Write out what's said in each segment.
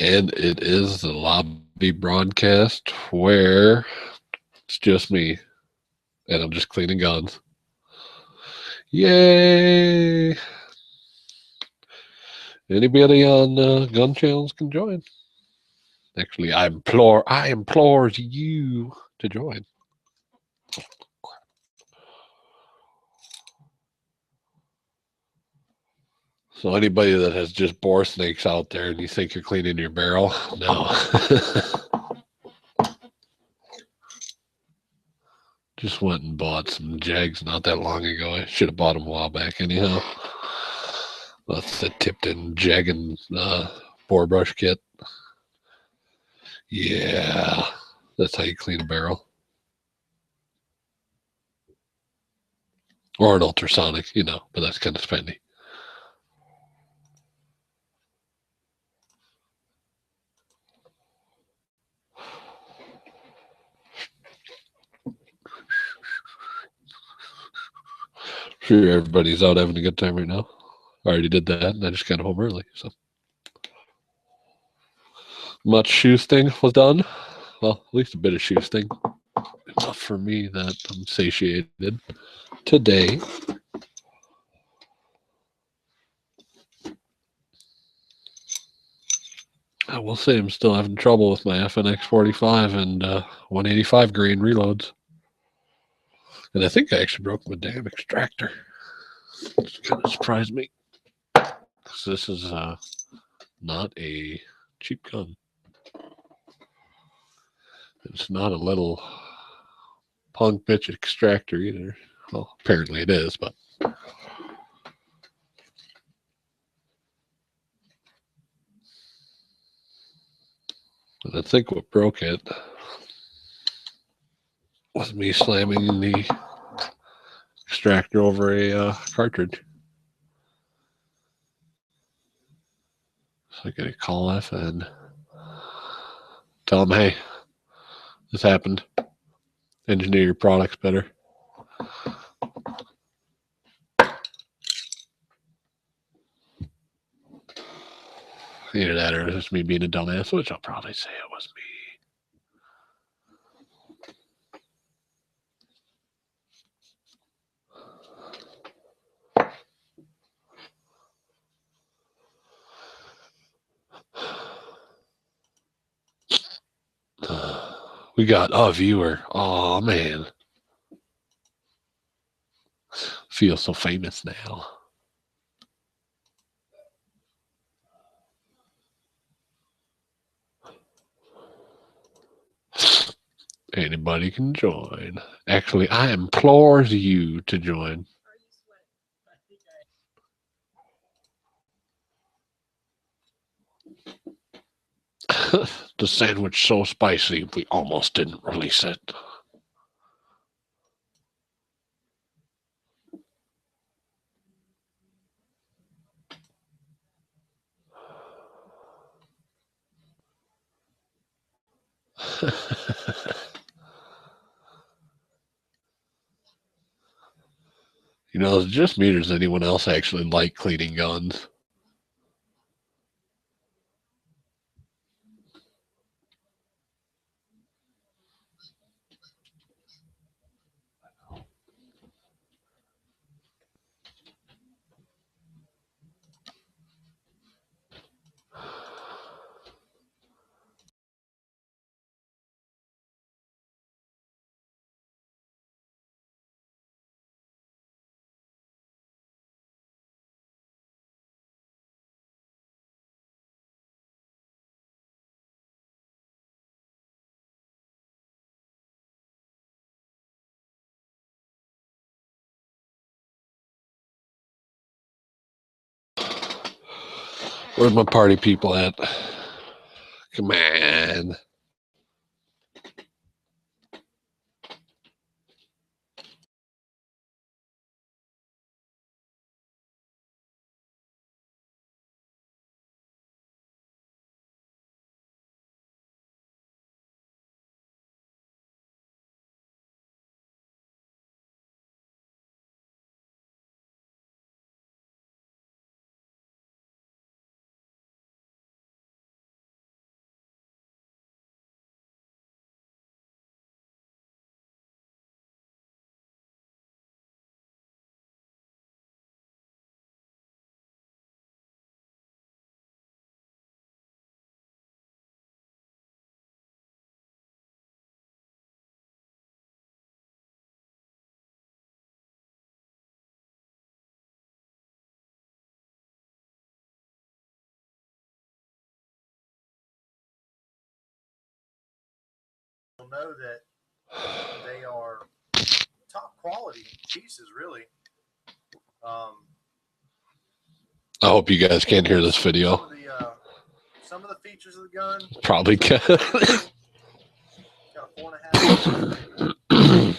And it is the lobby broadcast where it's just me and I'm just cleaning guns. Yay! Anybody on gun channels can join. Actually, I implore you to join. So anybody that has just boar snakes out there and you think you're cleaning your barrel, no. Just went and bought some Jags not that long ago. I should have bought them a while back anyhow. That's the tipped-in Jag and boar brush kit. Yeah, that's how you clean a barrel. Or an ultrasonic, but that's kind of spendy. Sure, everybody's out having a good time right now. I already did that, and I just got home early. So much shoe sting was done. Well, at least a bit of shoe sting. Enough for me that I'm satiated today. I will say I'm still having trouble with my FNX 45 and 185 grain reloads. And I think I actually broke my damn extractor. It's kind of surprised me. Because this is not a cheap gun. It's not a little punk bitch extractor either. Well, apparently it is, but. And I think what broke it was me slamming the extractor over a cartridge. So I get a call off and tell them, hey, this happened. Engineer your products better. Either that or it's just me being a dumbass, which I'll probably say it was me. We got a viewer. Oh man. Feel so famous now. Anybody can join. Actually, I implore you to join. The sandwich so spicy, we almost didn't release it. It's just me or does anyone else actually like cleaning guns? Where's my party people at? Come on. you'll know that they are top quality pieces, really. I hope you guys can't hear this video. Some of the features of the gun probably can. Got a 4.5.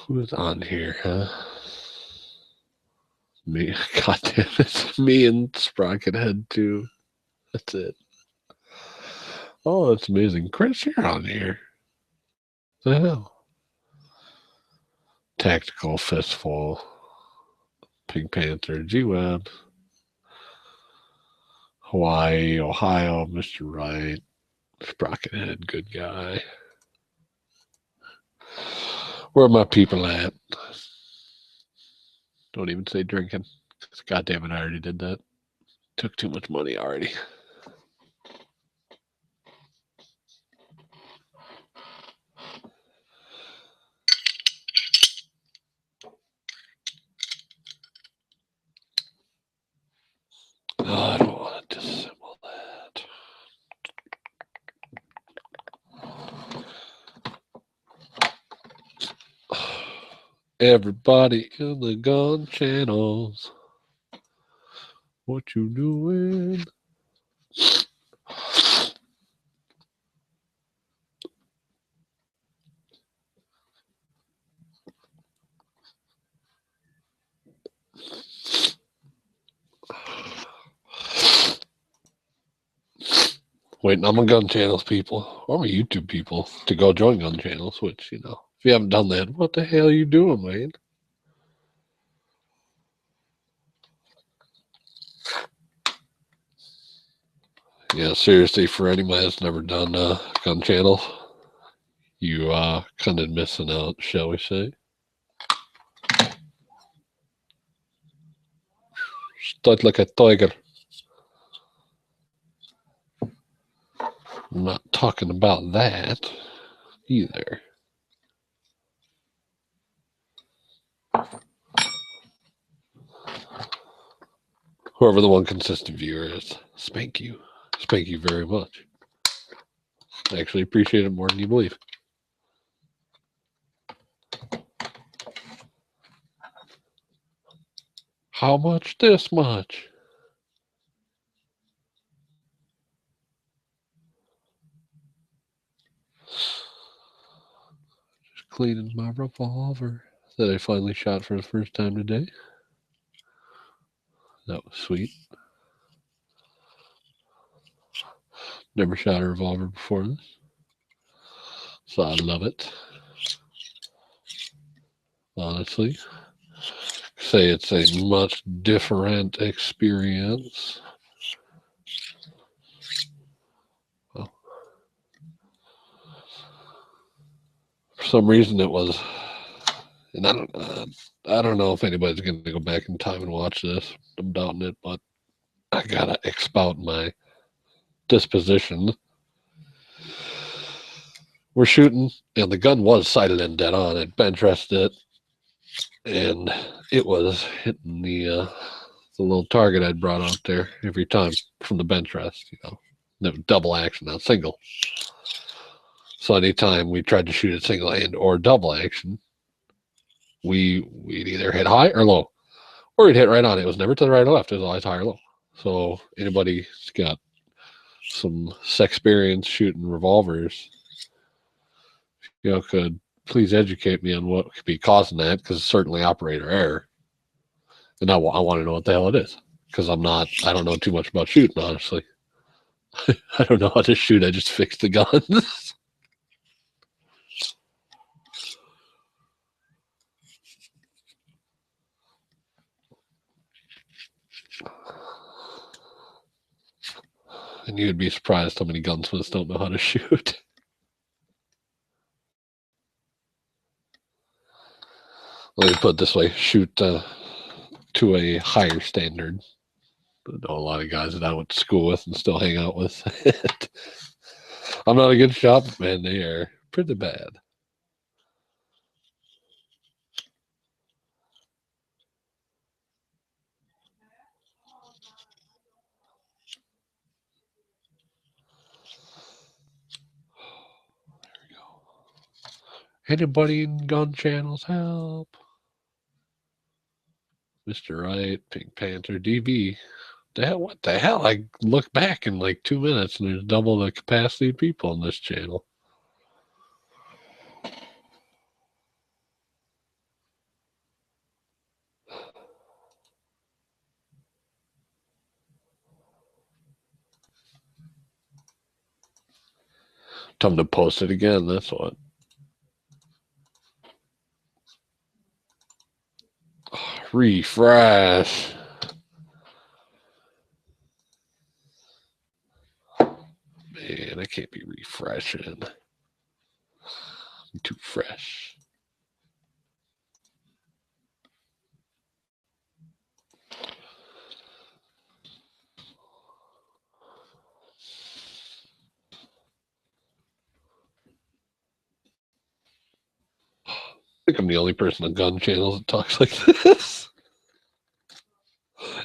Who's on here, huh? Me. God damn it. Me and Sprockhead too. That's it. Oh, that's amazing. Chris, you're on here. The hell? Tactical Fistful. Pink Panther. G-Web. Hawaii, Ohio, Mr. Wright. Sprockhead, good guy. Where are my people at? Don't even say drinking. God damn it, I already did that. Took too much money already. Oh, I don't want to disassemble that. Everybody in the gun channels. What you doing? Waiting on my gun channels people, or my YouTube people, to go join gun channels, which, you know, if you haven't done that, what the hell are you doing, man? Yeah, seriously, for anybody that's never done gun channels, you kind of missing out, shall we say. Stuck like a tiger. I'm not talking about that either. Whoever the one consistent viewer is, spank you. Spank you very much. I actually appreciate it more than you believe. How much? This much. Just cleaning my revolver that I finally shot for the first time today. That was sweet. Never shot a revolver before this, so I love it. Honestly, say it's a much different experience. Well, for some reason it was, and I don't know if anybody's going to go back in time and watch this. I'm doubting it, but I gotta expound my disposition. We're shooting, and the gun was sighted in dead on. I'd bench rested it, and it was hitting the little target I'd brought out there every time from the bench rest. You know, no double action, not single. So anytime we tried to shoot it single and or double action, we'd either hit high or low, or we'd hit right on it. It was never to the right or left. It was always high or low. So anybody's got some experience shooting revolvers, you know, could please educate me on what could be causing that, because it's certainly operator error. And I want to know what the hell it is, because I don't know too much about shooting, honestly. I don't know how to shoot. I just fixed the guns. And you'd be surprised how many gunsmiths don't know how to shoot. Let me put it this way, shoot to a higher standard. I know a lot of guys that I went to school with and still hang out with. I'm not a good shot, but man, they are pretty bad. Anybody in gun channels, help. Mr. Right, Pink Panther, DB. What the hell? I look back in like 2 minutes and there's double the capacity of people on this channel. Time to post it again, that's what. Refresh. Man, I can't be refreshing. I'm too fresh. I think I'm the only person on gun channels that talks like this.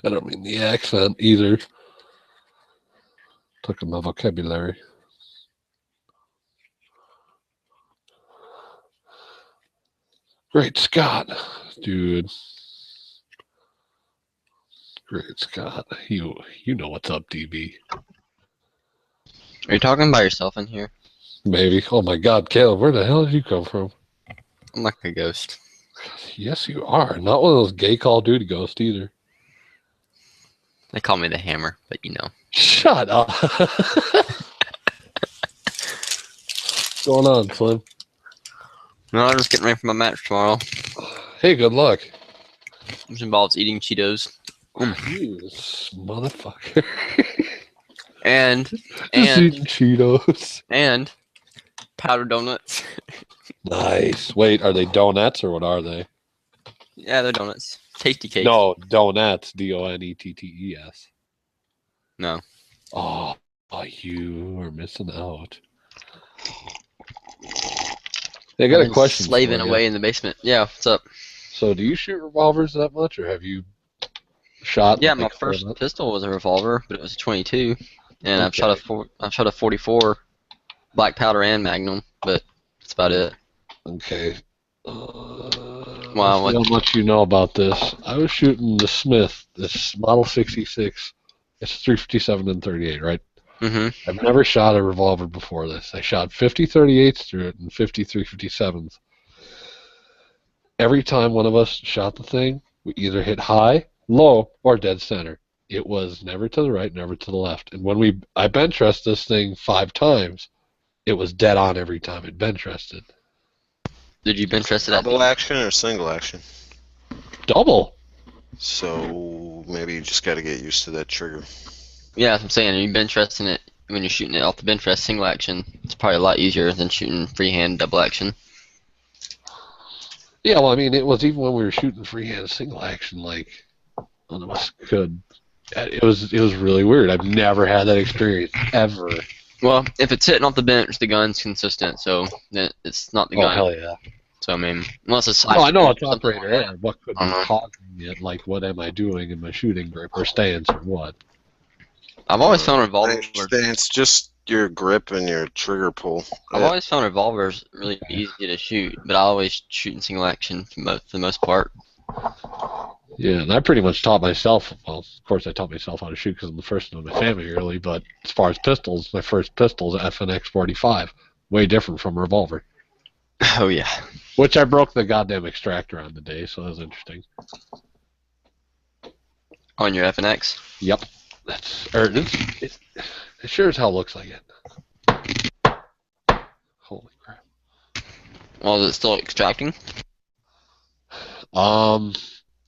I don't mean the accent either. Talking my vocabulary. Great Scott, dude. Great Scott. You know what's up, DB. Are you talking by yourself in here? Maybe. Oh my God, Caleb, where the hell did you come from? I'm like a ghost. Yes, you are. Not one of those gay Call of Duty ghosts either. They call me the Hammer, but you know. Shut up. What's going on, Slim? No, I'm just getting ready for my match tomorrow, Hey, good luck. which involves eating Cheetos Yes, motherfucker. and Just eating Cheetos. and powdered donuts. Nice. Wait, are they donuts or what are they? Yeah, they're donuts. Tasty cakes. No, donuts. DONETTES. No. Oh, you are missing out. Hey, I got a question. Slaving away in the basement. Yeah, what's up? So, do you shoot revolvers that much, or have you shot? Yeah, my first pistol was a revolver, but it was a 22, and I've shot a 44 black powder and Magnum, but that's about it. Okay. Wow, let's see how much you know about this. I was shooting the Smith, this Model 66. It's 357 and 38, right? Mm-hmm. I've never shot a revolver before this. I shot 50 38s through it and 50 357s. Every time one of us shot the thing, we either hit high, low, or dead center. It was never to the right, never to the left. And when I bench pressed this thing 5 times, it was dead on every time it bench rested. Did you bench press it at double action or single action? Double. So maybe you just got to get used to that trigger. Yeah, that's what I'm saying. You bench pressing it when you're shooting it off the bench press single action. It's probably a lot easier than shooting freehand double action. Yeah, well, I mean, it was even when we were shooting freehand single action, like none of us could. It was really weird. I've never had that experience ever. Well, if it's hitting off the bench, the gun's consistent, so then it's not the gun. Oh hell yeah! So I mean, unless it's. No, I know it's operator error. What could be causing it? Like, what am I doing in my shooting grip or stance or what? I've always found revolvers. It's just your grip and your trigger pull. I've always found revolvers really easy to shoot, but I always shoot in single action for the most part. Yeah, and I pretty much taught myself. Well, of course, I taught myself how to shoot because I'm the first in my family, really. But as far as pistols, my first pistol's an FNX 45, way different from a revolver. Oh yeah. Which I broke the goddamn extractor on today, so that was interesting. On your FNX? Yep. It sure as hell looks like it. Holy crap. Well, is it still extracting?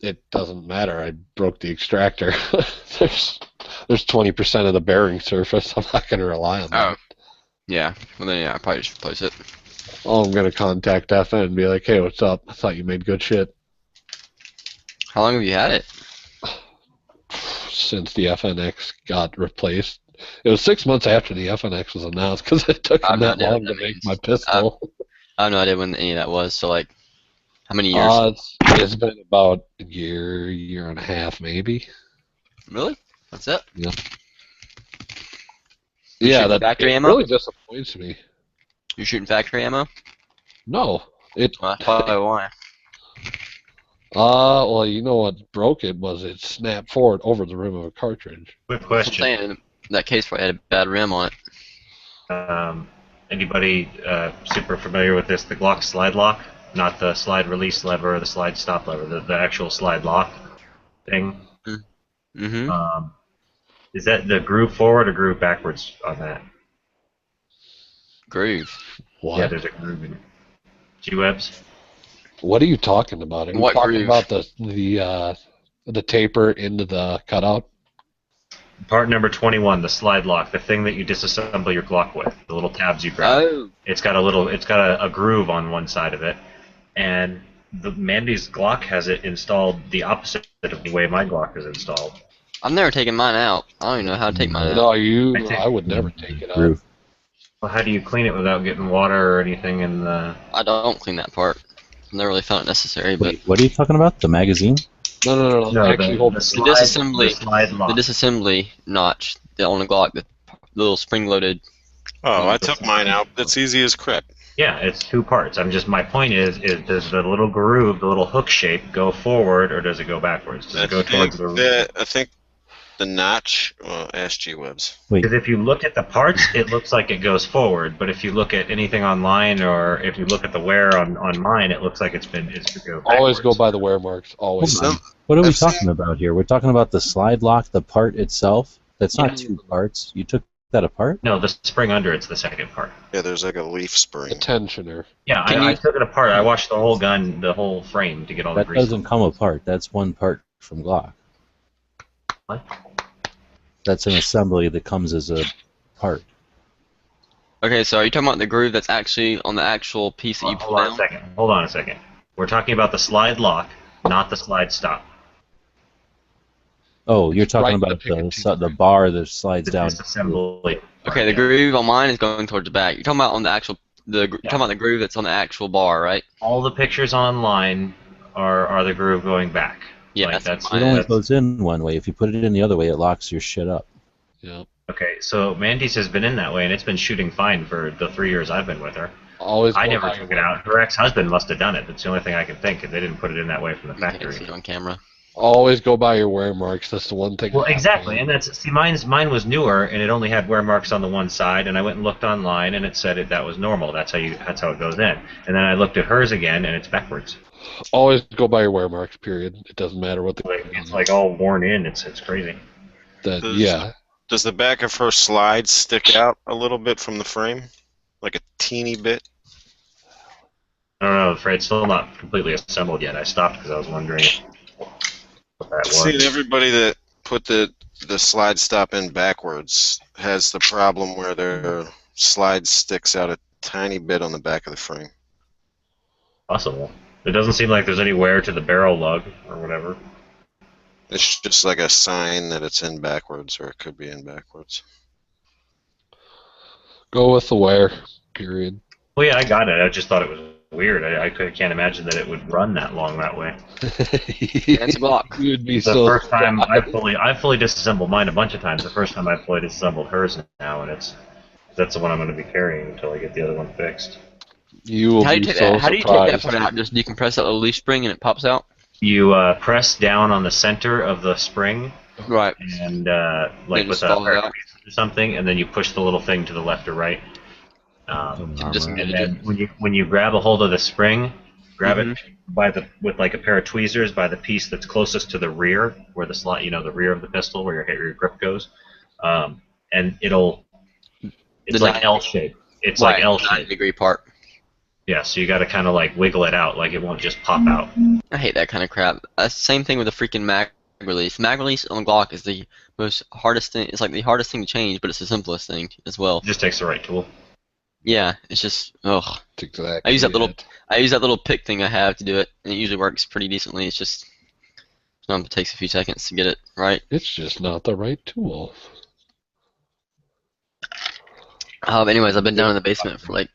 It doesn't matter. I broke the extractor. there's 20% of the bearing surface. I'm not going to rely on that. Oh. Yeah. Well then, yeah, I probably just replace it. Oh, I'm going to contact FN and be like, hey, what's up? I thought you made good shit. How long have you had it? Since the FNX got replaced. It was 6 months after the FNX was announced because it took them that long to make my pistol. I have no idea when any of that was, so like, how many years? It's been about a year and a half, maybe. Really? That's it? Yeah. That factory ammo? Really disappoints me. You're shooting factory ammo? No, It. Why? Well, you know what broke it was it snapped forward over the rim of a cartridge. Quick That's what I'm question. saying. That case probably had a bad rim on it. Anybody super familiar with this? The Glock slide lock, not the slide release lever or the slide stop lever, the actual slide lock thing. Mm-hmm. Is that the groove forward or groove backwards on that? Groove. What? Yeah, there's a groove in it. G-webs? What are you talking about? Are you What talking groove? about the taper into the cutout? Part number 21, the slide lock, the thing that you disassemble your Glock with, the little tabs you grab. Oh. It's got a groove on one side of it, and the Mandy's Glock has it installed the opposite of the way my Glock is installed. I've never taken mine out. I don't even know how to take mine out. No, I would never take it out. Groove. Well, how do you clean it without getting water or anything in the... I don't clean that part. I've never really found it necessary, but Wait, what are you talking about? The magazine? No. No, Actually, hold the it. slide, disassembly. the slide lock. the disassembly notch on the Glock, the little spring-loaded. Oh, I took mine out. It's easy as crap. Yeah, it's two parts. My point is does the little groove, the little hook shape, go forward or does it go backwards? Does it go towards the... I think the notch. Well, ask G-webs. Wait, Because if you look at the parts, it looks like it goes forward. But if you look at anything online or if you look at the wear on mine, it looks like it's go backwards. Always go by the wear marks. Always. hold on. What are we I've seen- talking about here? We're talking about the slide lock, the part itself. That's not Yeah. two parts. You took that apart? No, the spring under it's the second part. Yeah, there's like a leaf The spring. tensioner. Yeah, Can I you- took it apart. I washed the whole gun, the whole frame to get all the That grease. doesn't come apart. That's one part from Glock. What? That's an assembly that comes as a part. Okay, so are you talking about the groove that's actually on the actual piece that you Hold pull on a down? second. Hold on a second. We're talking about the slide lock, not the slide stop. Oh, you're talking Right in the about pick and the bar that slides The down. disassembly. Okay, the groove on mine is going towards the back. You're talking about on the actual you're talking about the groove that's on the actual bar, right? All the pictures online are the groove going back. Yeah, Like, that's It mine. only that's- goes in one way. If you put it in the other way, it locks your shit up. Yep. Okay, so Mandy's has been in that way, and it's been shooting fine for the 3 years I've been with her. Always. I go never by took your it wear out. Her ex-husband must have done it. That's the only thing I can think, and they didn't put it in that way from the You can't factory. see it on camera. Always go by your wear marks. That's the one thing. Well, exactly, and mine was newer, and it only had wear marks on the one side, and I went and looked online, and it said that was normal. That's how it goes in. And then I looked at hers again, and it's backwards. Always go by your wear marks. Period. It doesn't matter what the. It's like all worn in. It's crazy. Yeah. Does the back of her slide stick out a little bit from the frame? Like a teeny bit? I don't know. I'm afraid it's still not completely assembled yet. I stopped because I was wondering what that I've seen was. everybody that put the slide stop in backwards has the problem where their slide sticks out a tiny bit on the back of the frame. Possible. It doesn't seem like there's any wear to the barrel lug or whatever. It's just like a sign that it's in backwards, or it could be in backwards. Go with the wear. Period. Well, yeah, I got it. I just thought it was weird. I can't imagine that it would run that long that way. That's a Glock. You would be The so. first time I fully disassembled mine a bunch of times. The first time I fully disassembled hers now, and that's the one I'm going to be carrying until I get the other one fixed. You will How do be you take so that? How do you take that surprised. part out? Just decompress that little leaf spring and it pops out. You press down on the center of the spring, Right. and Then like with just a follow pair it of out. tweezers or something, and then you push the little thing to the left or right. Just Armor. And then when you grab a hold of the spring, grab it with like a pair of tweezers by the piece that's closest to the rear, where the slot, the rear of the pistol, where your grip goes, and it's The like 90 L shape. It's Right, like L 90 shape. degree part. Yeah, so you got to kind of like wiggle it out, like it won't just pop out. I hate that kind of crap. Same thing with the freaking mag release. Mag release on Glock is the hardest thing. It's like the hardest thing to change, but it's the simplest thing as well. It just takes the right tool. Yeah, it's just ugh. That's exactly I use that little it. I use that little pick thing I have to do it, and it usually works pretty decently. It's just it takes a few seconds to get it right. It's just not the right tool. But anyways, I've been down in the basement for like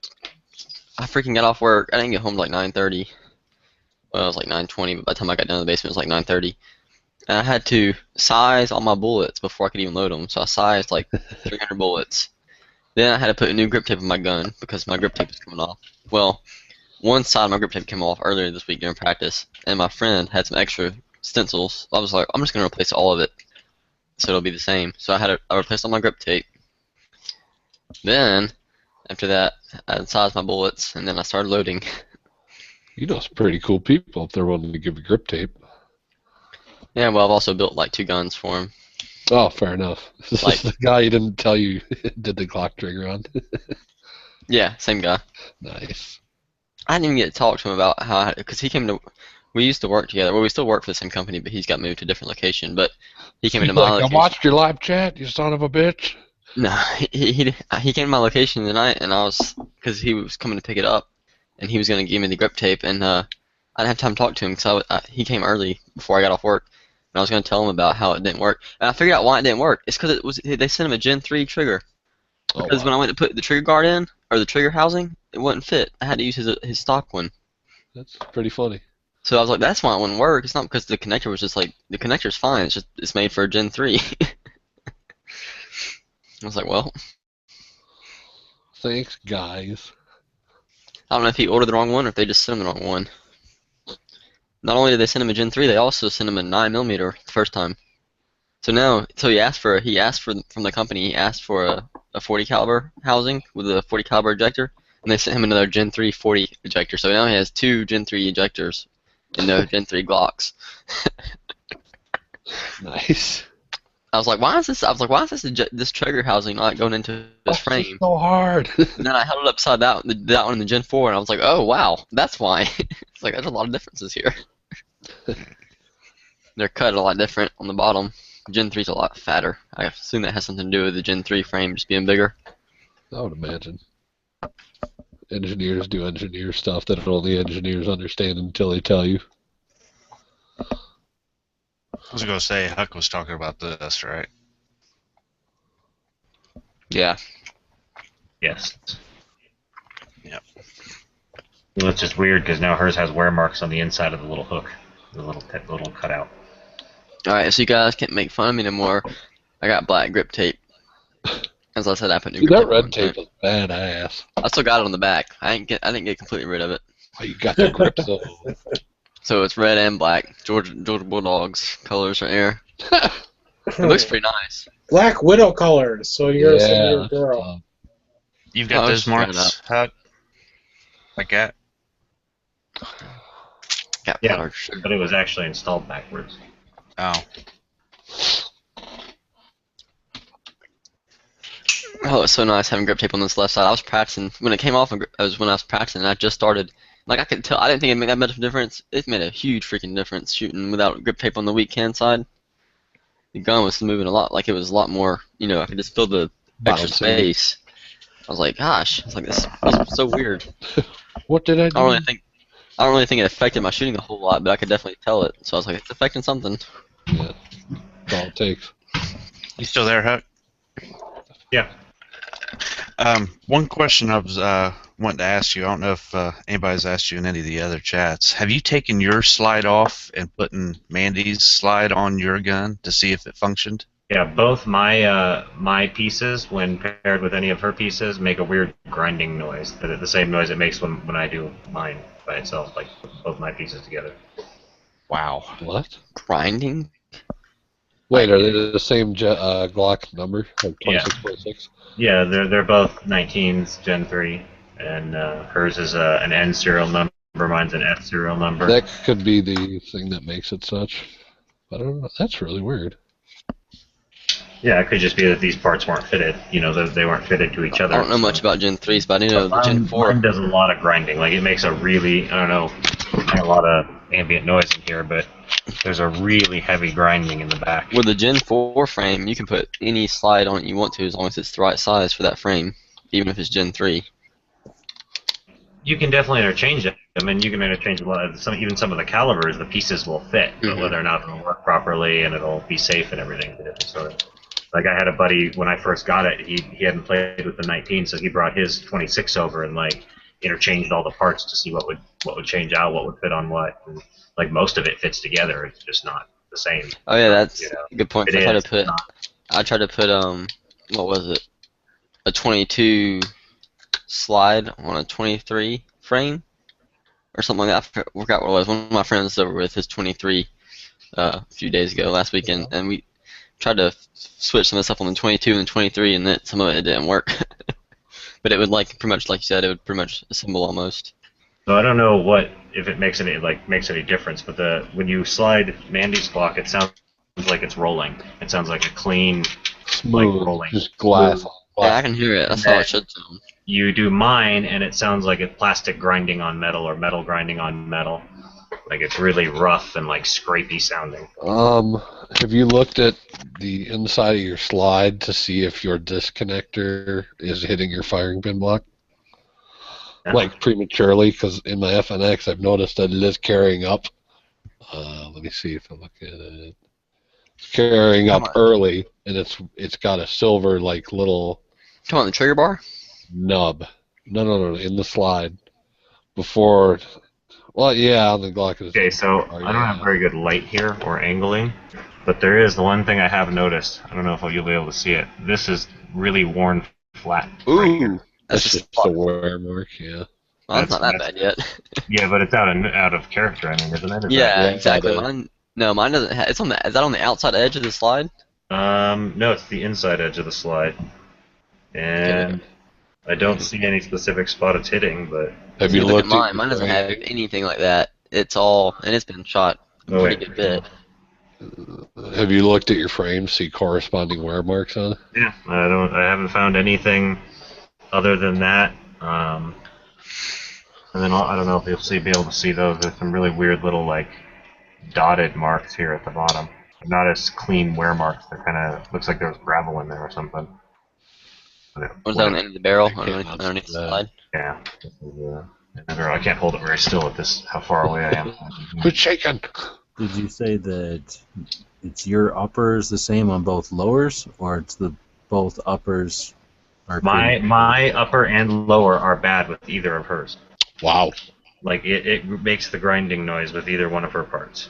I freaking got off work. I didn't get home till like 9:30. Well, it was like 9:20, but by the time I got down to the basement, it was like 9:30. And I had to size all my bullets before I could even load them. So I sized like 300 bullets. Then I had to put a new grip tape on my gun because my grip tape was coming off. Well, one side of my grip tape came off earlier this week during practice, and my friend had some extra stencils. I was like, I'm just gonna replace all of it, so it'll be the same. So I replaced all my grip tape. Then, after that, I sized my bullets, and then I started loading. You know some pretty cool people if they're willing to give you grip tape. Yeah, well, I've also built like 2 guns for him. Oh, fair enough. This Like- is the guy you didn't tell you did the Glock trigger on. Yeah, same guy. Nice. I didn't even get to talk to him about how, because he came to, we used to work together. Well, we still work for the same company, but he's got moved to a different location. But he came into my Like, I location. watched your live chat, you son of a bitch. No, he came to my location tonight, and I was, because he was coming to pick it up, and he was going to give me the grip tape, and I didn't have time to talk to him because he came early before I got off work, and I was going to tell him about how it didn't work. And I figured out why it didn't work. It's because they sent him a Gen 3 trigger. Oh, Because when I went to put the trigger guard in, or the trigger housing, it wouldn't fit. I had to use his stock one. That's pretty funny. So I was like, that's why it wouldn't work. It's not because the connector was just like, the connector's fine. It's just, it's made for a Gen 3. I was like, well, Thanks, guys. I don't know if he ordered the wrong one or if they just sent him the wrong one. Not only did they send him a Gen 3, they also sent him a 9mm the first time. So now, he asked for from the company, he asked for a 40 caliber housing with a 40 caliber ejector, and they sent him another Gen 3 40 ejector. So now he has 2 Gen 3 ejectors and no Gen 3 Glocks. Nice. I was like, why is this trigger housing not going into this frame? So hard. And then I held it upside that one in the Gen 4, and I was like, oh wow, that's why. It's like there's a lot of differences here. They're cut a lot different on the bottom. Gen 3's a lot fatter. I assume that has something to do with the Gen 3 frame just being bigger. I would imagine. Engineers do engineer stuff that only engineers understand until they tell you. I was going to say, Huck was talking about this, right? Yeah. Yes. Yep. Well, it's just weird because now hers has wear marks on the inside of the little hook, the little cutout. Alright, so you guys can't make fun of me anymore. I got black grip tape. As I said, I put new Dude, grip that tape red on tape it. is badass. I still got it on the back. I didn't get completely rid of it. Oh, you got the grip though. So it's red and black. Georgia Bulldogs colors right here. It looks pretty nice. Black Widow colors, so you're a Yeah. girl. You've got Oh, those just try it marks, Huck? Like that? Got Yeah. powdered sugar. But it was actually installed backwards. Oh. Oh, it's so nice having grip tape on this left side. I was practicing when it came off. When I was practicing, and I just started. Like I could tell, I didn't think it'd make that much of a difference. It made a huge freaking difference shooting without grip tape on the weak hand side. The gun was moving a lot. Like it was a lot more. You know, I could just feel the extra Bouncing. space. I was like, gosh, it's like this was so weird. What did I I do? don't really think it affected my shooting a whole lot, but I could definitely tell it. So I was like, it's affecting something. Yeah. That's all it takes. You still there, Huck? Yeah. One question I was wanting to ask you. I don't know if anybody's asked you in any of the other chats. Have you taken your slide off and putting Mandy's slide on your gun to see if it functioned? Yeah, both my pieces, when paired with any of her pieces, make a weird grinding noise. The same noise it makes when I do mine by itself, like both my pieces together. Wow. What? Grinding? Wait, are they the same Glock number? Like Yeah. 26.6? Yeah, they're both 19s Gen 3, and hers is an N serial number, mine's an F serial number. That could be the thing that makes it such. I don't know. That's really weird. Yeah, it could just be that these parts weren't fitted. You know, they weren't fitted to each other. I don't know much about Gen 3s, but I do know the Gen 4. Mine does a lot of grinding. Like, it makes a really, I don't know, a lot of ambient noise in here, but there's a really heavy grinding in the back. With the Gen 4 frame, you can put any slide on it you want to as long as it's the right size for that frame, even if it's Gen 3. You can definitely interchange it. I mean, you can interchange a lot of even some of the calibers. The pieces will fit, but whether or not it'll work properly and it'll be safe and everything. So, like, I had a buddy when I first got it. He hadn't played with the 19, so he brought his 26 over and like interchanged all the parts to see what would change out, what would fit on what. And, like, most of it fits together. It's just not the same. Oh yeah, that's You know, a good point. it I tried is to put, not. what was it? A 22 slide on a 23 frame, or something like that. I forgot what it was. One of my friends was over with his 23 a few days ago, last weekend, and we tried to switch some of the stuff on the 22 and the 23, and then some of it didn't work. But it would pretty much like you said, it would pretty much assemble almost. So I don't know if it makes any difference, but when you slide Mandy's clock, it sounds like it's rolling. It sounds like a clean, Smooth, rolling. just glass. Yeah, I can hear it. That's how it should sound. You do mine, and it sounds like it's plastic grinding on metal or metal grinding on metal. Like it's really rough and scrapey sounding. Have you looked at the inside of your slide to see if your disconnector is hitting your firing pin block? Yeah. Prematurely, because in my FNX I've noticed that it is carrying up. Let me see if I look at it. It's carrying up early, and it's got a silver little. Come on, the trigger bar? Nub. No, in the slide. Before. Well, yeah, on the Glock is. Okay, so I don't have very good light here or angling, but there is the one thing I have noticed. I don't know if you'll be able to see it. This is really worn flat. Ooh, right here. That's just the wear mark, yeah. Well, that's not that bad yet. Yeah, but it's out of character. I mean, isn't it? Yeah, exactly. Mine doesn't have. It's on the. Is that on the outside edge of the slide? No, it's the inside edge of the slide, and Okay. I don't see any specific spot it's hitting. But Have you Look looked at mine. at Mine doesn't have anything like that. It's all, and it's been shot a Oh, pretty wait. good bit. Have you looked at your frame, see corresponding wear marks on it? yeah, I haven't found anything other than that. And then I don't know if you'll be able to see those. There's some really weird little dotted marks here at the bottom. Not as clean wear marks. They're kind of looks like there's gravel in there or something. Was that on the end of the barrel I can't underneath the that. slide? Yeah. I can't hold it very still at this. How far away I am. Quit shaking! Did you say that it's your uppers the same on both lowers, or it's both uppers are My upper and lower are bad with either of hers. Wow. It makes the grinding noise with either one of her parts.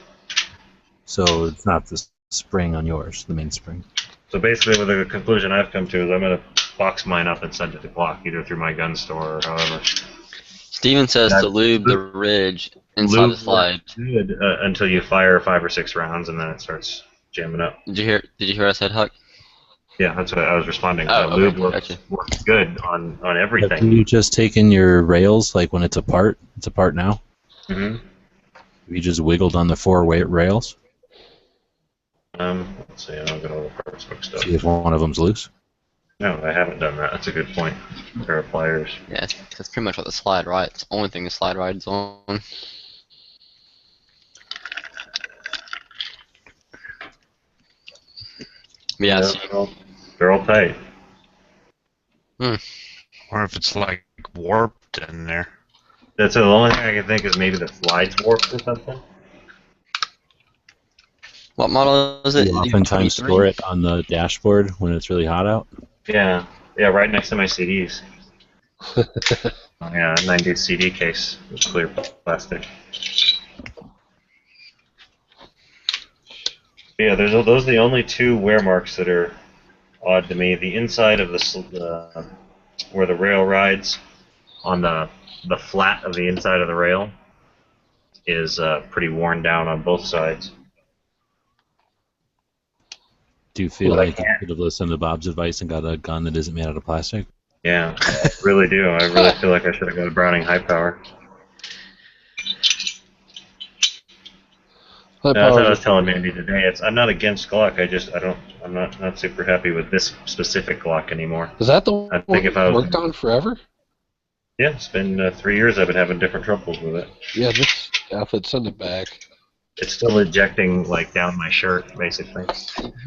So it's not the spring on yours, the main spring. So basically, the conclusion I've come to is I'm gonna box mine up and send it to Glock, either through my gun store or however. Steven says to lube the ridge inside the slide. Good until you fire 5 or 6 rounds, and then it starts jamming up. Did you hear what I said, Huck? Yeah, that's what I was responding. Oh, okay, lube gotcha. works good on Have everything. you just taken your rails, when it's apart? It's apart now? Mm-hmm. Have you just wiggled on the 4 rails? Let's see. I'll get all the parts book stuff. See if one of them's loose? No, I haven't done that. That's a good point. A pair of pliers. Yeah, that's pretty much what the slide ride. It's the only thing the slide ride's on. Yeah, They're all tight. Or if it's warped in there. That's the only thing I can think is maybe the slide's warped or something. what model is it? You oftentimes store it on the dashboard when it's really hot out. Yeah, right next to my CDs. Yeah, 90s CD case with clear plastic. Yeah, those are the only 2 wear marks that are odd to me. The inside of where the rail rides on the flat of the inside of the rail is pretty worn down on both sides. Do you feel like you could have listened to Bob's advice and got a gun that isn't made out of plastic? Yeah, I really do. I really feel like I should have got a Browning high power. That's what I was telling Mandy today. I'm not against Glock. I'm not super happy with this specific Glock anymore. Is that the one I think you if I was worked on forever? Yeah, it's been 3 years. I've been having different troubles with it. Yeah, just send it back. It's still ejecting down my shirt, basically.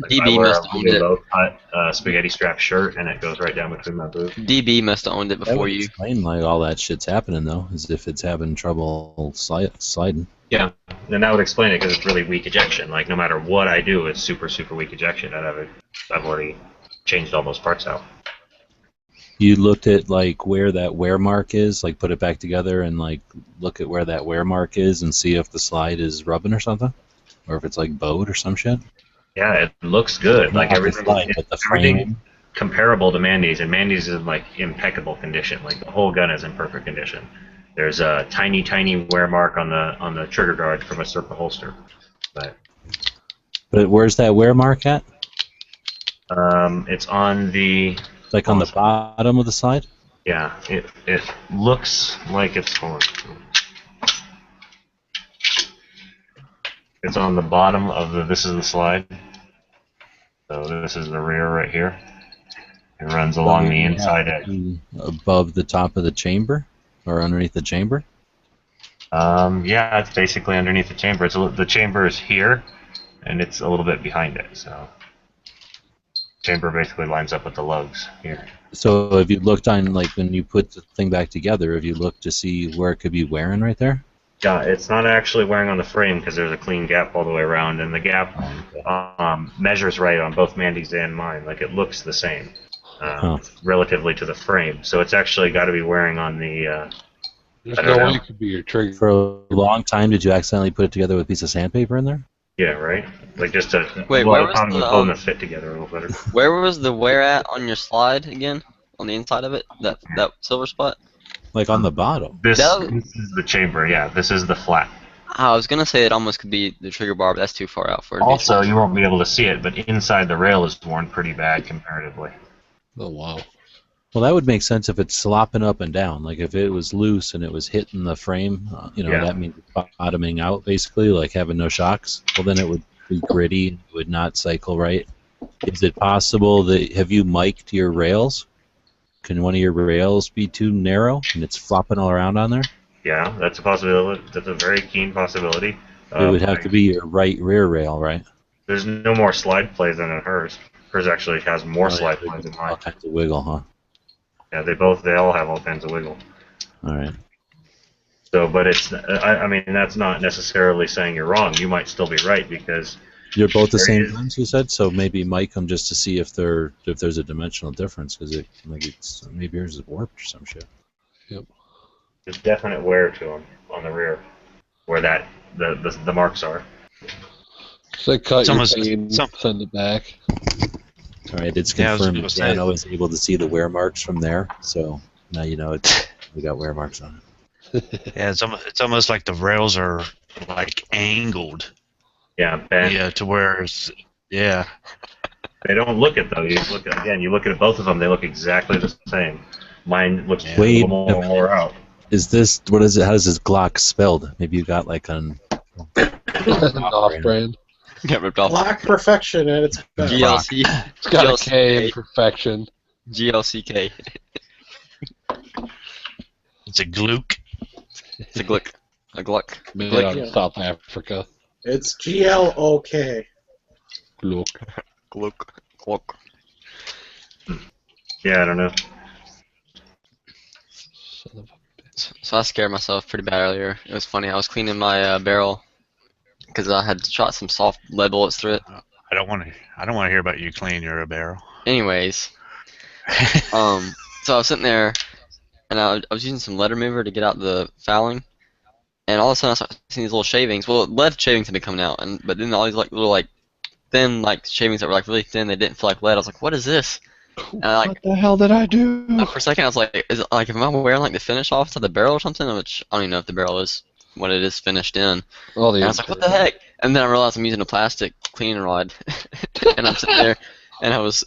DB must have owned it. Low-cut spaghetti strap shirt, and it goes right down between my boobs. DB must have owned it That before would you. explain all that shit's happening though, as if it's having trouble sliding. Yeah, and that would explain it because it's really weak ejection. No matter what I do, it's super, super weak ejection. I've already changed all those parts out. You looked at where that wear mark is, put it back together and look at where that wear mark is and see if the slide is rubbing or something, or if it's bowed or some shit. Yeah, it looks good. Not the Everything, slide, but the frame. everything comparable to Mandy's, and Mandy's is in impeccable condition. The whole gun is in perfect condition. There's a tiny, tiny wear mark on the trigger guard from a Serpa holster, but where's that wear mark at? it's on the Like on the bottom of the slide? yeah. It looks like it's hold on. It's on the bottom of the. This is the slide. So this is the rear right here. It runs along the inside edge. Above the top of the chamber, or underneath the chamber? Yeah, it's basically underneath the chamber. The chamber is here, and it's a little bit behind it. So, chamber basically lines up with the lugs here. So have you looked on, like, when you put the thing back together, have you looked to see where it could be wearing right there? Yeah, it's not actually wearing on the frame because there's a clean gap all the way around, and the gap measures right on both Mandy's and mine. Like, it looks the same relatively to the frame. So it's actually got to be wearing on the. There's no way it could be your trigger. For a long time, did you accidentally put it together with a piece of sandpaper in there? Yeah, right. Like just to. Wait, well, where was probably the, holding the fit together a little better. Where was the wear at on your slide again? On the inside of it? That silver spot? Like on the bottom. This is the chamber. Yeah, this is the flat. I was gonna say it almost could be the trigger bar, but that's too far out for it. Also, you won't be able to see it, but inside the rail is worn pretty bad comparatively. Oh wow. Well, that would make sense if it's slopping up and down. Like if it was loose and it was hitting the frame, that means bottoming out basically, like having no shocks. Well, then it would be gritty, it would not cycle right. Is it possible that, have you mic'd your rails? Can one of your rails be too narrow and it's flopping all around on there? Yeah, that's a possibility. That's a very keen possibility. It would have to be your right rear rail, right? There's no more slide plays than in hers. Hers actually has more slide plays than mine. All kinds of wiggle, huh? Yeah, they all have all kinds of wiggle. All right. So, but it's, I mean, that's not necessarily saying you're wrong. You might still be right because you're both the same guns, you said. So maybe mic them just to see if there's a dimensional difference, because maybe yours is warped or some shit. Yep. There's definite wear to them on the rear, where the marks are. So cut your beam, send it back. All right, it's confirmed that Dan was able to see the wear marks from there, so now you know we got wear marks on it. Yeah, it's almost like the rails are like angled. Yeah, bent. Yeah, to where yeah. They don't look it though. You look at both of them. They look exactly the same. Mine looks a little more wore out. Is this what is it? How is this Glock spelled? Maybe you got like an off-brand. Get ripped off. Glock perfection at its best. GLC. It's got a K in perfection. GLCK. It's a Glook. It's a Glick. A Gluck. Made out of South Africa. It's GLOK. Glook. Glook. Glook. Yeah, I don't know. So I scared myself pretty bad earlier. It was funny. I was cleaning my barrel because I had shot some soft lead bullets through it. I don't want to hear about you cleaning your barrel. Anyways, so I was sitting there, and I was using some lead remover to get out the fouling, and all of a sudden I started seeing these little shavings. Well, lead shavings had been coming out, but then all these like little thin shavings that were really thin. They didn't feel like lead. I was like, what is this? And what the hell did I do? For a second I was like, is it am I wearing the finish off to the barrel or something? Which I don't even know if the barrel is what it is finished in. And I was like, what the heck? And then I realized I'm using a plastic cleaning rod, and I'm sitting there, and I was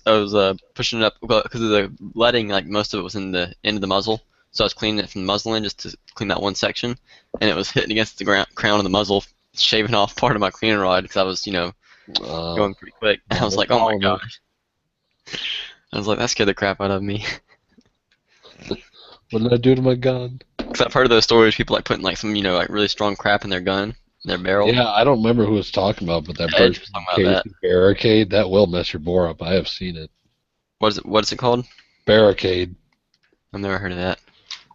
pushing it up because of the leading. Most of it was in the end of the muzzle, so I was cleaning it from the muzzle end just to clean that one section, and it was hitting against the crown of the muzzle, shaving off part of my cleaning rod because I was going pretty quick. And I was like, oh my gosh. I was like, that scared the crap out of me. What did I do to my gun? Because I've heard of those stories, people putting some really strong crap in their gun, their barrel. Yeah, I don't remember who was talking about, but that barricade, that will mess your bore up. I have seen it. What is it called? Barricade. I've never heard of that.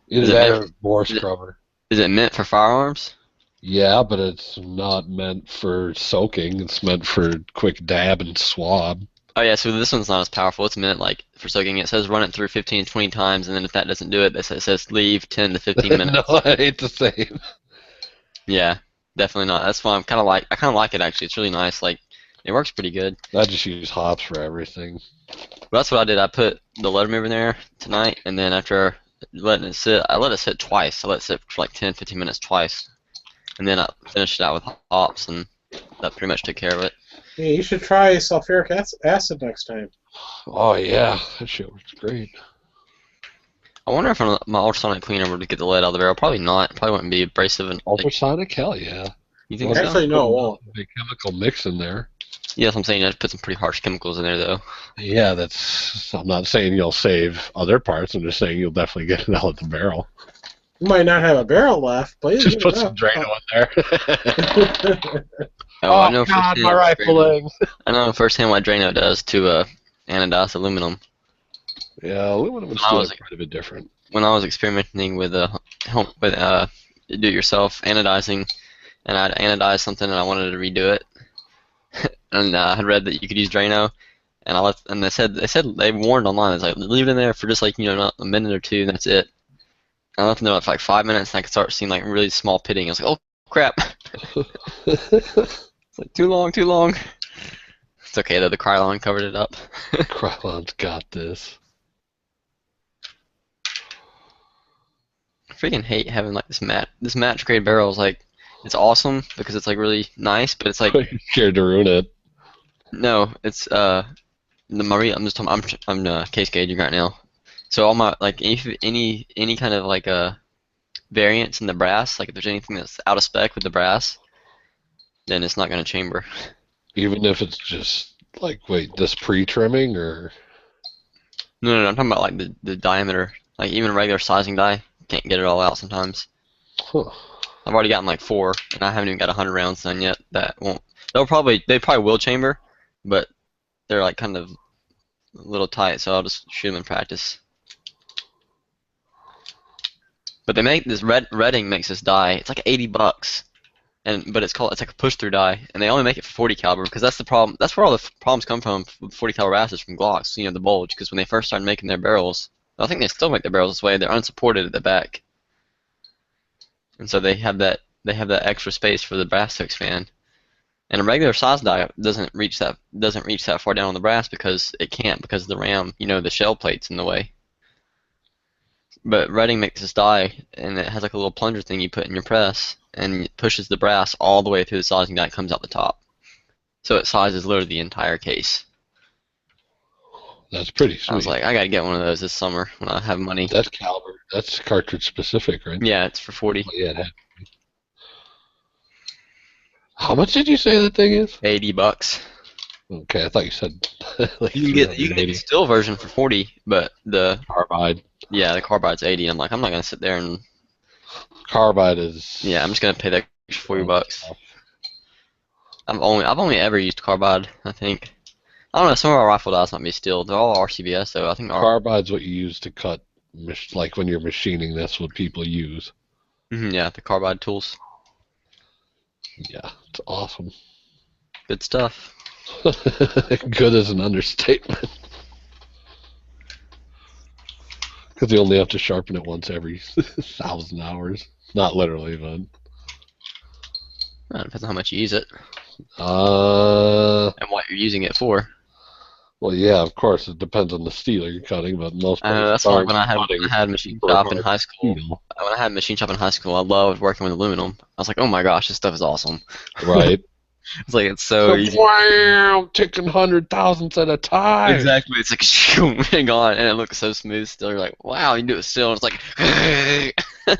Is that bore scrubber? Is it meant for firearms? Yeah, but it's not meant for soaking. It's meant for quick dab and swab. Oh yeah, so this one's not as powerful. It's meant for soaking. It says run it through 15 to 20 times, and then if that doesn't do it, it says leave 10 to 15 minutes. No, I ain't the same. Yeah, definitely not. That's why I kind of like it actually. It's really nice. It works pretty good. I just use hops for everything. But that's what I did. I put the lead remover in there tonight, and then after letting it sit. I let it sit twice. I let it sit for like 10, 15 minutes twice, and then I finished it out with hops, and that pretty much took care of it. Yeah, you should try sulfuric acid next time. Oh yeah, that shit works great. I wonder if my ultrasonic cleaner would get the lead out of the barrel. Probably not. Probably wouldn't be abrasive. And Ultrasonic, hell yeah. you think Well, so? Actually, no, it won't. Big chemical mix in there. Yeah, that's what I'm saying. I just put some pretty harsh chemicals in there, though. Yeah, that's. I'm not saying you'll save other parts. I'm just saying you'll definitely get it out of the barrel. You might not have a barrel left, but you Just get put it some out. Drano in there. Oh, I know God, firsthand my what rifling. I know firsthand what Drano does to anodized aluminum. Yeah, aluminum is When I still was- quite a bit different. When I was experimenting with do-it-yourself anodizing, and I'd anodize something and I wanted to redo it, and I had read that you could use Drano, and they warned online. It's like leave it in there for just like not a minute or two, and that's it. And I left it there for like 5 minutes, and I could start seeing like really small pitting. I was like, oh crap, it's like too long, too long. It's okay though. The Krylon covered it up. Krylon's got this. I freaking hate having like this match grade barrel. Is like it's awesome because it's like really nice, but it's like Scared to ruin it. no, it's the Marie. I'm just talking, I'm case gauging right now. So all my like any kind of like variance in the brass, like if there's anything that's out of spec with the brass, then it's not gonna chamber. Even if it's just like, wait, this pre-trimming or? No, I'm talking about like the diameter. Like even a regular sizing die can't get it all out sometimes. Huh. I've already gotten like 4, and I haven't even got 100 rounds done yet. That won't. They probably will chamber, but they're like kind of a little tight, so I'll just shoot them in practice. But they make this Redding makes this die. It's like $80, but it's like a push-through die, and they only make it for 40 caliber because that's the problem. That's where all the problems come from with 40 caliber asses from Glocks. The bulge, because when they first started making their barrels, I think they still make their barrels this way. They're unsupported at the back, and so they have that extra space for the brass to expand. And a regular size die doesn't reach that far down on the brass because it can't, because the ram, the shell plate's in the way. But Redding makes this die, and it has like a little plunger thing you put in your press, and it pushes the brass all the way through the sizing die and comes out the top. So it sizes literally the entire case. That's pretty sweet. I was like, I gotta get one of those this summer when I have money. That's caliber. That's cartridge specific, right? Yeah, it's for 40. Oh, yeah, it had to be. How much did you say that thing is? $80. Okay, I thought you said like You can get the 380. steel version for 40, but the Carbide. carbide's 80. I'm like, I'm not gonna sit there and Carbide is. I'm just gonna pay that extra $40. I've only ever used carbide, I think. I don't know, some of our rifle dies might be steel. They're all RCBS though. I think Carbide's what you use to cut, like when you're machining. That's what people use. yeah, the carbide tools. Yeah, it's awesome. Good stuff. Good is an understatement. Because you only have to sharpen it once every 1,000 hours. Not literally, but. Well, it depends on how much you use it Uh, and what you're using it for. well, yeah, of course, it depends on the steel you're cutting, but most I know, that's places like when I aren't had cutting machine super shop hard in high school. steel. When I had machine shop in high school, I loved working with aluminum. I was like, oh my gosh, this stuff is awesome. Right? It's like it's so easy. Wham! Taking 100,000s at a time. Exactly. It's like shoom, and gone, and it looks so smooth still. You're like, wow, you can do it still. And it's like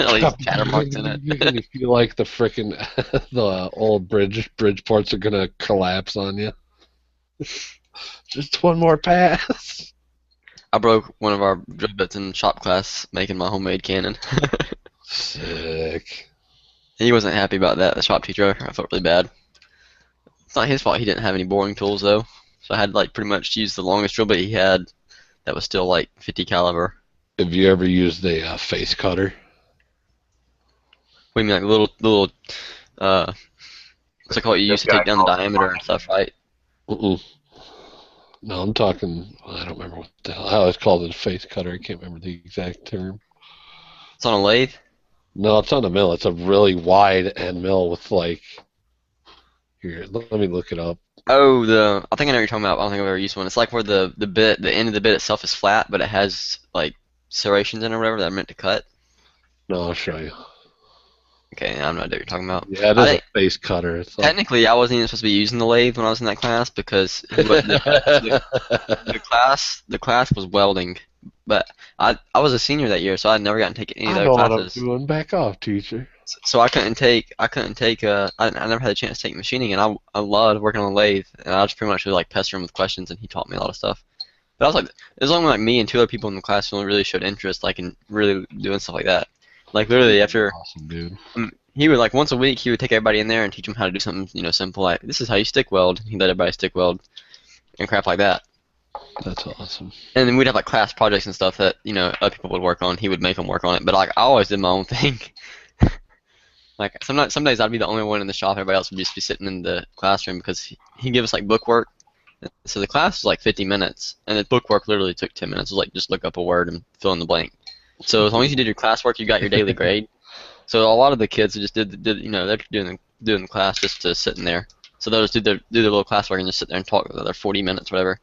all these chatter marks in it. You feel like the frickin' the old bridge ports are gonna collapse on you. Just one more pass. I broke one of our drill bits in shop class making my homemade cannon. Sick. He wasn't happy about that, the shop teacher. I felt really bad. It's not his fault he didn't have any boring tools though. So I had like pretty much use the longest drill bit he had that was still like 50 caliber. Have you ever used a face cutter? What do you mean, like little it's like what you use to take down the diameter and stuff, right? Mm-mm. No, I'm talking. I don't remember what the hell. I always called it a face cutter. I can't remember the exact term. It's on a lathe? No, it's on a mill. It's a really wide end mill with like. Here, let me look it up. Oh, I think I know what you're talking about. I don't think I've ever used one. It's like where the end of the bit itself is flat, but it has like serrations in or whatever that are meant to cut. No, I'll show you. Okay, I'm not what you're talking about. Yeah, it I is a think, face cutter. It's like... technically, I wasn't even supposed to be using the lathe when I was in that class because the class was welding, but I was a senior that year, so I'd never gotten to take any of I the know other what I'm classes. doing. Back off, teacher. So I couldn't take I never had a chance to take machining, and I loved working on the lathe, and I just pretty much would like pester him with questions, and he taught me a lot of stuff. But I was like, it was only like me and two other people in the class who really showed interest, like in really doing stuff like that. Like literally after Awesome, dude. he would like once a week he would take everybody in there and teach them how to do something simple like this is how you stick weld. He let everybody stick weld and crap like that. That's awesome. And then we'd have like class projects and stuff that other people would work on. He would make them work on it, but like I always did my own thing. Like some days I'd be the only one in the shop. Everybody else would just be sitting in the classroom because he'd give us like book work. So the class was like 50 minutes, and the book work literally took 10 minutes. It was like just look up a word and fill in the blank. So as long as you did your classwork, you got your daily grade. So a lot of the kids just did they're doing the class just to sit in there. So they'll just do their little classwork and just sit there and talk for their 40 minutes, whatever.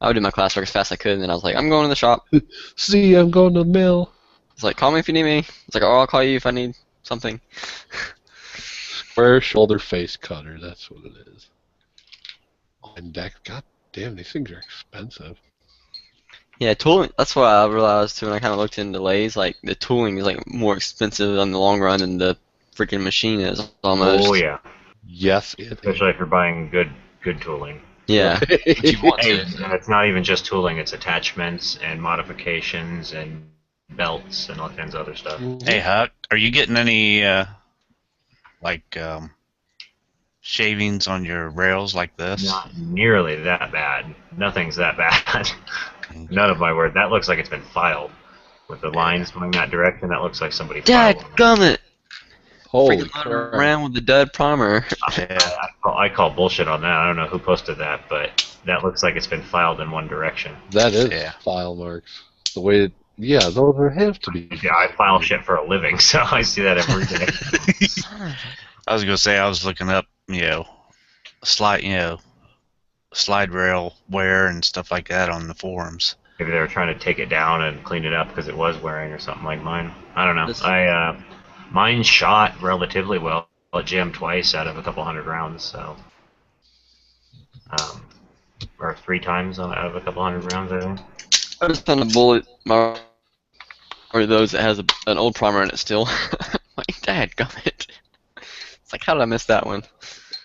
I would do my classwork as fast as I could, and then I was like, I'm going to the shop. See, I'm going to the mill. It's like, call me if you need me. It's like, oh, I'll call you if I need something. Square shoulder face cutter. That's what it is. And that, god damn, these things are expensive. Yeah, tooling. That's what I realized too when I kind of looked into lathes. Like the tooling is like more expensive in the long run than the freaking machine is almost. Oh yeah. Yes, it Especially if you're buying good tooling. Yeah. But you want to. And it's not even just tooling; it's attachments and modifications and belts and all kinds of other stuff. Hey Huck, are you getting any like shavings on your rails like this? Not nearly that bad. Nothing's that bad. None of my work. That looks like it's been filed. With the lines going that direction, that looks like somebody filed. Dadgummit! Holy Freaking crap. around with the dud primer. I call bullshit on that. I don't know who posted that, but that looks like it's been filed in one direction. That is Yeah. file marks. The way it, yeah, those have to be. Yeah, I file shit for a living, so I see that every day. I was gonna say I was looking up, slide rail wear and stuff like that on the forums. Maybe they were trying to take it down and clean it up because it was wearing or something like mine. I don't know. Mine shot relatively well. It jammed twice out of a couple hundred rounds, so or 3 times out of a couple hundred rounds, I think. I just found a bullet, or those that has an old primer in it still. Like, dadgummit. It's like, how did I miss that one?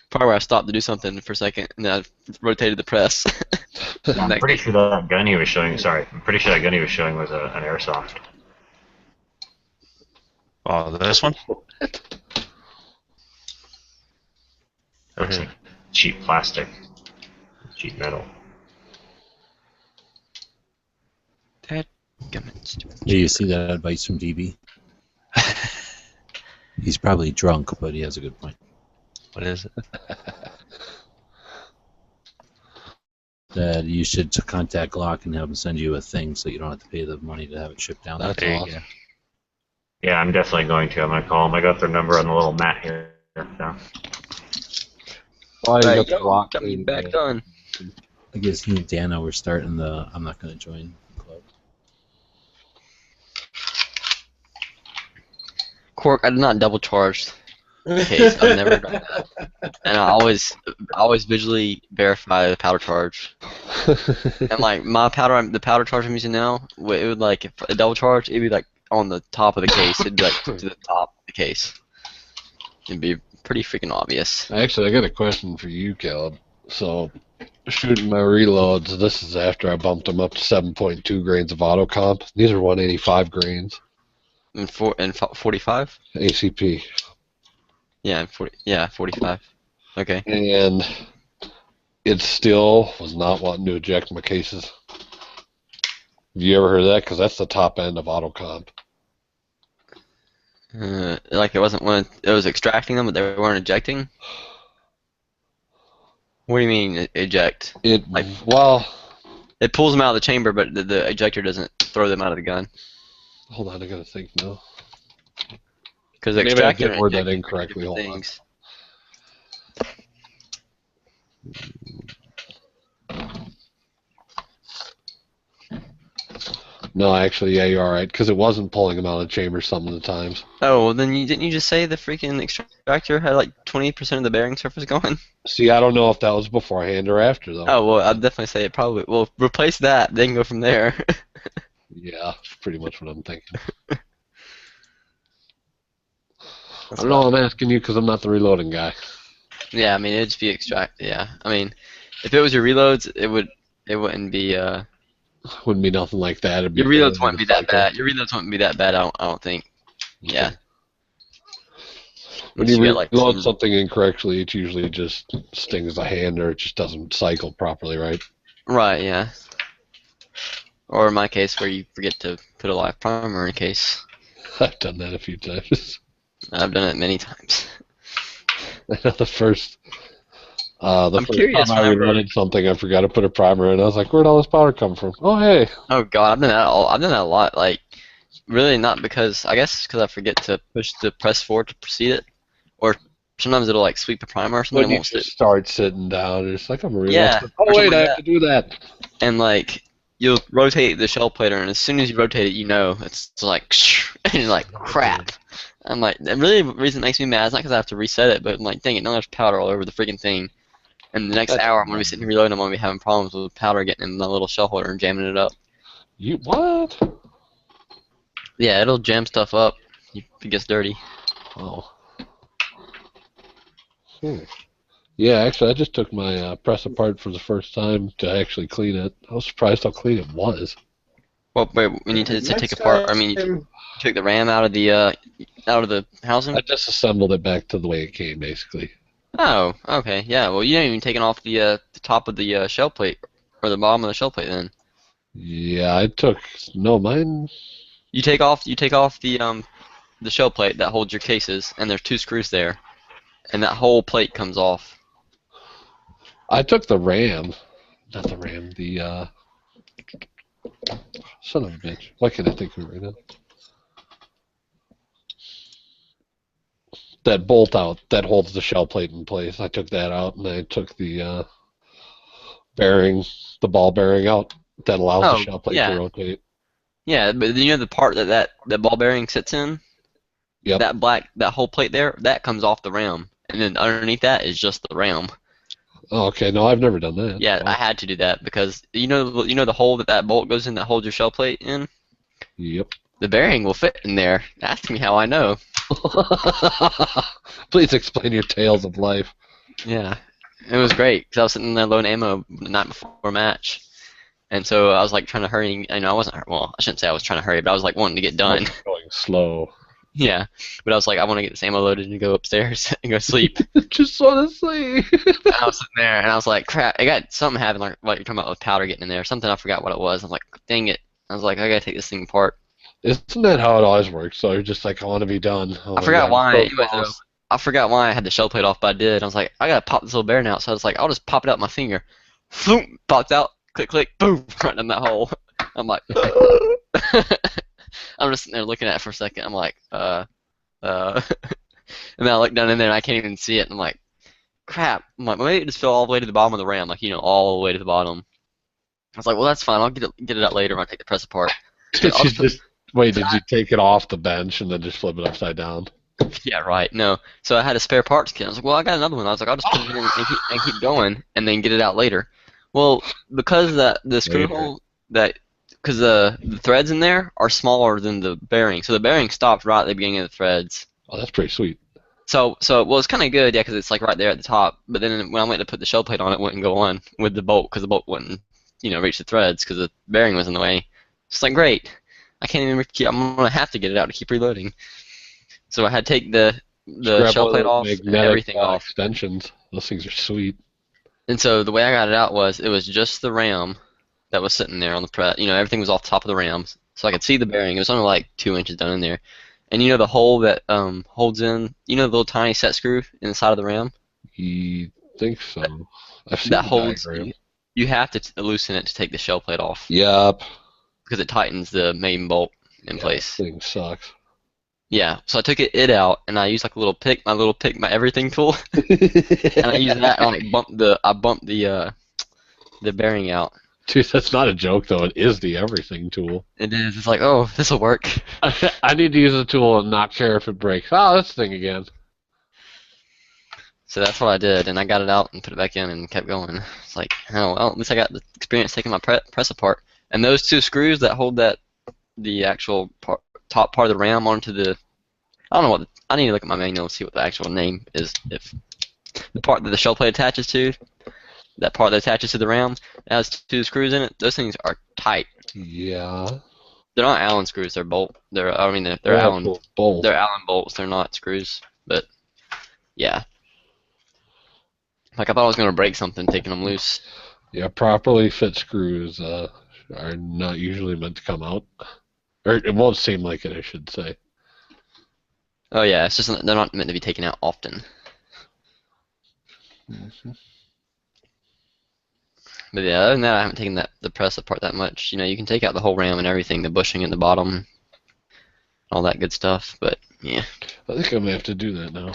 Probably where I stopped to do something for a second, and then I rotated the press. I'm pretty sure that gun he was showing. Sorry, I'm pretty sure that gun he was showing was an airsoft. Oh, this one? Looks like cheap plastic, cheap metal. Dadgummit. Yeah, you see that advice from DB? He's probably drunk, but he has a good point. What is it? That you should contact Glock and have them send you a thing so you don't have to pay the money to have it shipped down. That's There you awesome. go. Yeah, I'm definitely going to. I'm going to call them. I got their number on the little mat here. So. Oh, you There got you the go. rock Got me thing, back yeah. done. I guess he and Dana were starting the I'm not going to join club. Cork, I did not double charge the case. I've never done that. And I always visually verify the powder charge. And like the powder charge I'm using now, it would like if a double charge, it'd be like on the top of the case. It'd be like to the top of the case. It'd be pretty freaking obvious. Actually, I got a question for you, Caleb. So, shooting my reloads, this is after I bumped them up to 7.2 grains of auto comp. These are 185 grains. And 45? ACP. Yeah, 45. Okay. And it still was not wanting to eject my cases. Have you ever heard of that? Because that's the top end of auto comp. Like it wasn't when it was extracting them, but they weren't ejecting. What do you mean eject? Well, It pulls them out of the chamber, but the ejector doesn't throw them out of the gun. hold on, I gotta think now. Because Maybe I extracting did and word that ejecting are incorrectly. different Hold on. things. No, actually, yeah, you're all right, because it wasn't pulling them out of the chamber some of the times. Oh, well, then didn't you just say the freaking extractor had like 20% of the bearing surface going? See, I don't know if that was beforehand or after, though. Oh, well, I'd definitely say it probably. Well, replace that, then go from there. Yeah, that's pretty much what I'm thinking. I That's don't know, I'm asking you because I'm not the reloading guy. Yeah, I mean, it'd just be extract. Yeah, I mean, if it was your reloads, it wouldn't be. Wouldn't be nothing like that. It'd be Your reloads barely wouldn't the be that cycle. bad. Your reloads wouldn't be that bad. I don't think. Okay. Yeah. When Unless you get, like, reload some- something incorrectly, it usually just stings the hand or it just doesn't cycle properly, right? Right. Yeah. Or in my case, where you forget to put a live primer in a case. I've done that a few times. I've done it many times. I know the first I'm curious time I whenever- reloaded something, I forgot to put a primer in. I was like, where'd all this powder come from? Oh, hey. Oh God, I've done that. I've done that a lot. Like, really not because I guess because I forget to push the press forward to proceed it, or sometimes it'll like sweep the primer or something. When It you won't just stick. start sitting down, it's like, I'm reloading. Yeah, Oh, or something wait, I like have to do that. And like you'll rotate the shell plater, and as soon as you rotate it, you know it's like, and you're like, crap. I'm like, and really, the reason it makes me mad is not because I have to reset it, but I'm like, dang it, now there's powder all over the freaking thing. And the next That's hour, I'm gonna be sitting here reloading. I'm gonna be having problems with powder getting in the little shell holder and jamming it up. You what? Yeah, it'll jam stuff up if it gets dirty. Oh. Yeah, actually, I just took my press apart for the first time to actually clean it. I was surprised how clean it was. Well, wait, when you said take apart, I mean, you took the RAM out of the housing. I disassembled it back to the way it came, basically. Oh, okay, yeah. Well, you haven't even taken off the top of the shell plate or the bottom of the shell plate then. Yeah, I took mine. You take off the shell plate that holds your cases, and there's 2 screws there, and that whole plate comes off. I took the RAM, not the RAM. The son of a bitch. Why can't I think of it right now? That bolt out that holds the shell plate in place. I took that out, and I took the bearing, the ball bearing out that allows the shell plate to rotate. Yeah, but you know the part that ball bearing sits in? Yep. That whole plate there, that comes off the ram. And then underneath that is just the ram. Oh, okay. No, I've never done that. Yeah, Wow. I had to do that because you know the hole that bolt goes in that holds your shell plate in? Yep. The bearing will fit in there. Ask me how I know. Please explain your tales of life. Yeah, it was great because I was sitting there loading ammo the night before a match, and so I was like trying to hurry. I wasn't. Well, I shouldn't say I was trying to hurry, but I was like wanting to get done. Going slow. Yeah, but I was like, I want to get this ammo loaded and go upstairs and go sleep. Just want to sleep. And I was sitting there and I was like, crap! I got something happened like what you're talking about with powder getting in there. Something I forgot what it was. I was like, dang it! I was like, I gotta take this thing apart. Isn't that how it always works? So you're just like, I want to be done. Oh I my forgot God, why. I'm so Anyway, though, close. I forgot why I had the shell plate off, but I did. I was like, I gotta pop this little bearing out. So I was like, I'll just pop it out with my finger. Boom! Popped out. Click, click. Boom! Right in that hole. I'm like, I'm just sitting there looking at it for a second. I'm like, and then I look down in there and I can't even see it. And I'm like, crap. I'm like, maybe it just fell all the way to the bottom of the ram, like all the way to the bottom. I was like, well, that's fine. I'll get it out later when I take the press apart. Wait, did you take it off the bench and then just flip it upside down? Yeah, right. No. So I had a spare parts kit. I was like, well, I got another one. I was like, I'll just put it in and keep going and then get it out later. Well, because the screw hole because the threads in there are smaller than the bearing, so the bearing stopped right at the beginning of the threads. Oh, that's pretty sweet. So well, it's kind of good, yeah, because it's like right there at the top. But then when I went to put the shell plate on, it wouldn't go on with the bolt because the bolt wouldn't, reach the threads because the bearing was in the way. It's like great. I can't even I'm gonna have to get it out to keep reloading. So I had to take the shell plate off and everything off. Extensions. Those things are sweet. And so the way I got it out was just the ram that was sitting there on the press. Everything was off the top of the rams, so I could see the bearing. It was only like 2 inches down in there. And the hole that holds in, the little tiny set screw in the side of the ram? You think so? I've seen That the holds. diagram. You have to loosen it to take the shell plate off. Yup. Because it tightens the main bolt in place. This thing sucks. Yeah, so I took it out and I used like a little pick, my everything tool, and I used that and I bumped the bearing out. Dude, that's not a joke though. It is the everything tool. It is. It's like, oh, this will work. I need to use a tool and not care if it breaks. Oh, this thing again. So that's what I did, and I got it out and put it back in and kept going. It's like, oh well, at least I got the experience taking my press apart. And those two screws that hold the actual top part of the ram onto the, I don't know what, I need to look at my manual and see what the actual name is. If the part that the shell plate attaches to, that part that attaches to the ram, it has two screws in it. Those things are tight. Yeah. They're not Allen screws. They're bolt. They're Allen bolts. They're Allen bolts. They're not screws. But yeah. Like, I thought I was going to break something taking them loose. Yeah, properly fit screws are not usually meant to come out. Or it won't seem like it, I should say. Oh, yeah, it's just they're not meant to be taken out often. Mm-hmm. But yeah, other than that, I haven't taken the press apart that much. You know, you can take out the whole ram and everything, the bushing at the bottom, all that good stuff, but yeah. I think I may have to do that now.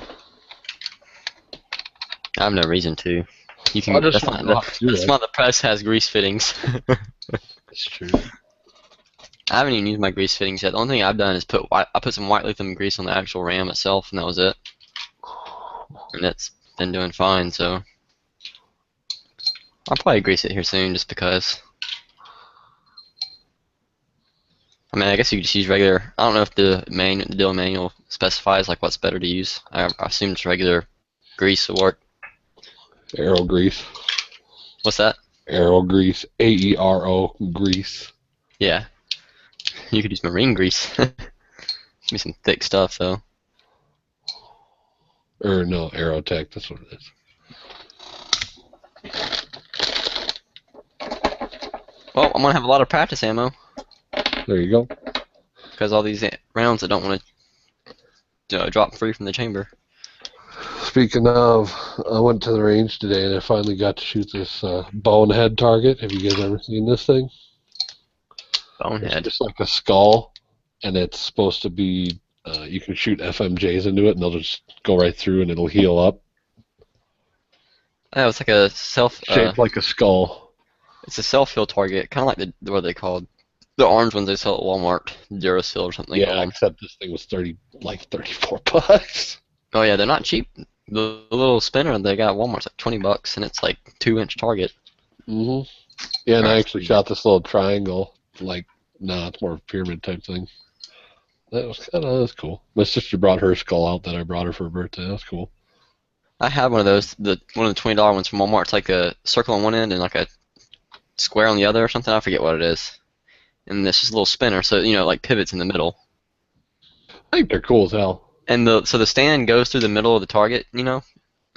I have no reason to. You can. That's why the press has grease fittings. That's true. I haven't even used my grease fittings yet. The only thing I've done is I put some white lithium grease on the actual ram itself, and that was it. And it's been doing fine, so I'll probably grease it here soon, just because. I mean, I guess you could just use regular. I don't know if the dealer manual specifies like what's better to use. I assume just regular grease will work. Aero grease. What's that? Aero grease. AERO grease. Yeah. You could use marine grease. Be some thick stuff though. Or no, Aerotech. That's what it is. Well, I'm gonna have a lot of practice ammo. There you go. Because all these rounds I don't want to drop free from the chamber. Speaking of, I went to the range today and I finally got to shoot this bonehead target. Have you guys ever seen this thing? Bonehead. It's just like a skull, and it's supposed to be, you can shoot FMJs into it and they'll just go right through and it'll heal up. Oh, it's like a shaped like a skull. It's a self-heal target, kind of like what are they called? The orange ones they sell at Walmart, Duracell or something. Yeah, except this thing was $34. Oh yeah, they're not cheap. The little spinner they got at Walmart's like $20, and it's like 2-inch target. Mhm. Yeah, and I actually shot this little triangle. Like, it's more of a pyramid type thing. That was cool. My sister brought her skull out that I brought her for her birthday. That was cool. I had one of those. One of the $20 ones from Walmart. It's like a circle on one end and like a square on the other or something. I forget what it is. And it's just a little spinner, so like pivots in the middle. I think they're cool as hell. And so the stand goes through the middle of the target, and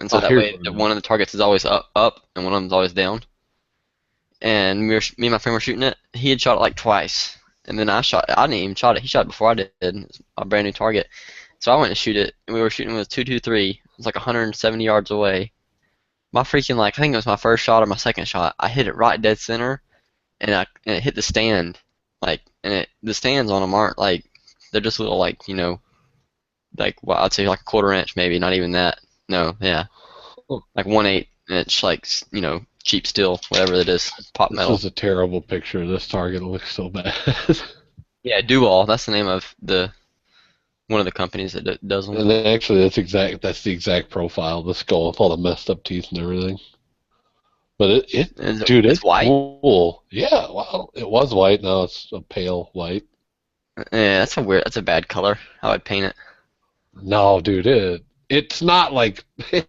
so that way one of the targets is always up, and one of them's always down. And me and my friend were shooting it. He had shot it like twice, and then I didn't even shot it. He shot it before I did. It's a brand new target. So I went to shoot it, and we were shooting with 223. It was like 170 yards away. My freaking I think it was my first shot or my second shot. I hit it right dead center, and it hit the stand. The stands on them aren't they're just little I'd say like a 1/4 inch maybe, not even that. No, yeah, like 1/8 inch, cheap steel, whatever it is, pop metal. This is a terrible picture of this target. It looks so bad. Yeah, Dual. That's the name of one of the companies that does them. And actually, that's the exact profile of the skull with all the messed up teeth and everything. But it's white. Cool. Yeah, well, it was white. Now it's a pale white. Yeah, that's a bad color. I would paint it. No, dude, it's not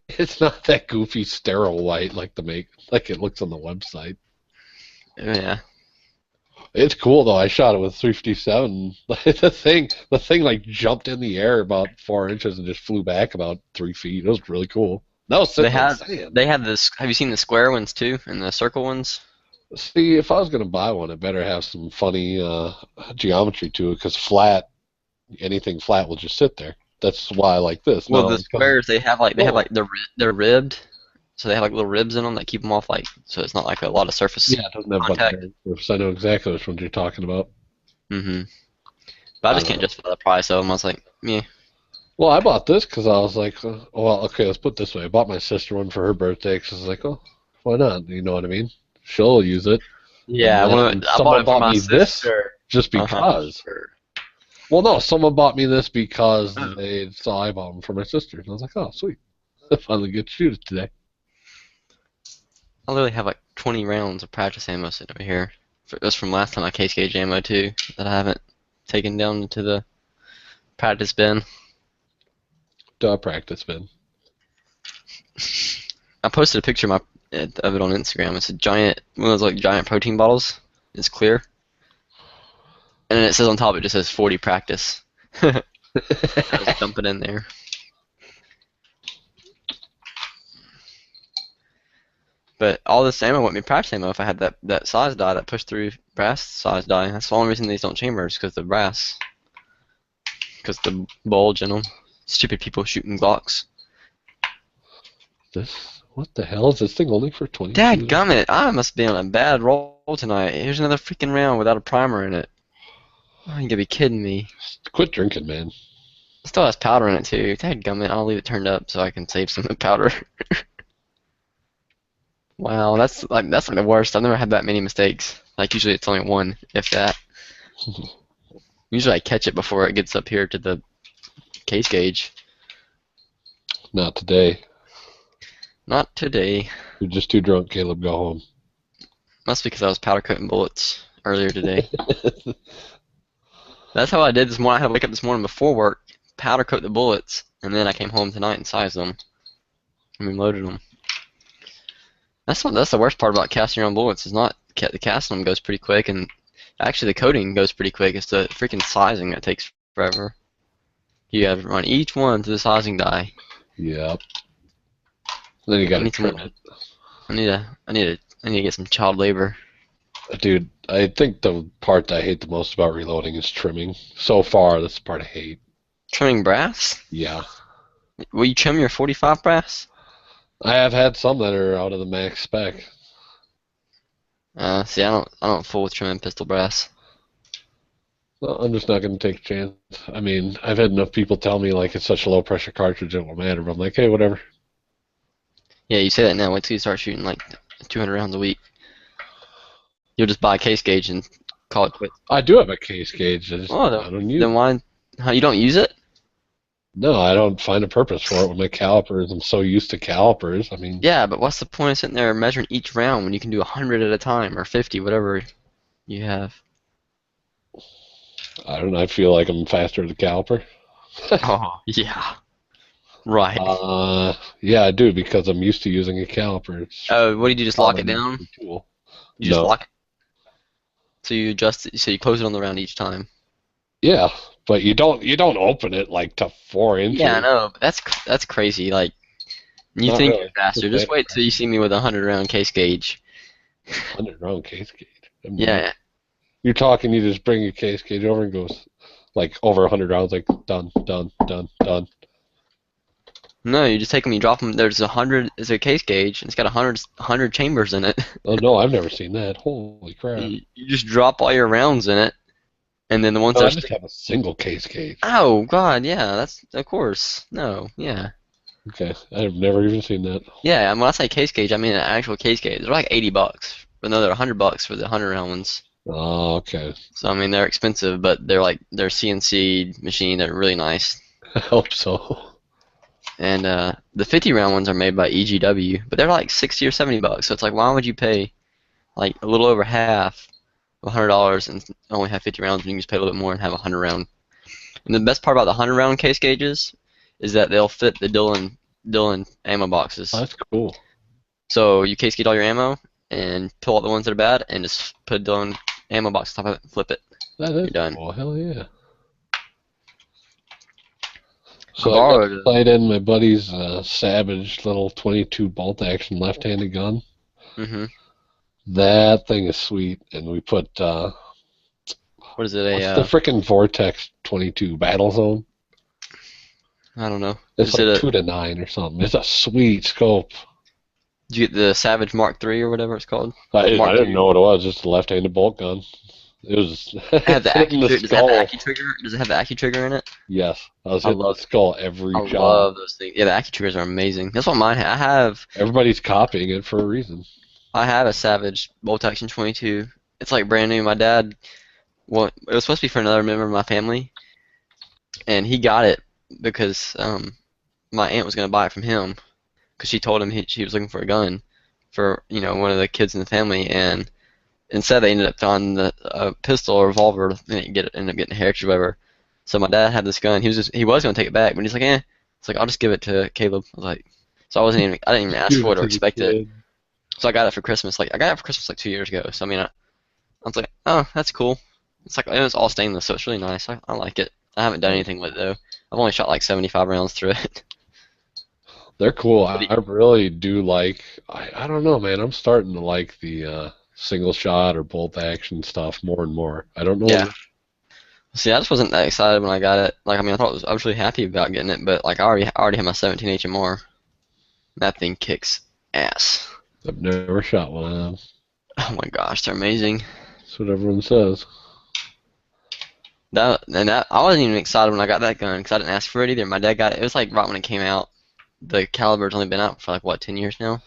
it's not that goofy sterile white like it looks on the website. Yeah. It's cool though. I shot it with 357. The thing jumped in the air about 4 inches and just flew back about 3 feet. It was really cool. They have this. Have you seen the square ones too, and the circle ones? See, if I was gonna buy one, it better have some funny geometry to it, because anything flat will just sit there. That's why I like this. Well, the squares they're ribbed, so they have little ribs in them that keep them off so it's not a lot of surface. Yeah, it doesn't have contact. Surface. I know exactly which ones you're talking about. Mhm. But I just can't justify the price of them. I was like, yeah. Well, I bought this because I was like, okay, let's put it this way. I bought my sister one for her birthday because I was like, why not? You know what I mean? She'll use it. Yeah, And I bought someone it for bought my me this sister. just Uh-huh. because. Sure. Well, no, someone bought me this because Oh. they saw I bought them for my sister. And I was like, oh, sweet. I finally get to shoot it today. I literally have like 20 rounds of practice ammo sitting over here. It was from last time I case gauge ammo too that I haven't taken down to the practice bin. Duh, practice, man. I posted a picture of it on Instagram. It's a giant, one of those like giant protein bottles. It's clear, and then it says on top, it just says 40 practice. I just dump it in there. But all this ammo wouldn't be practice ammo if I had that size die, that push through brass size die. That's the only reason these don't chamber is because the brass, because the bulge in them. Stupid people shooting Glocks. What the hell is this thing only for 22? Dadgummit, I must be on a bad roll tonight. Here's another freaking round without a primer in it. Oh, you gotta be kidding me. Quit drinking, man. It still has powder in it too. Dadgummit, I'll leave it turned up so I can save some of the powder. Wow, that's like the worst. I've never had that many mistakes. Like usually it's only one, if that. Usually I catch it before it gets up here to the case gauge. Not today. Not today. You're just too drunk, Caleb. Go home. Must be because I was powder coating bullets earlier today. That's how I did this morning. I had to wake up this morning before work, powder coat the bullets, and then I came home tonight and sized them. And reloaded them. That's the worst part about casting your own bullets. Is not the casting them goes pretty quick, and actually the coating goes pretty quick. It's the freaking sizing that takes forever. You have to run each one through the sizing die. Yep. Then you gotta trim it. I need to get some child labor. Dude, I think the part I hate the most about reloading is trimming. So far, that's the part I hate. Trimming brass? Yeah. Will you trim your 45 brass? I have had some that are out of the max spec. See, I don't fool with trimming pistol brass. Well, I'm just not going to take a chance. I mean, I've had enough people tell me like it's such a low pressure cartridge it won't matter, but I'm like, hey, whatever. Yeah, you say that now. Wait till you start shooting like 200 rounds a week. You'll just buy a case gauge and call it quits. I do have a case gauge. I don't use it. Then why? You don't use it? No, I don't find a purpose for it with my calipers. I'm so used to calipers. I mean. Yeah, but what's the point of sitting there measuring each round when you can do 100 at a time or 50, whatever you have? I don't know. I feel like I'm faster at the caliper. Oh, yeah. Right. Yeah, I do because I'm used to using a caliper. Oh, what do you do? Just lock it down? Tool. You just lock it. So you adjust it. So you close it on the round each time. Yeah, but you don't open it like to 4 inches. Yeah, I know. But that's crazy. Like you Not think really. you're faster. Just wait till you see me with a 100-round case gauge. 100-round case gauge. Yeah. You're talking. You just bring your case gauge over and goes like over 100 rounds, like done, done, done, done. No, you just take them, you drop them. There's a case gauge, and it's got 100 chambers in it. Oh no, I've never seen that. Holy crap! You just drop all your rounds in it, and then the ones I that just have a single case gauge. Oh God, yeah, that's of course. No, yeah. Okay, I've never even seen that. Yeah, and when I say case gauge, I mean an actual case gauge. They're like $80, but no, they're $100 for the 100-round ones. Oh, okay. So I mean, they're expensive, but they're CNC machine. They're really nice. I hope so. And the 50-round ones are made by EGW, but they're like $60 or $70. So it's like, why would you pay like a little over half of $100 and only have 50 rounds when you can just pay a little bit more and have a 100-round? And the best part about the 100-round case gauges is that they'll fit the Dillon ammo boxes. Oh, that's cool. So you case gauge all your ammo and pull out the ones that are bad and just put a Dillon ammo box on top of it and flip it. That is You're done. cool. Hell yeah. So I got played in my buddy's Savage little 22 bolt action left-handed gun. Mm-hmm. That thing is sweet, and we put what is it? what's the frickin' Vortex 22 Battle Zone? I don't know. It's like 2-9 or something. It's a sweet scope. Did you get the Savage Mark III or whatever it's called? I didn't know what it was. Just a left-handed bolt gun. It was does it have the Accu trigger in it? Yes, I was hitting the skull every shot. I love those things. Yeah, the Accu triggers are amazing. That's what mine I have. Everybody's copying it for a reason. I have a Savage bolt action 22. It's like brand new. My dad, well, it was supposed to be for another member of my family, and he got it because my aunt was gonna buy it from him because she told him she was looking for a gun for one of the kids in the family, and instead they ended up finding a pistol or revolver and ended up getting a heritage or whatever. So my dad had this gun. He was gonna take it back, but he's like, It's like I'll just give it to Caleb. I was like, so I didn't even ask Give for it or to the expect it. kid. So I got it for Christmas. Like I got it for Christmas like 2 years ago. So I mean, I was like, oh, that's cool. It's like it was all stainless, so it's really nice. I like it. I haven't done anything with it though. I've only shot like 75 rounds through it. They're cool. But I really do like. I don't know, man. I'm starting to like the single shot or bolt action stuff more and more. I don't know. yeah. See, I just wasn't that excited when I got it. Like, I mean, I was really happy about getting it, but like, I already have my 17 HMR. That thing kicks ass. I've never shot one of them. Oh my gosh, they're amazing. That's what everyone says. I wasn't even excited when I got that gun because I didn't ask for it either. My dad got it. It was like right when it came out. The caliber's only been out for like what, 10 years now?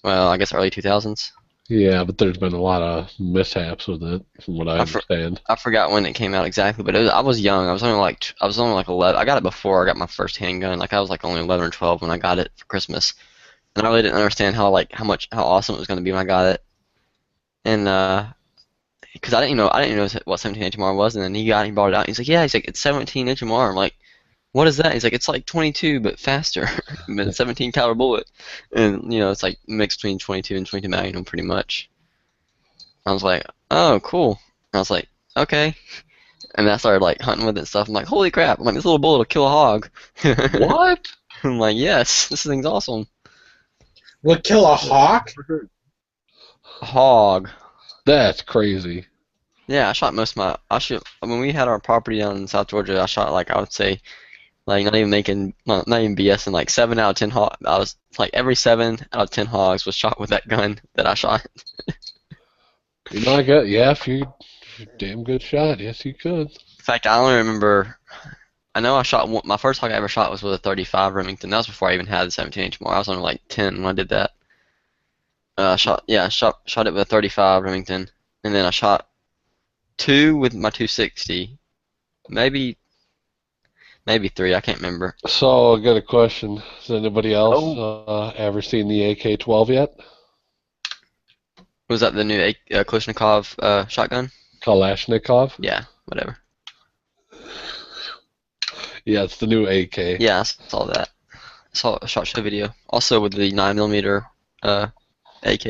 Well, I guess early 2000s. Yeah, but there's been a lot of mishaps with it, from what I understand. I forgot when it came out exactly, but I was young. I was only like 11. I got it before I got my first handgun. Like I was like only 11 or 12 when I got it for Christmas, and I really didn't understand how awesome it was going to be when I got it. And because I didn't know what 17 HMR was, and then he brought it out. He's like, yeah, it's 17 HMR. I'm like, what is that? He's like, it's like 22 but faster, but 17 caliber bullet, and it's like mixed between 22 and 22 Magnum pretty much. I was like, oh, cool. And I was like, okay. And then I started like hunting with it and stuff. I'm like, holy crap! I'm like, this little bullet will kill a hog. What? I'm like, yes, this thing's awesome. Would kill a hawk? A hog. That's crazy. Yeah, I shot when we had our property down in South Georgia, I shot like I would say, like not even BSing, like 7 out of 10 hogs. I was like every 7 out of 10 hogs was shot with that gun that I shot. If you're a damn good shot, yes you could. In fact, I only remember. I know I shot my first hog I ever shot was with a 35 Remington. That was before I even had the 17 HMR. I was only like 10 when I did that. Shot it with a 35 Remington, and then I shot 2 with my 260, maybe 3. I can't remember. So I got a question. Has anybody else ever seen the AK-12 yet? Was that the new Kalashnikov shotgun? Kalashnikov? Yeah, whatever. Yeah, it's the new AK. Yeah, I saw that. I saw a shot show video. Also with the 9mm AK.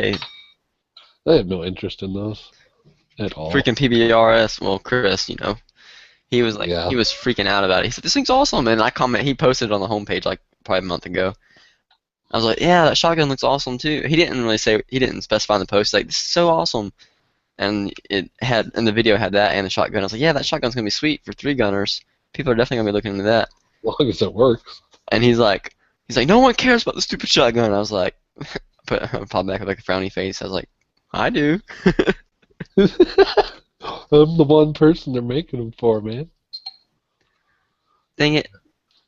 I have no interest in those at all. Freaking PBRS. Well, Chris, he was like, he was freaking out about it. He said, "This thing's awesome," and he posted it on the homepage like probably a month ago. I was like, "Yeah, that shotgun looks awesome too." He didn't specify in the post like, "This is so awesome," and the video had that and the shotgun. I was like, "Yeah, that shotgun's gonna be sweet for 3-gunners. People are definitely gonna be looking into that." As long as it works. And he's like, "No one cares about the stupid shotgun." I was like, popped back with like a frowny face. I was like, "I do." I'm the one person they're making them for, man. Dang it.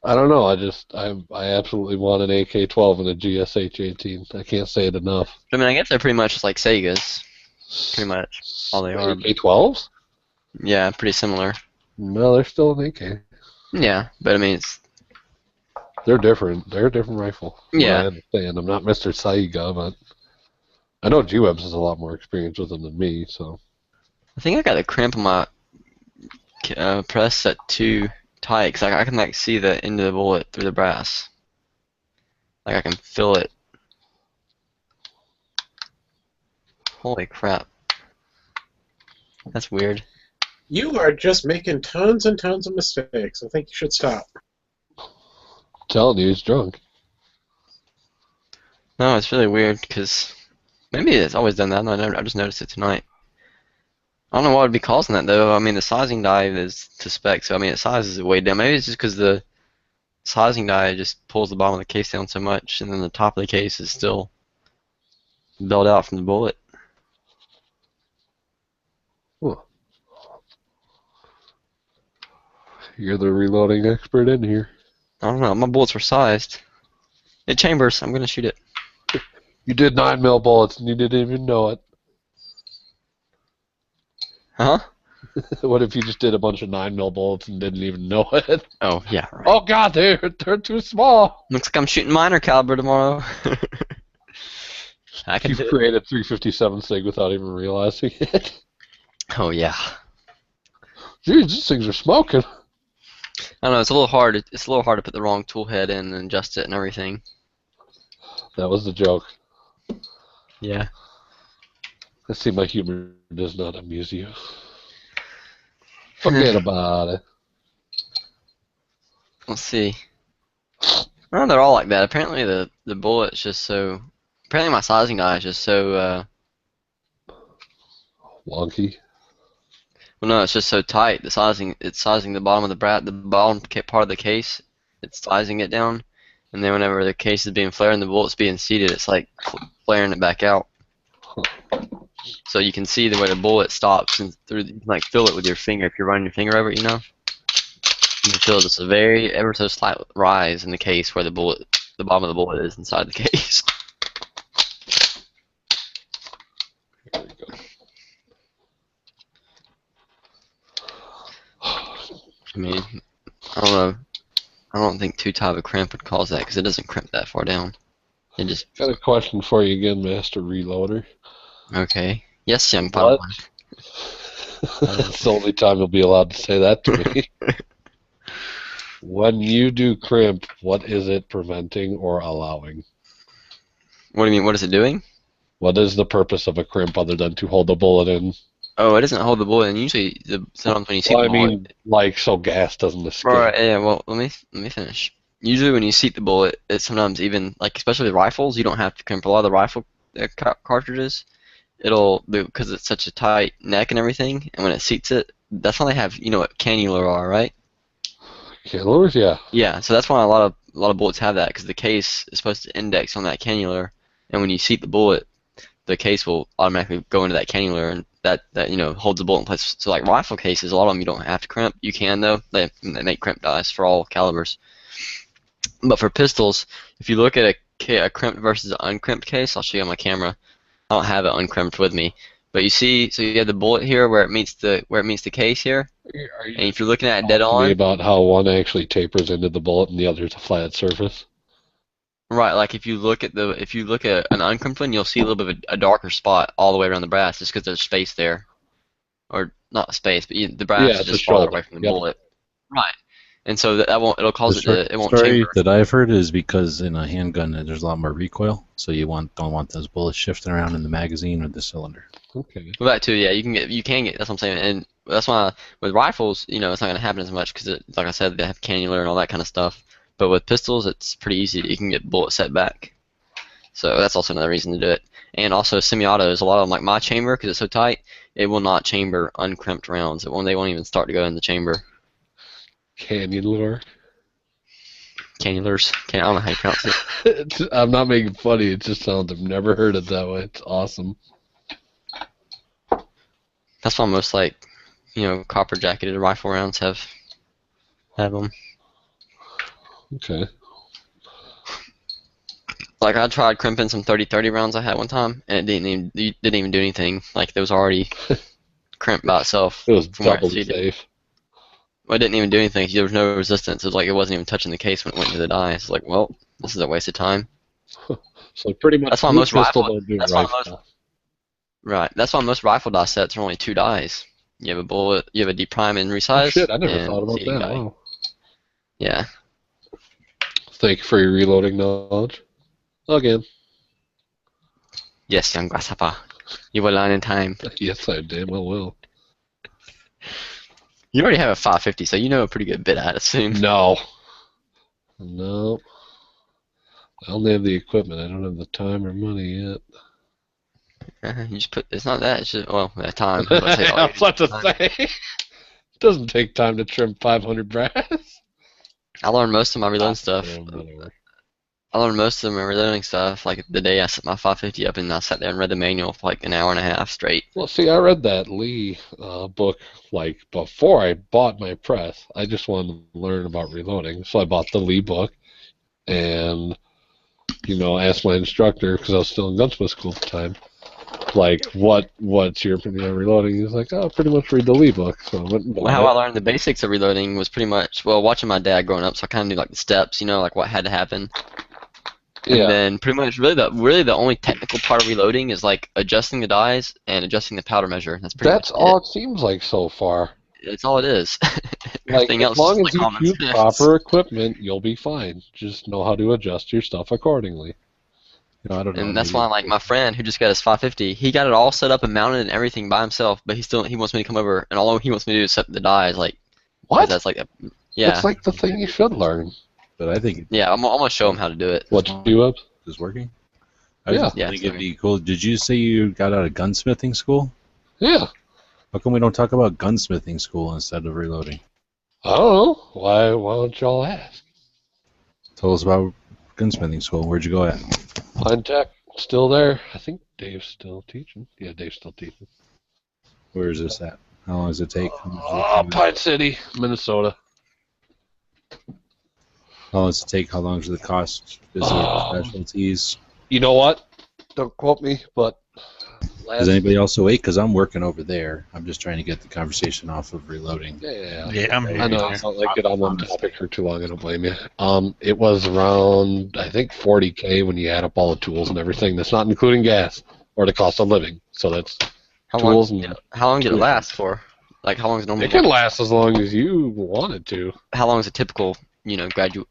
I don't know. I absolutely want an AK-12 and a GSH-18. I can't say it enough. I mean, I guess they're pretty much just like Segas. Pretty much all they are. AK-12s? Yeah, pretty similar. No, they're still an AK. Yeah, but I mean, they're different. They're a different rifle. Yeah. I understand. I'm not Mr. Saiga, but I know G-Webs has a lot more experience with them than me, so. I think I got a cramp on my press set too tight because I can like see the end of the bullet through the brass. Like I can feel it. Holy crap. That's weird. You are just making tons and tons of mistakes. I think you should stop. I'm telling you, he's drunk. No, it's really weird because maybe it's always done that. I just noticed it tonight. I don't know what would be causing that though. I mean, the sizing die is to spec, so I mean, it sizes it way down. Maybe it's just because the sizing die just pulls the bottom of the case down so much, and then the top of the case is still built out from the bullet. Huh. You're the reloading expert in here. I don't know. My bullets were sized. It chambers. I'm gonna shoot it. You did 9mm bullets and you didn't even know it. Huh? What if you just did a bunch of 9mm bullets and didn't even know it? Oh, yeah, right. Oh God, they're too small. Looks like I'm shooting minor caliber tomorrow. I can You've do it. created 357 SIG without even realizing it. Oh, yeah. Jeez, these things are smoking. I don't know, it's a little hard. It's a little hard to put the wrong tool head in and adjust it and everything. That was the joke. Yeah. I see my humor does not amuse you. Forget about it. Let's see. I don't know, they're all like that. Apparently the bullet's just so... Apparently my sizing die is just so... Wonky. Well, no, it's just so tight. It's sizing the bottom of the bottom part of the case. It's sizing it down, and then whenever the case is being flared and the bullet's being seated, it's like flaring it back out. So you can see the way the bullet stops, and you can like feel it with your finger if you're running your finger over it. You know, you can feel just a very ever so slight rise in the case where the bottom of the bullet is inside the case. There we go. I mean, I don't know. I don't think too tight of a crimp would cause that because it doesn't crimp that far down. It just... Got a question for you again, Master Reloader. Okay. Yes, young What? Padawan. That's the only time you'll be allowed to say that to me. When you do crimp, what is it preventing or allowing? What do you mean? What is it doing? What is the purpose of a crimp other than to hold the bullet in? Oh, it doesn't hold the bullet, and usually sometimes when you seat Well, I the bullet, mean, like, so gas doesn't escape. right? Yeah. Well, let me finish. Usually when you seat the bullet, it's sometimes even like especially with rifles, you don't have to crimp a lot of the rifle cartridges. It'll because it's such a tight neck and everything, and when it seats it, that's why they have what cannula are, right? Cannulars, yeah. Yeah. So that's why a lot of bullets have that because the case is supposed to index on that cannula, and when you seat the bullet, the case will automatically go into that cannula, and that holds the bullet in place. So like rifle cases, a lot of them you don't have to crimp. You can though. They make crimp dies for all calibers. But for pistols, if you look at a crimped versus an uncrimped case, I'll show you on my camera. I don't have it uncrimped with me, but you see, so you have the bullet here where it meets the case here, and if you're looking at it dead Talk to me on, about how one actually tapers into the bullet and the other is a flat surface. right? Like if you look at an uncrimped one, you'll see a little bit of a darker spot all the way around the brass, just because there's space there, or not space, but the brass is it's just a farther shoulder. away from the Yep. bullet, right? And so that won't it'll cause it won't story chamber. that I've heard is because in a handgun there's a lot more recoil, so you don't want those bullets shifting around in the magazine or the cylinder. Okay. Well, that too, yeah. You can get. That's what I'm saying, and that's why with rifles, it's not going to happen as much because, like I said, they have cannula and all that kind of stuff. But with pistols, it's pretty easy. You can get bullet set back, so that's also another reason to do it. And also semi-autos, a lot of them, like my chamber, because it's so tight, it will not chamber uncrimped rounds. They won't even start to go in the chamber. Cannular. Cannulars. I don't know how you pronounce it. I'm not making funny. It just sounds. I've never heard it that way. It's awesome. That's why most copper jacketed rifle rounds have them. Okay. Like I tried crimping some 30-30 rounds I had one time, and it didn't even do anything. Like it was already crimped by itself. It was from where I doubly seated. safe. Well, it didn't even do anything. There was no resistance. It was like it wasn't even touching the case when it went into the die. It's like, well, this is a waste of time. So pretty much. That's why blue most pistol rifle- don't do that's why rifle. most- Right. That's why most rifle die sets are only 2 dies. You have a bullet, you have a deprime and resize. Oh, shit, I never and thought about seating that. die. Wow. Yeah. Thank you for your reloading knowledge. Again. Yes, young grasshopper. You will learn in time. Yes, I damn well will. You already have a 550, so you know a pretty good bit, I'd assume. No. No. I only have the equipment. I don't have the time or money yet. You just put. It's not that. It's just that time. I was I was about to say. It doesn't take time to trim 500 brass. I learned most of my reloading stuff. Yeah, whatever. I learned most of my reloading stuff like the day I set my 550 up, and I sat there and read the manual for like an hour and a half straight. Well, see, I read that Lee book like before I bought my press. I just wanted to learn about reloading, so I bought the Lee book, and asked my instructor, because I was still in gunsmith school at the time, like, what's your opinion on reloading? He's like, oh, pretty much read the Lee book. So I went and bought Well, how it. I learned the basics of reloading was pretty much, well, watching my dad growing up, so I kind of knew like the steps, like what had to happen. And Yeah. then pretty much really the only technical part of reloading is like adjusting the dies and adjusting the powder measure. That's pretty That's much all it. it seems like so far. It's all it is. Like, Everything as else long is as like you common choose sense. proper equipment, you'll be fine. Just know how to adjust your stuff accordingly. I don't know. And that's maybe- why, like, my friend who just got his 550, he got it all set up and mounted and everything by himself, but he wants me to come over, and all he wants me to do is set the dies, like, 'cause What? that's like yeah, That's like the thing you should learn. But I think yeah, I'm gonna show him how to do it. What do you have? it's working. I Yeah. just Yeah, think it's it'd be cool. Did you say you got out of gunsmithing school? Yeah. How come we don't talk about gunsmithing school instead of reloading? I don't know. Why don't y'all ask? Tell us about gunsmithing school. Where'd you go at? Pine Tech, still there. I think Dave's still teaching. Yeah, Dave's still teaching. Where is this at? How long does it take? Pine City, Minnesota. How long does it take? How long does it cost? Visit specialties? You know what? Don't quote me, but Is anybody else awake? Because I'm working over there. I'm just trying to get the conversation off of reloading. Yeah. Yeah, I'm here. I know. I don't like it on one topic for too long. I don't blame you. It was around, I think, $40K when you add up all the tools and everything. That's not including gas or the cost of living. So that's How tools long? and How long did it last for? Like, how long is normal? it can last as long as you want it to. How long is a typical,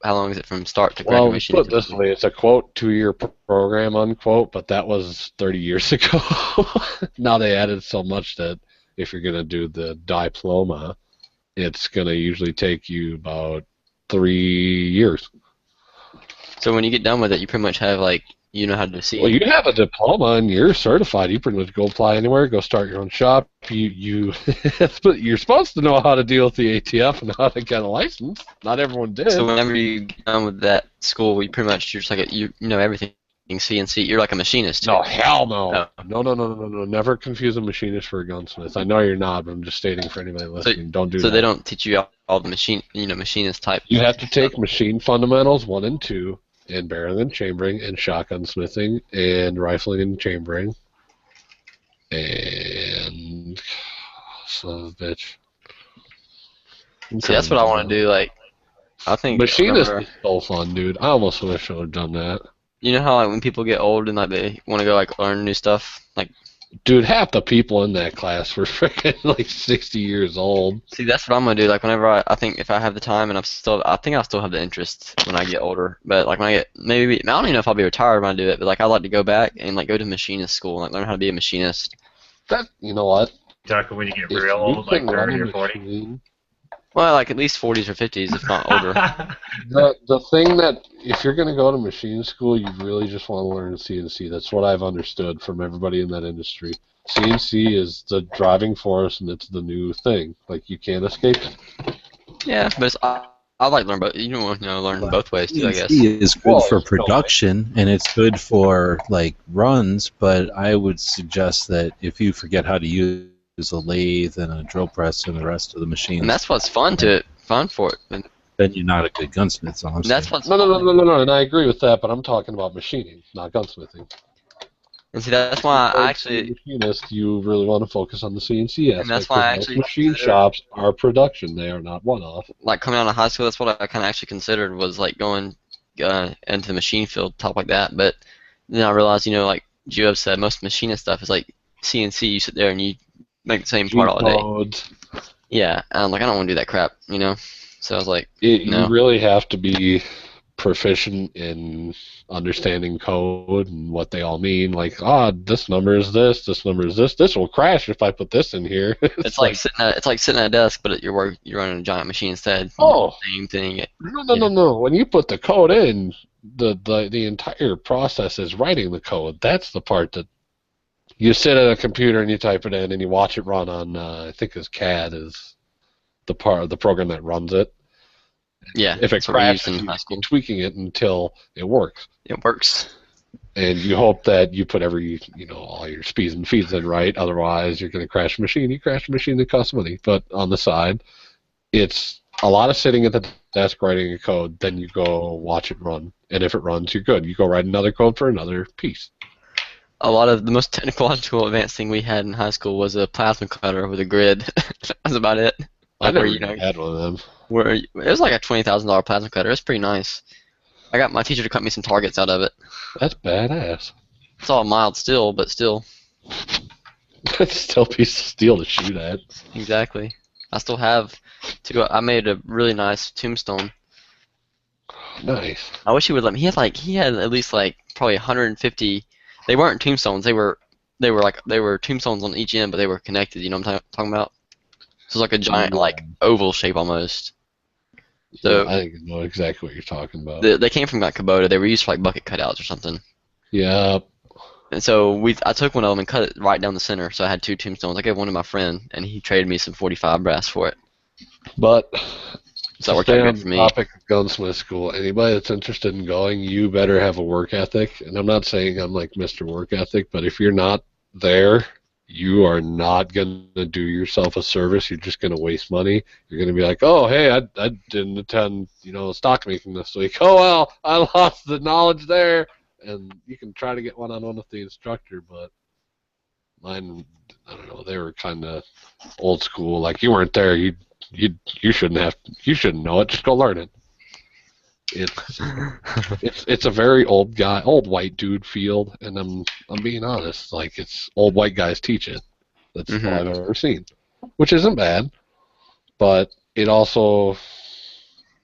How long is it from start to Well, graduation? put it this way, it's a quote 2-year program, unquote, but that was 30 years ago. Now they added so much that if you're going to do the diploma, it's going to usually take you about 3 years. So when you get done with it, you pretty much have like you know how to see. Well, you have a diploma and you're certified. You pretty much go apply anywhere, go start your own shop. You're supposed to know how to deal with the ATF and how to get a license. Not everyone did. So whenever you get done with that school, you pretty much you're just like you know everything. CNC. You're like a machinist. Too. No, hell no. Oh. No. Never confuse a machinist for a gunsmith. I know you're not, but I'm just stating for anybody listening. Don't do that. So they don't teach you all the machinist type. You have to take machine fundamentals 1 and 2, and barreling and chambering, and shotgun smithing, and rifling and chambering, and son of a bitch. See, that's what I want to do. Like, I think Machinist remember- is so fun, dude. I almost wish I would have done that. You know how like when people get old and like they want to go like learn new stuff. Like, Dude, half the people in that class were freaking like 60 years old. see, that's what I'm gonna do. Like, whenever I think if I have the time and I think I'll still have the interest when I get older. But like when I get I don't even know if I'll be retired when I do it. But like I'd like to go back and like go to machinist school and like learn how to be a machinist. That, you know what? Talking when you get If real you old, like can run 30 a or 40. machine- Well, like at least 40s or 50s, if not older. The thing that, if you're going to go to machine school, you really just want to learn CNC. That's what I've understood from everybody in that industry. CNC is the driving force, and it's the new thing. Like, you can't escape it. Yeah, but I like to learn both. You know, learn both ways too, I guess. CNC is good Well, for no way. production and it's good for like runs, but I would suggest that if you forget how to use a lathe and a drill press and the rest of the machines, And that's what's fun for it. And then you're not a good gunsmith. So I'm that's saying. what's No, and I agree with that, but I'm talking about machining, not gunsmithing. And see, that's why I As a actually. machinist, you really want to focus on the CNC aspect. And that's why I 'cause most actually machine consider- shops are production; they are not one-off. Like coming out of high school, that's what I kind of actually considered was like going into the machine field, talk like that. But then I realized, like you have said, most machinist stuff is like CNC. You sit there and you make the same part all day. G-codes. Yeah, and I'm like, I don't want to do that crap, So I was like, You No. really have to be proficient in understanding code and what they all mean. Like, this number is this number is this. This will crash if I put this in here. it's like sitting at a desk, but you're running a giant machine instead. Oh. Same thing. No. When you put the code in, the entire process is writing the code. That's the part that you sit at a computer and you type it in and you watch it run on. I think it's CAD is the part of the program that runs it. Yeah. If it that's what we used crashes, in you high keep school. tweaking it until it works. It works. And you hope that you put all your speeds and feeds in right. Otherwise, you're going to crash a machine. You crash a machine that costs money. But on the side, it's a lot of sitting at the desk writing a code. Then you go watch it run. And if it runs, you're good. You go write another code for another piece. A lot of the most technological advanced thing we had in high school was a plasma cutter with a grid. That's about it. I Like never where even had one of them. it was like a $20,000 plasma cutter. It was pretty nice. I got my teacher to cut me some targets out of it. That's badass. It's all mild still, but still. It's still a piece of steel to shoot at. Exactly. I still have I made a really nice tombstone. Nice. I wish he would let me. He had at least like probably 150. They weren't tombstones. They were tombstones on each end, but they were connected. You know what I'm talking about? So it's like a giant like oval shape almost. So yeah, I think I know exactly what you're talking about. they came from like Kubota. They were used for like bucket cutouts or something. Yeah. And so I took one of them and cut it right down the center. So I had 2 tombstones. I gave one to my friend, and he traded me some 45 brass for it. But So that worked out good for me. Topic of gunsmith school. Anybody that's interested in going, you better have a work ethic. And I'm not saying I'm like Mr. Work Ethic, but if you're not there, you are not going to do yourself a service. You're just going to waste money. You're going to be like, oh, hey, I didn't attend, stock making this week. Oh, well, I lost the knowledge there. And you can try to get one-on-one with the instructor, but mine, I don't know, they were kind of old school. Like, you weren't there. You shouldn't know it. Just go learn it. It's a very old white dude field, and I'm being honest. Like, it's old white guys teach it. That's all I've ever seen, which isn't bad, but it also,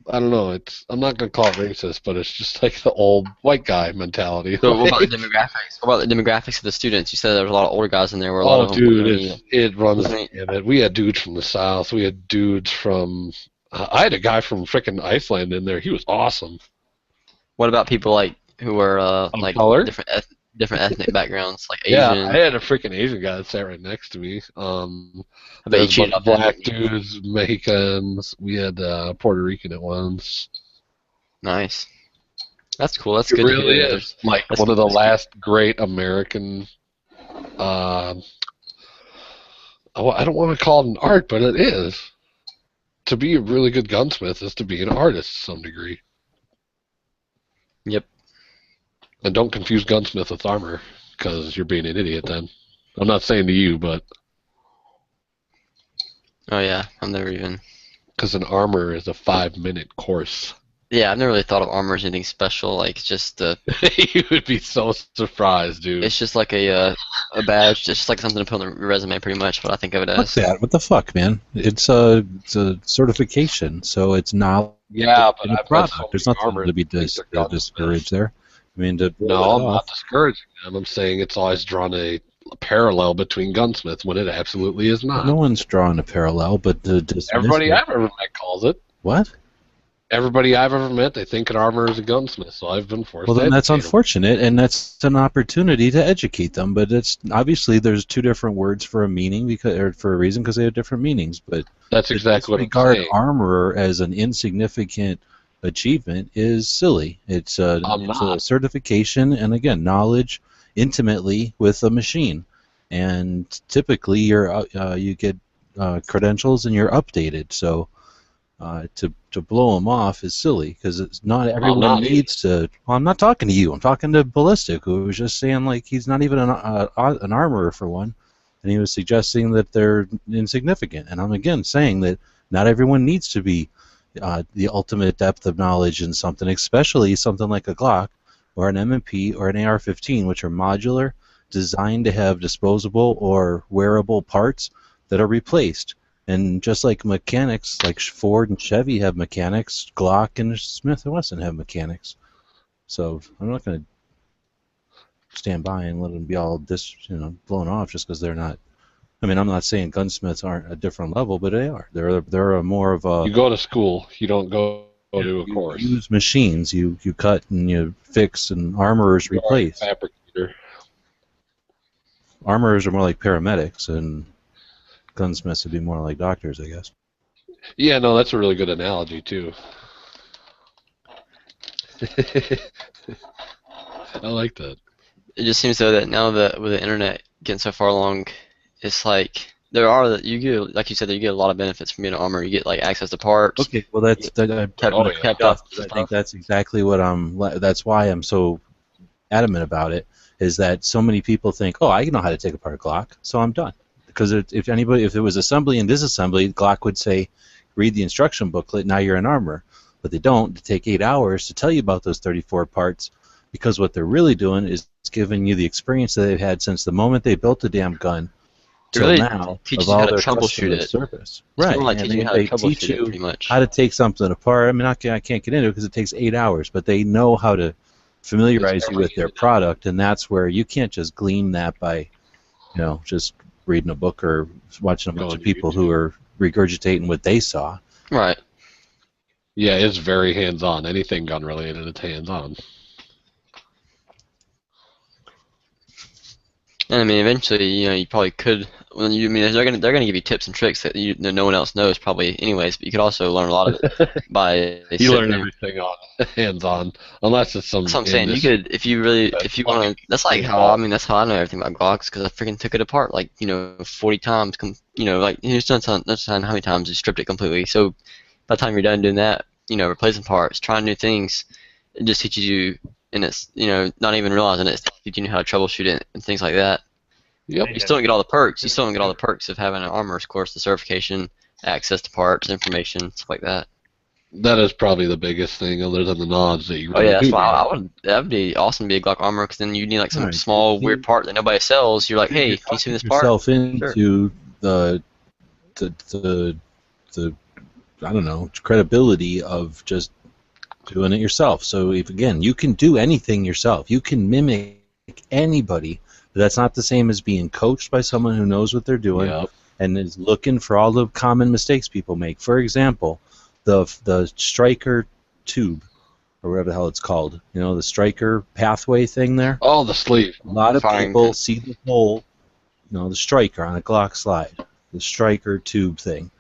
I don't know. I'm not gonna call it racist, but it's just like the old white guy mentality. So what about the demographics? What about the demographics of the students? You said there was a lot of older guys in there. Where a lot of them dude, it runs the gamut. We had dudes from the South. We had dudes from. I had a guy from frickin' Iceland in there. He was awesome. What about people like who were like color? different ethnic backgrounds, like Asian? Yeah, I had a freaking Asian guy that sat right next to me. I bet you cheated off black dudes, Mexicans. We had Puerto Rican at once. Nice. That's cool. That's good. Really is like one of the last great American. I don't want to call it an art, but it is. To be a really good gunsmith is to be an artist to some degree. Yep. And don't confuse gunsmith with armor, because you're being an idiot then. I'm not saying to you, but... Oh yeah, I've never even... Because an armor is a 5-minute course. Yeah, I've never really thought of armor as anything special. Like, it's just You would be so surprised, dude. It's just like a badge. It's just like something to put on the resume, pretty much. What I think of it as. What's that? What the fuck, man? It's a certification, so it's not. Yeah, but a product. There's nothing to be discouraged there. I mean, no, I'm not discouraging them. I'm saying it's always drawn a parallel between gunsmiths when it absolutely is not. No one's drawing a parallel, but everybody I've ever met calls it. What? Everybody I've ever met, they think an armor is a gunsmith, so I've been forced. Well, then that's unfortunate, and that's an opportunity to educate them. But it's obviously there's 2 different words for a meaning for a reason because they have different meanings. But that's exactly what I'm saying. saying. Armorer as an insignificant achievement is silly. It's a certification, and again, knowledge intimately with a machine, and typically you get credentials and you're updated. So. To blow them off is silly because it's not everyone needs to. Well, I'm not talking to you. I'm talking to Ballistic, who was just saying like he's not even an armorer for one, and he was suggesting that they're insignificant. And I'm again saying that not everyone needs to be the ultimate depth of knowledge in something, especially something like a Glock or an M&P or an AR-15, which are modular, designed to have disposable or wearable parts that are replaced. And just like mechanics, like Ford and Chevy have mechanics, Glock and Smith & Wesson have mechanics. So I'm not going to stand by and let them be all blown off just because they're not. I mean, I'm not saying gunsmiths aren't a different level, but they are. They're a more of a. You go to school. You don't go to a course. You use machines. You cut and you fix, and armorers replace. Fabricator. Armorers are more like paramedics, and gunsmiths would be more like doctors, I guess. Yeah, no, that's a really good analogy, too. I like that. It just seems though that now that with the internet getting so far along, it's like there are you get, like you said, you get a lot of benefits from being an armor. You get like access to parts. Okay, well that's Kept off I think that's exactly what that's why I'm so adamant about it. Is that so many people think, oh, I know how to take apart a Glock, so I'm done. Because if it was assembly and disassembly, Glock would say, read the instruction booklet. Now you're an armor, but they don't. They take 8 hours to tell you about those 34 parts, because what they're really doing is giving you the experience that they've had since the moment they built the damn gun till really now teaches of you all how to their troubleshoot customer it. service. It's Right, more like and teaching you how to they troubleshoot teach it, you pretty much. how to take something apart. I mean, I can't get into it because it takes 8 hours, but they know how to familiarize you with their product, and that's where you can't just glean that by, just reading a book or watching a bunch of people who are regurgitating what they saw. Right. Yeah, it's very hands-on. Anything gun-related, it's hands-on. And I mean, eventually, you probably could. They're gonna give you tips and tricks that no one else knows probably, anyways. But you could also learn a lot of it by. You learn everything on hands-on, unless it's some. That's what I'm saying. You could, if you want to. That's like how that's how I know everything about Glocks, because I freaking took it apart like 40 times. It's not how many times you stripped it completely. So by the time you're done doing that, replacing parts, trying new things, it just teaches you. And it's, not even realizing it's teaching you how to troubleshoot it and things like that. Yep. You still don't get all the perks. You still don't get all the perks of having an armor's course, the certification, access to parts, information, stuff like that. That is probably the biggest thing, other than the knowledge that you. Oh yeah, that's why that'd be awesome to be a Glock armor, because then you need like some small weird part that nobody sells. You're like, hey, can you see this part? Yourself into the I don't know, credibility of just doing it yourself. So if again, you can do anything yourself. You can mimic anybody, but that's not the same as being coached by someone who knows what they're doing and is looking for all the common mistakes people make. For example, the striker tube, or whatever the hell it's called. The striker pathway thing there. Oh, the sleeve. A lot of people see the hole, the striker on a Glock slide, the striker tube thing.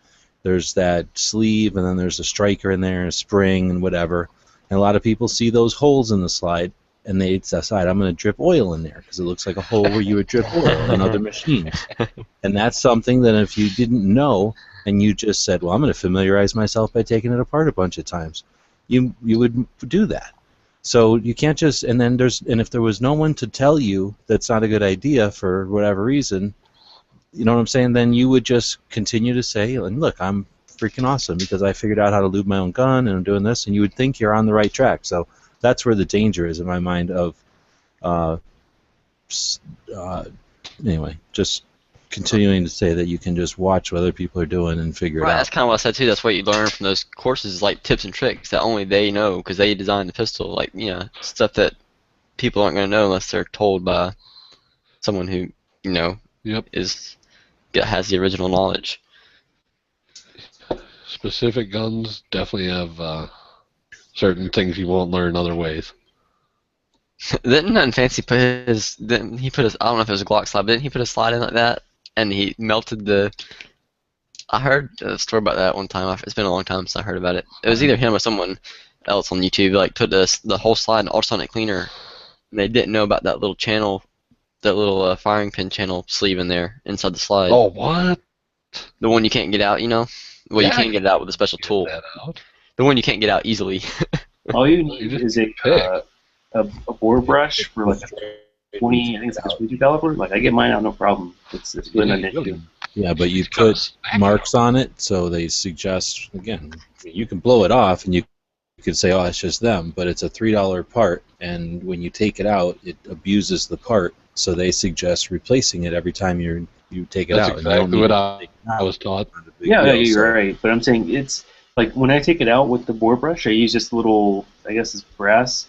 There's that sleeve, and then there's a striker in there, and a spring, and whatever. And a lot of people see those holes in the slide, and they decide, I'm going to drip oil in there, because it looks like a hole where you would drip oil in other machines. And that's something that if you didn't know, and you just said, well, I'm going to familiarize myself by taking it apart a bunch of times, you would do that. So you can't just, and if there was no one to tell you that's not a good idea for whatever reason, you know what I'm saying, then you would just continue to say, and look, I'm freaking awesome because I figured out how to lube my own gun and I'm doing this, and you would think you're on the right track. So that's where the danger is in my mind of, anyway, just continuing to say that you can just watch what other people are doing and figure it out. That's kind of what I said too. That's what you learn from those courses, like tips and tricks that only they know because they designed the pistol. Like, stuff that people aren't going to know unless they're told by someone who, has the original knowledge. Specific guns definitely have certain things you won't learn other ways. Didn't nothing fancy put his? Didn't he put his? I don't know if it was a Glock slide, but didn't he put a slide in like that? And he melted the. I heard a story about that one time. It's been a long time since I heard about it. It was either him or someone else on YouTube. Like put the whole slide in ultrasonic cleaner, and they didn't know about that little channel, that little firing pin channel sleeve in there inside the slide. Oh, what? The one you can't get out, Well, you can get it out with a special tool. The one you can't get out easily. All you need is a bore brush for like a 20, I think it's like a 22 caliber. Like I get mine out no problem. It's really not an issue. Yeah, but you put marks on it, so they suggest, again, you can blow it off and you could say, oh, it's just them, but it's a $3 part, and when you take it out, it abuses the part, so they suggest replacing it every time you take it out. That's exactly what I was taught. Yeah, you're right, but I'm saying it's like when I take it out with the bore brush, I use just a little, I guess it's brass.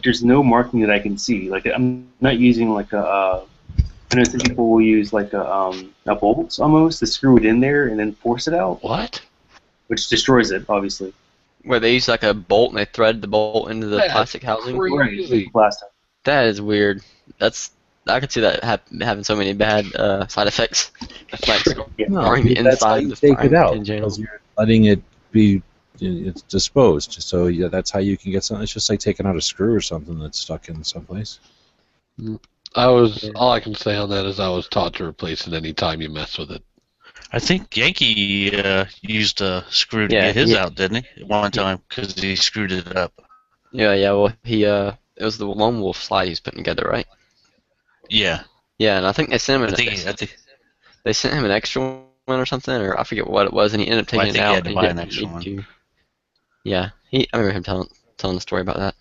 There's no marking that I can see. Like I'm not using like I know some people will use like a bolt almost to screw it in there and then force it out. What? Which destroys it, obviously. Where they use like a bolt and they thread the bolt into the plastic housing. Right, plastic. That is weird. I could see that having so many bad side effects. Like no, that's how you take it out. Because you're letting it be, it's disposed. So yeah, that's how you can get something. It's just like taking out a screw or something that's stuck in someplace. All I can say on that is I was taught to replace it any time you mess with it. I think Yankee used a screw to Yeah, get his out, didn't he? At one time, because he screwed it up. Yeah. Well, it was the Lone Wolf slide he was putting together, right? Yeah. Yeah, and I think they sent him I think they sent him an extra one or something, or I forget what it was, and he ended up well, I taking it think he out, had to and buy he an didn't extra need one. to. Yeah, I remember him telling the story about that.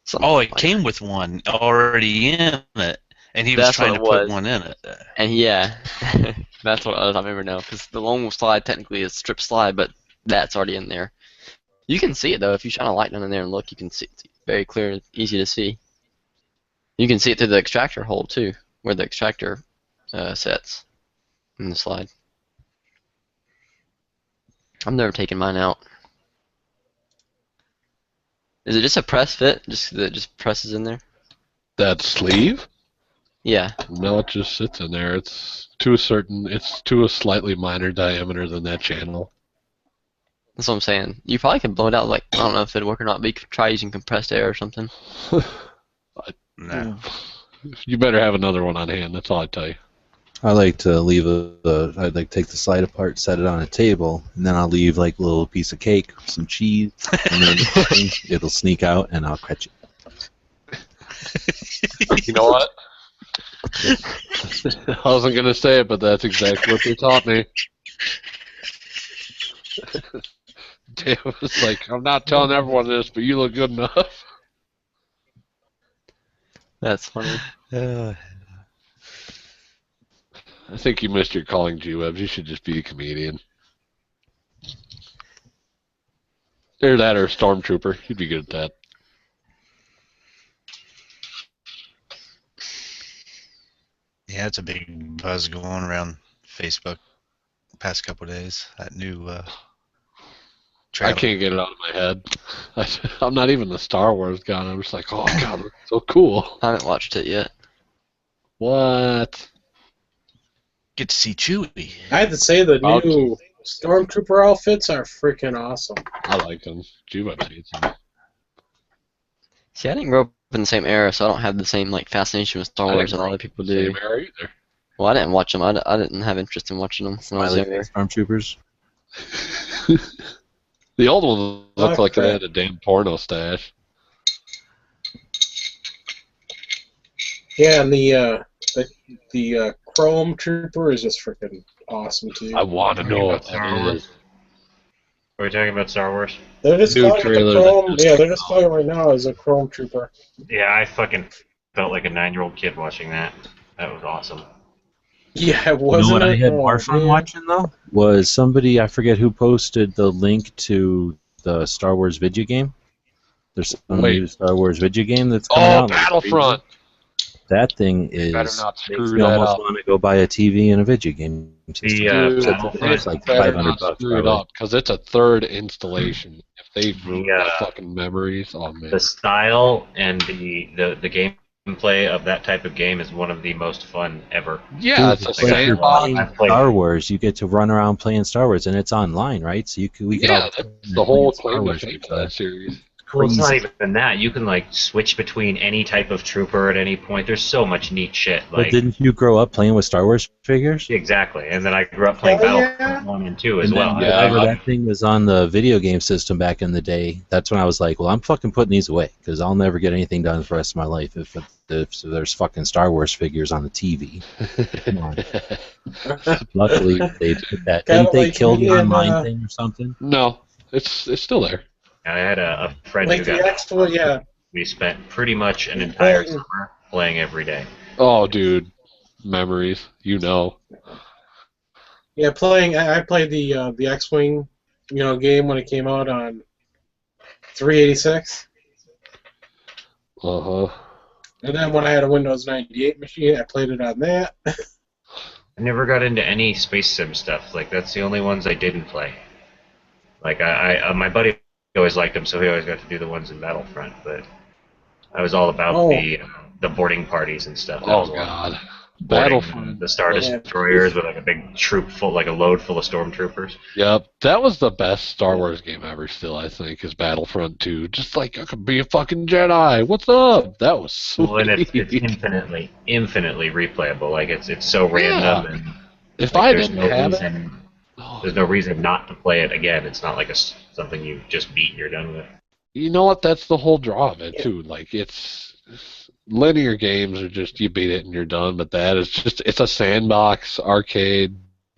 Something Oh, it like came with one already in it, and he was That's what trying it to put was. one in it. And yeah, that's what I remember now. Because the Lone Wolf slide technically is strip slide, but that's already in there. You can see it though if you shine a light down in there and look. You can see it's very clear, easy to see. You can see it through the extractor hole too, where the extractor sets in the slide. I've never taken mine out. Is it just a press fit? Just that just presses in there? That sleeve? Yeah. No, it just sits in there. It's to a slightly minor diameter than that channel. That's what I'm saying. You probably can blow it out. Like I don't know if it'd work or not, but you could try using compressed air or something. No. You better have another one on hand. That's all I tell you. I like to leave I'd like to take the slide apart, set it on a table, and then I'll leave like a little piece of cake, some cheese, and then it'll sneak out, and I'll catch it. You know what? I wasn't gonna say it, but that's exactly what they taught me. Damn, it's like I'm not telling everyone this, but you look good enough. That's funny. I think you missed your calling, G-Webs. You should just be a comedian. Either that or a stormtrooper. You'd be good at that. Yeah, it's a big buzz going around Facebook the past couple of days. That new I trailer. can't get it out of my head. I'm not even a Star Wars guy. I'm just like, oh god, that's so cool. I haven't watched it yet. What? Get to see Chewie. I had to say the new Stormtrooper outfits are freaking awesome. I like them. G-Webs hates them. See, I didn't grow up in the same era, so I don't have the same like fascination with Star Wars that a lot of people do. Same era either. Well, I didn't watch them. I didn't have interest in watching them when I was younger. Stormtroopers. The old ones looked like Okay. they had a damn porno stash. Yeah, and the Chrome Trooper is just freaking awesome too. I want to know what that is. Are we talking about Star Wars? They're just New calling it trailer the Chrome. that just Yeah, they're came just calling it right now as a Chrome Trooper. Yeah, I fucking felt like a 9-year-old kid watching that. That was awesome. Yeah, it You know wasn't. what I it? had Oh, more fun man. watching though was somebody, I forget who posted the link to the Star Wars video game. There's some Wait. new Star Wars video game that's coming Oh, out. like, Battlefront! that thing You better is not makes screw me that almost up. want to go buy a TV and a video game system. The Dude, Battlefront, it's like better $500 not screw it probably. up, because it's a third installation. If they ruin my uh, fucking memories, oh man. the style and the gameplay of that type of game is one of the most fun ever. Yeah, Dude, it's a like you're sandbox. playing I've played- Star Wars, you get to run around playing Star Wars, and it's online, right? So we can Yeah, all that's the whole Star claim to Wars fame with for that series. Well, it's not crazy. even that. You can like switch between any type of trooper at any point. There's so much neat shit. But Like didn't you grow up playing with Star Wars figures? exactly. And then I grew up playing Hell yeah. Battlefront 1 and 2 as And well. then Yeah, whenever I- that thing was on the video game system back in the day, that's when I was like, well, I'm fucking putting these away because I'll never get anything done for the rest of my life if there's fucking Star Wars figures on the TV. Come on. Luckily, they put that. Kinda Didn't they like kill me the and, online thing or something? No, it's still there. I had a friend Like who the got actual, yeah. we spent pretty much an entire Playing- summer playing every day. Oh, dude, memories. You know. Yeah, playing. I played the X-wing, game when it came out on 386, Uh huh. and then when I had a Windows 98 machine, I played it on that. I never got into any space sim stuff. Like that's the only ones I didn't play. Like my buddy always liked them, so he always got to do the ones in Battlefront. But I was all about Oh. the boarding parties and stuff. That Oh was a lot of god. fun. Boarding Battlefront. the Star Yeah. Destroyers with like a big troop full, like a load full of stormtroopers. Yep, that was the best Star Wars game ever. Still, I think is Battlefront 2. Just like I could be a fucking Jedi. What's up? That was sweet. Well, and it's infinitely replayable. Like it's so random and If Like, I there's didn't no have reason. it, There's no reason not to play it again. It's not like something you just beat and you're done with. you know what? That's the whole draw of it too. Like it's linear games are just you beat it and you're done. But that is just it's a sandbox arcade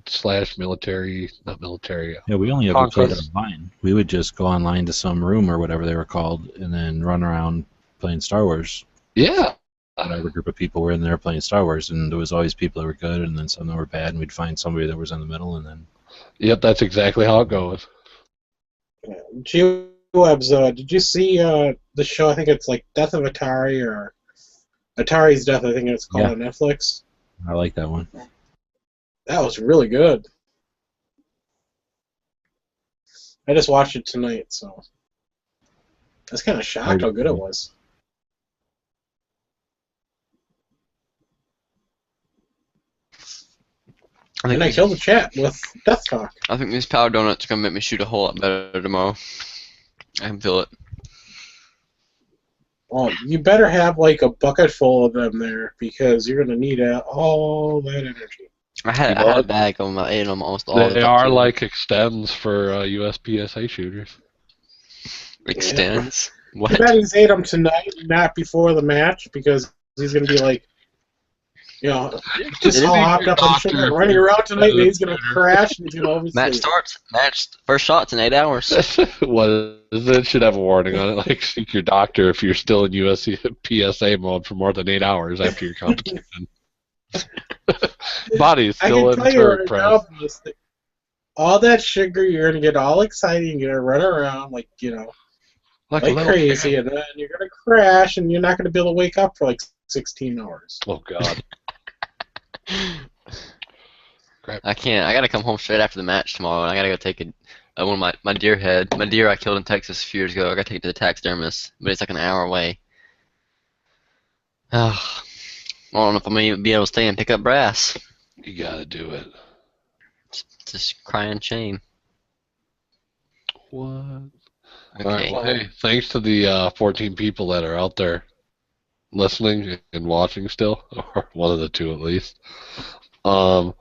/ military, not military. Yeah, we only ever played Conquest. online. We would just go online to some room or whatever they were called, and then run around playing Star Wars. Yeah. Whatever group of people were in there playing Star Wars, and there was always people that were good, and then some that were bad, and we'd find somebody that was in the middle, and then. Yep, that's exactly how it goes. G-Webs, did you see the show? I think it's like Death of Atari or Atari's Death. I think it's called on Netflix. I like that one. That was really good. I just watched it tonight, so I was kind of shocked how good it was. And I killed the chat with Death Talk. I think these power donuts are gonna make me shoot a whole lot better tomorrow. I can feel it. Well, you better have like a bucket full of them there because you're gonna need all that energy. I had a bag of them. I ate them almost all. They are like extends for USPSA shooters. Extends. Yeah. What? I bet he's ate them tonight, not before the match, because he's gonna be like, you know, just all hopped up on shit, running around tonight, and he's gonna crash and he's gonna oversleep. Match starts. Match first shot's in 8 hours. What is it? Should have a warning on it, like seek your doctor if you're still in PSA mode for more than 8 hours after your competition. Body's still in third press. All that sugar, you're gonna get all excited, and you're gonna run around like like crazy, and then you're gonna crash, and you're not gonna be able to wake up for like 16 hours. Oh God. Crap. I can't. I gotta come home straight after the match tomorrow, and I gotta go take one of my deer head. My deer I killed in Texas a few years ago. I gotta take it to the taxidermist, but it's like an hour away. I don't know if I'm gonna be able to stay and pick up brass. You gotta do it. It's just crying shame. What? Okay. All right, well, hey, thanks to the 14 people that are out there listening and watching still, or one of the two at least. Why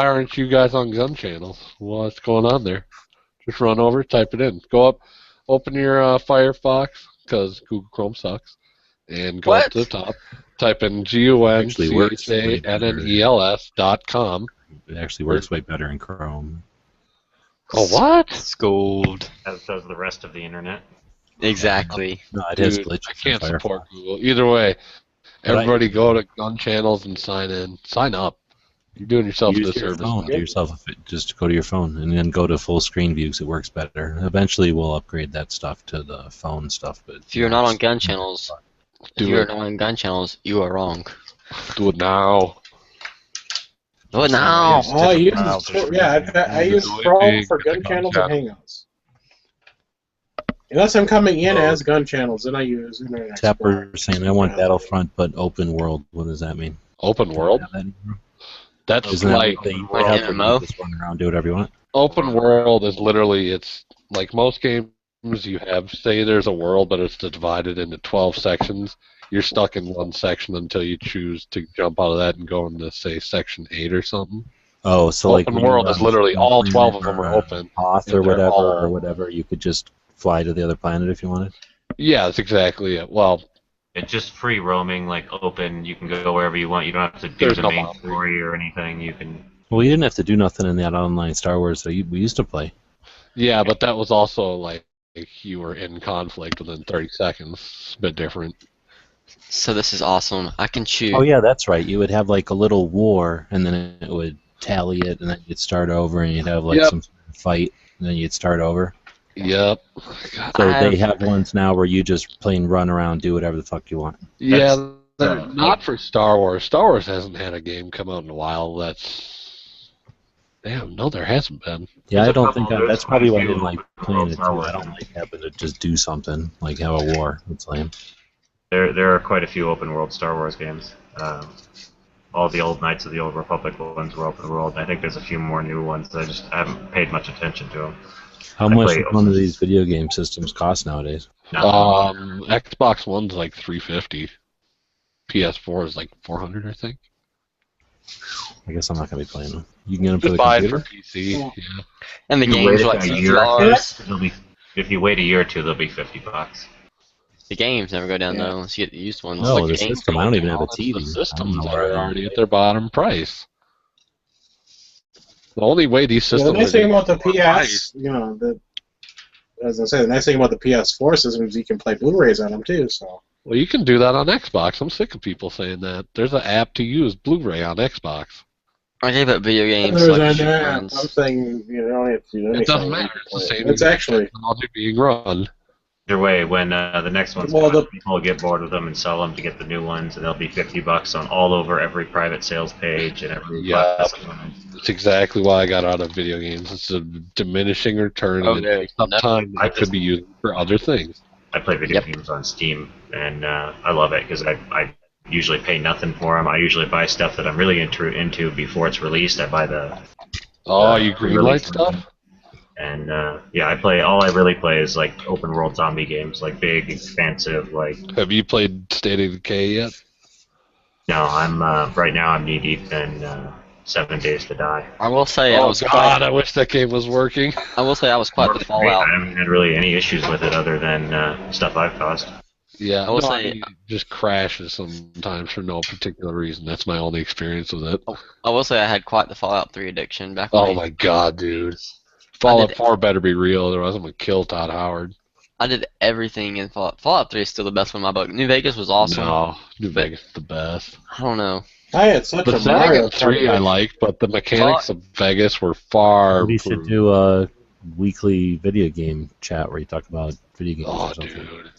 aren't you guys on gun channels? What's going on there? Just run over, type it in. Go up, open your Firefox, because Google Chrome sucks, and go up to the top. Type in GUNCHANNELS.com. It actually works way better in Chrome. Oh, what? Scold. As does the rest of the internet. Exactly. No, it has Dude, glitches. I can't in Firefox. support Google. Either way, everybody go to gun channels and sign in. Sign up. You're doing yourself a Use your disservice. phone. Do yourself just go to your phone and then go to full screen views. It works better. Eventually, we'll upgrade that stuff to the phone stuff. But If you're not on gun channels, you are wrong. Do it now. Do it now. Oh, I use Chrome for gun channels and Hangouts. Unless I'm coming in as gun channels, then I use Internet Explorer. Tapper saying, I want Battlefront, but open world. What does that mean? Open world? That's Isn't like that thing like MMO? Just run around, do whatever you want. open world is literally, it's like most games you have, say there's a world, but it's divided into 12 sections. You're stuck in one section until you choose to jump out of that and go into, say, section 8 or something. Oh, so open like world is literally all 12 of them are open. Hoth or whatever, you could just fly to the other planet if you wanted. Yeah, that's exactly it. Well, It's just free roaming, like open. You can go wherever you want. You don't have to do There's the no main boundary. story or anything. You can. Well, you didn't have to do nothing in that online Star Wars that we used to play. yeah, but that was also like you were in conflict within 30 seconds. It's a bit different. So this is awesome. I can choose. Oh yeah, that's right. You would have like a little war, and then it would tally it, and then you'd start over, and you'd have like Yep. some sort of fight, and then you'd start over. Yep. God. So they have ones now where you just plain run around, do whatever the fuck you want. Yeah, they're not for Star Wars. Star Wars hasn't had a game come out in a while. Damn, no, there hasn't been. Yeah, There's I a don't couple- think there's that's probably why I quite a didn't like few playing it Star too. Wars I don't games. like having to just do something, like have a war. It's lame. There are quite a few open world Star Wars games. All the old Knights of the Old Republic ones were open world. I think there's a few more new ones. I haven't paid much attention to them. How I much play does one of these video game systems cost nowadays? Xbox One's like $350. PS4 is like $400, I think. I guess I'm not gonna be playing them. You can get them for Just the buy it computer. for PC. Yeah. Yeah. And the If you games wait are a like $60. year or two, they'll be. If you wait a year or two, they'll be $50. The games never go down Yeah. though unless you get the used ones. No, Like the games system. I don't even have a It's TV. the I don't systems know that where are I already at their bottom price. The only way these Yeah, the systems nice are thing gonna about the get more money- PS, as I say, the nice thing about the PS4 system is you can play Blu-rays on them too. So Well, you can do that on Xbox. I'm sick of people saying that. There's an app to use Blu-ray on Xbox. I gave up video games there's like an app. I'm friends. saying you don't have to do anything. It doesn't You matter. can It's the play it. same It's exact actually technology being run. Either way, when the next one's Well, done, the- people will get bored with them and sell them to get the new ones, and they'll be $50 on all over every private sales page and every Yep. classified. That's exactly why I got out of video games. It's a diminishing return, Oh, and it there. takes up Yep. time that I you could be using for other things. I play video games on Steam, and I love it because I usually pay nothing for them. I usually buy stuff that I'm really into before it's released. I buy the Oh, you the release greenlight stuff? version. And yeah, I play. All I really play is like open world zombie games, like big, expansive. Like Have you played State of Decay yet? no, I'm right now. I'm knee deep in 7 Days to Die. I will say I Oh was God, I wish that game was working. I will say I was quite the Great. Fallout. I haven't had really any issues with it other than stuff I've caused. Yeah, I will no, say- I mean, it just crashes sometimes for no particular reason. That's my only experience with it. I will say I had quite the Fallout 3 addiction back when Oh my God, dude. Fallout 4 better be real, otherwise I'm gonna kill Todd Howard. I did everything in Fallout. Fallout 3 is still the best one in my book. New Vegas was awesome. No, New but- Vegas is the best. I don't know. I had such The a Mario second 3 I Kart liked, but the mechanics of Vegas were far We should improved. do a weekly video game chat where you talk about video games Oh, or something. dude.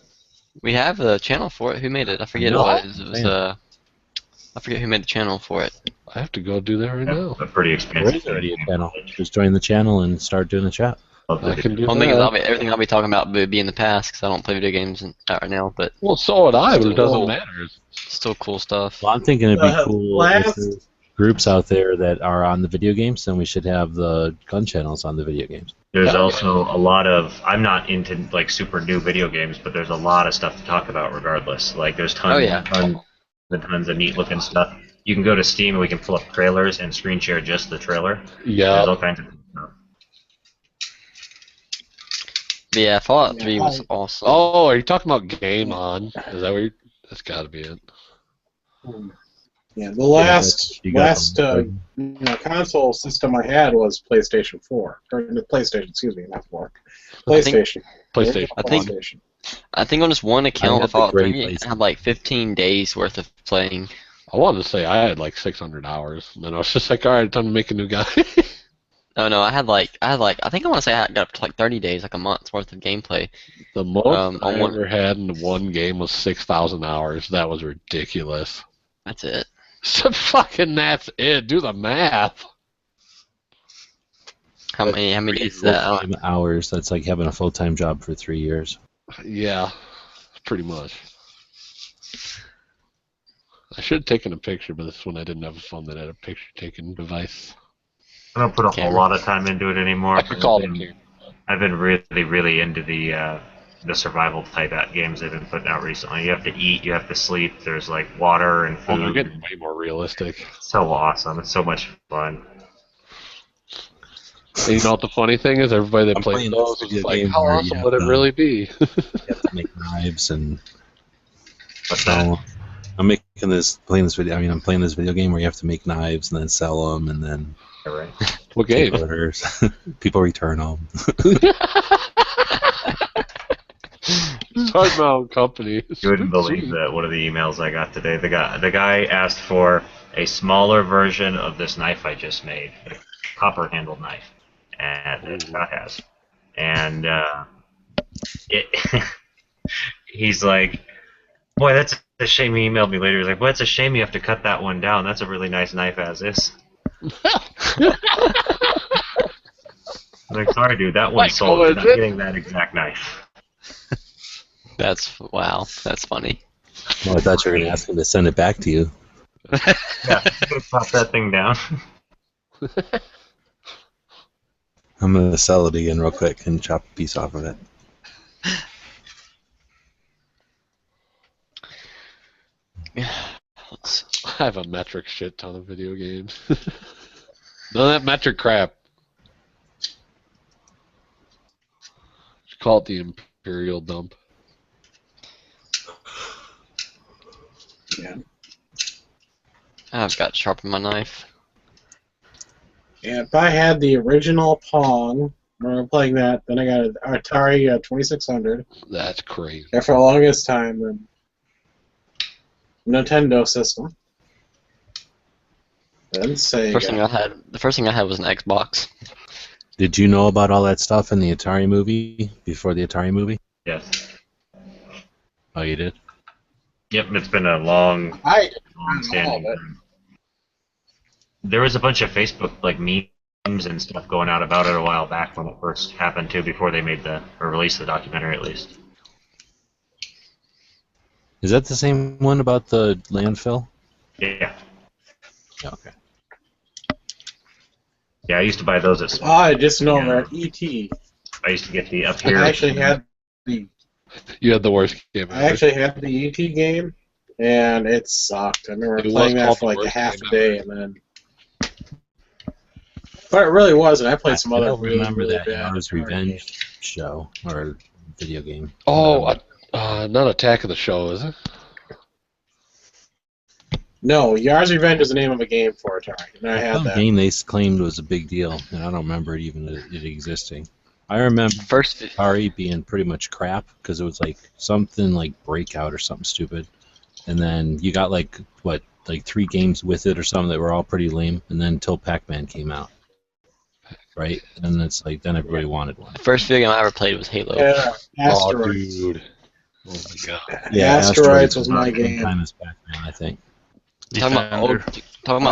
We have a channel for it. Who made it? I forget know. who it was. It was Man. I forget who made the channel for it. I have to go do that right now. A pretty There expensive. is already a channel. Just join the channel and start doing the chat. I can do One thing is that. everything I'll be talking about will be in the past because I don't play video games right now. But Well, so would I, but it doesn't Still- matter. still cool stuff. Well, I'm thinking it'd be cool if last- there's groups out there that are on the video games, then we should have the gun channels on the video games. There's Yeah. also a lot of. I'm not into like super new video games, but there's a lot of stuff to talk about regardless. Like there's tons, Oh, yeah. tons and tons of neat looking stuff. You can go to Steam and we can pull up trailers and screen share just the trailer. There's Yeah. all kinds of stuff. But yeah, Fallout Yeah, 3 was I- awesome. Oh, are you talking about Game On? Is that where you... That's got to be it. Yeah, the last you got them. console system I had was PlayStation 4. Or the PlayStation, excuse me, not 4. I think- PlayStation. PlayStation. I think- PlayStation. I think on just one account had of the Fallout great 3, I place. had like 15 days worth of playing. I wanted to say I had like 600 hours, and then I was just like, all right, time to make a new guy. Oh no, I think I want to say I got up to like 30 days, like a month's worth of gameplay. The most on I one- ever had in one game was 6,000 hours. That was ridiculous. That's it. So fucking that's it. Do the math. How many days is that? I don't- Full-time hours. That's like having a full-time job for 3 years. Yeah, pretty much. I should have taken a picture, but this one I didn't have a phone that had a picture-taking device. I don't put a whole Camera. lot of time into it anymore. I could call it here. I've been really, really into the survival type games they've been putting out recently. You have to eat, you have to sleep. There's like water and Oh, they're food. getting way more realistic. So awesome! It's so much fun. And you know what the funny thing is? Everybody that I'm plays playing those this is video like, game how where you awesome have would it to- really be? You have to make knives and What's that? so I'm playing this video game where you have to make knives and then sell them and then Right. What take game? orders. People return them. Start my own company. You wouldn't believe that one of the emails I got today. The guy asked for a smaller version of this knife I just made, a copper-handled knife, and that Scott has. And he's like, "Boy, that's a shame." He emailed me later. He's like, "Well, it's a shame you have to cut that one down. That's a really nice knife as is." I'm like, sorry, dude, that one Like, sold. oh, You're is not it? getting that exact knife. Wow, that's funny. Well, I thought you were going to ask him to send it back to you. Yeah, pop that thing down. I'm going to sell it again real quick and chop a piece off of it. Let's- I have a metric shit ton of video games. None of that metric crap. Just call it the Imperial dump. Yeah. I've got to sharpen my knife. And if I had the original Pong, when I'm playing that, then I got an Atari 2600. That's crazy. And for the longest time, then Nintendo system. Then Sega. The first thing I had was an Xbox. Did you know about all that stuff in the Atari movie before the Atari movie? Yes. Oh, you did? Yep, it's been a long standing. There was a bunch of Facebook memes and stuff going out about it a while back when it first happened too, before they made or released the documentary at least. Is that the same one about the landfill? Yeah. Okay. Yeah, I used to buy those at. I just know that E.T. I used to get the up here. I actually had the. You had the worst game ever. I actually had the E.T. game, and it sucked. I remember playing that for like a half a day, and then. But it really wasn't. I played some other. I don't remember really that bad Yars Revenge show or video game. Oh, not Attack of the Show, is it? No, Yars Revenge is the name of a game for Atari, and I had that. Game they claimed was a big deal, and I don't remember it existing. I remember First Atari being pretty much crap because it was like something like Breakout or something stupid, and then you got like 3 games with it or something that were all pretty lame, and then until Pac-Man came out, right? And it's like then everybody wanted one. The first video game I ever played was Halo. Yeah, Oh, Asteroids. dude. Oh my god. Yeah, Asteroids was my game. Time as Pac-Man, I think. Talking about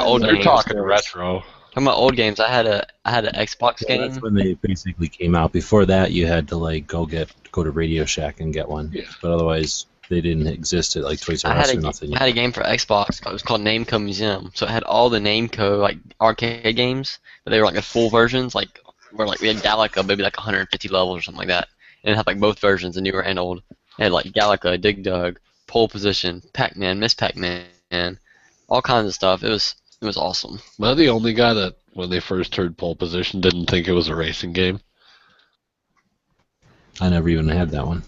old You're games. talking retro. Talking about old games. I had an Xbox Yeah, game. that's when they basically came out. Before that, you had to like go to Radio Shack and get one. Yeah. But otherwise, they didn't exist at like Toys R Us or nothing. I had a game for Xbox. It was called Namco Museum. So it had all the Namco arcade games, but they were the full versions. Where we had Galaga, maybe 150 levels or something like that. And it had both versions, the newer and old. It had Galaga, Dig Dug, Pole Position, Pac-Man, Miss Pac-Man, all kinds of stuff. It was awesome. Am I the only guy that, when they first heard Pole Position, didn't think it was a racing game? I never even had that one.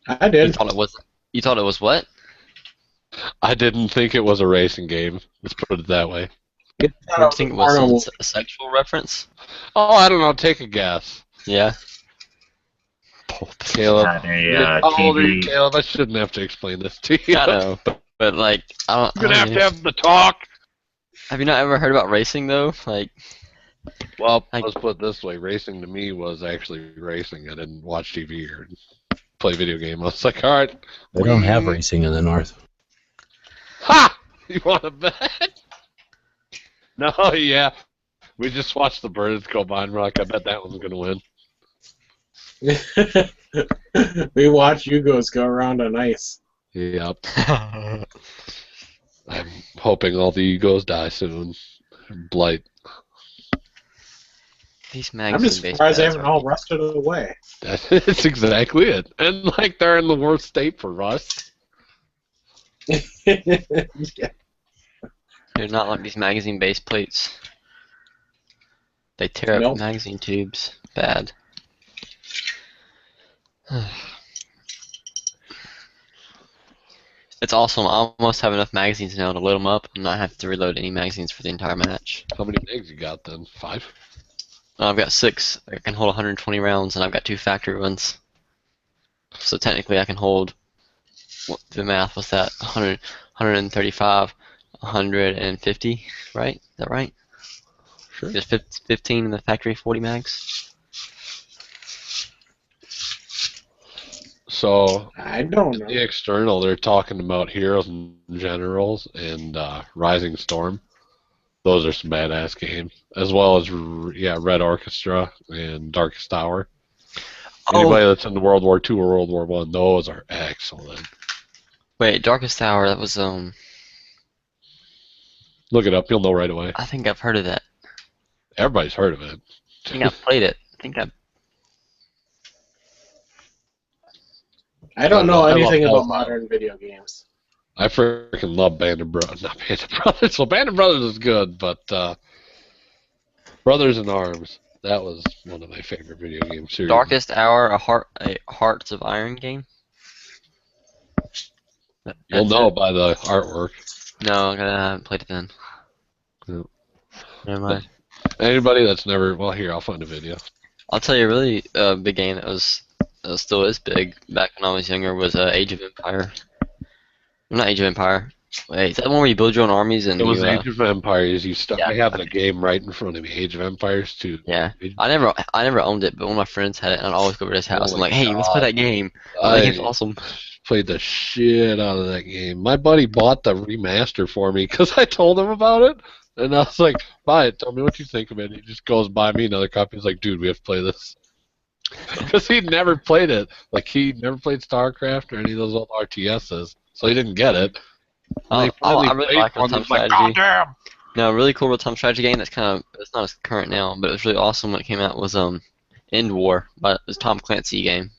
I did. You thought it was what? I didn't think it was a racing game. Let's put it that way. You think it was a sexual reference? Oh, I don't know. Take a guess. Yeah. Caleb. How old are you, Caleb? I shouldn't have to explain this to you. I know, but I don't. You're gonna have the talk. Have you not ever heard about racing though? Well, let's put it this way: racing to me was actually racing. I didn't watch TV or play video game. I was like, all right. They don't have racing in the north. Ha! You want to bet? No, yeah. We just watched the birds go by and we're like, I bet that one's gonna win. We watch Yugos go around on ice. Yep. I'm hoping all the egos die soon. Blight. These I'm just surprised they haven't all rusted away. That's exactly it. And they're in the worst state for rust. Yeah. They're not like these magazine base plates. They tear up magazine tubes. Bad. It's awesome. I almost have enough magazines now to load them up and not have to reload any magazines for the entire match. How many mags you got then? 5? I've got 6. I can hold 120 rounds, and I've got 2 factory ones. So technically, I can hold. The math was that 100, 135, 150, right? Is that right? Sure. Just 15 in the factory 40 mags. So I don't know. The external, they're talking about Heroes and Generals and Rising Storm. Those are some badass games, as well as Red Orchestra and Darkest Hour. Anybody that's in World War II or World War I, those are excellent. Wait, Darkest Hour, that was Look it up, you'll know right away. I think I've heard of that. Everybody's heard of it. I think I've played it. I don't know anything about modern video games. I freaking love Band of Brothers. Not Band of Brothers. Well, Band of Brothers is good, but Brothers in Arms. That was one of my favorite video game series. Darkest Hour, a Hearts of Iron game. You'll know by the artwork. No, I haven't played it then. Yeah. Never mind. Anybody that's never, well, here, I'll find a video. I'll tell you a really big game that still is big back when I was younger was Age of Empire. Not Age of Empire. Wait, is that one where you build your own armies and It was you, Age of Empires. Yeah. I have the game right in front of me. Age of Empires 2. Yeah, I never owned it, but one of my friends had it, and I'd always go over to his house. Oh I'm my like, hey, let's play that game. I That game's awesome. played the shit out of that game. My buddy bought the remaster for me because I told him about it, and I was like, buy it. Tell me what you think of it. And he just goes buy me another copy. He's like, dude, we have to play this. Because he'd never played it. Like, he never played StarCraft or any of those old RTSs, so he didn't get it. I really like real-time strategy. goddamn! No, a really cool real-time strategy game that's it's not as current now, but it was really awesome when it came out was End War, but it was Tom Clancy game.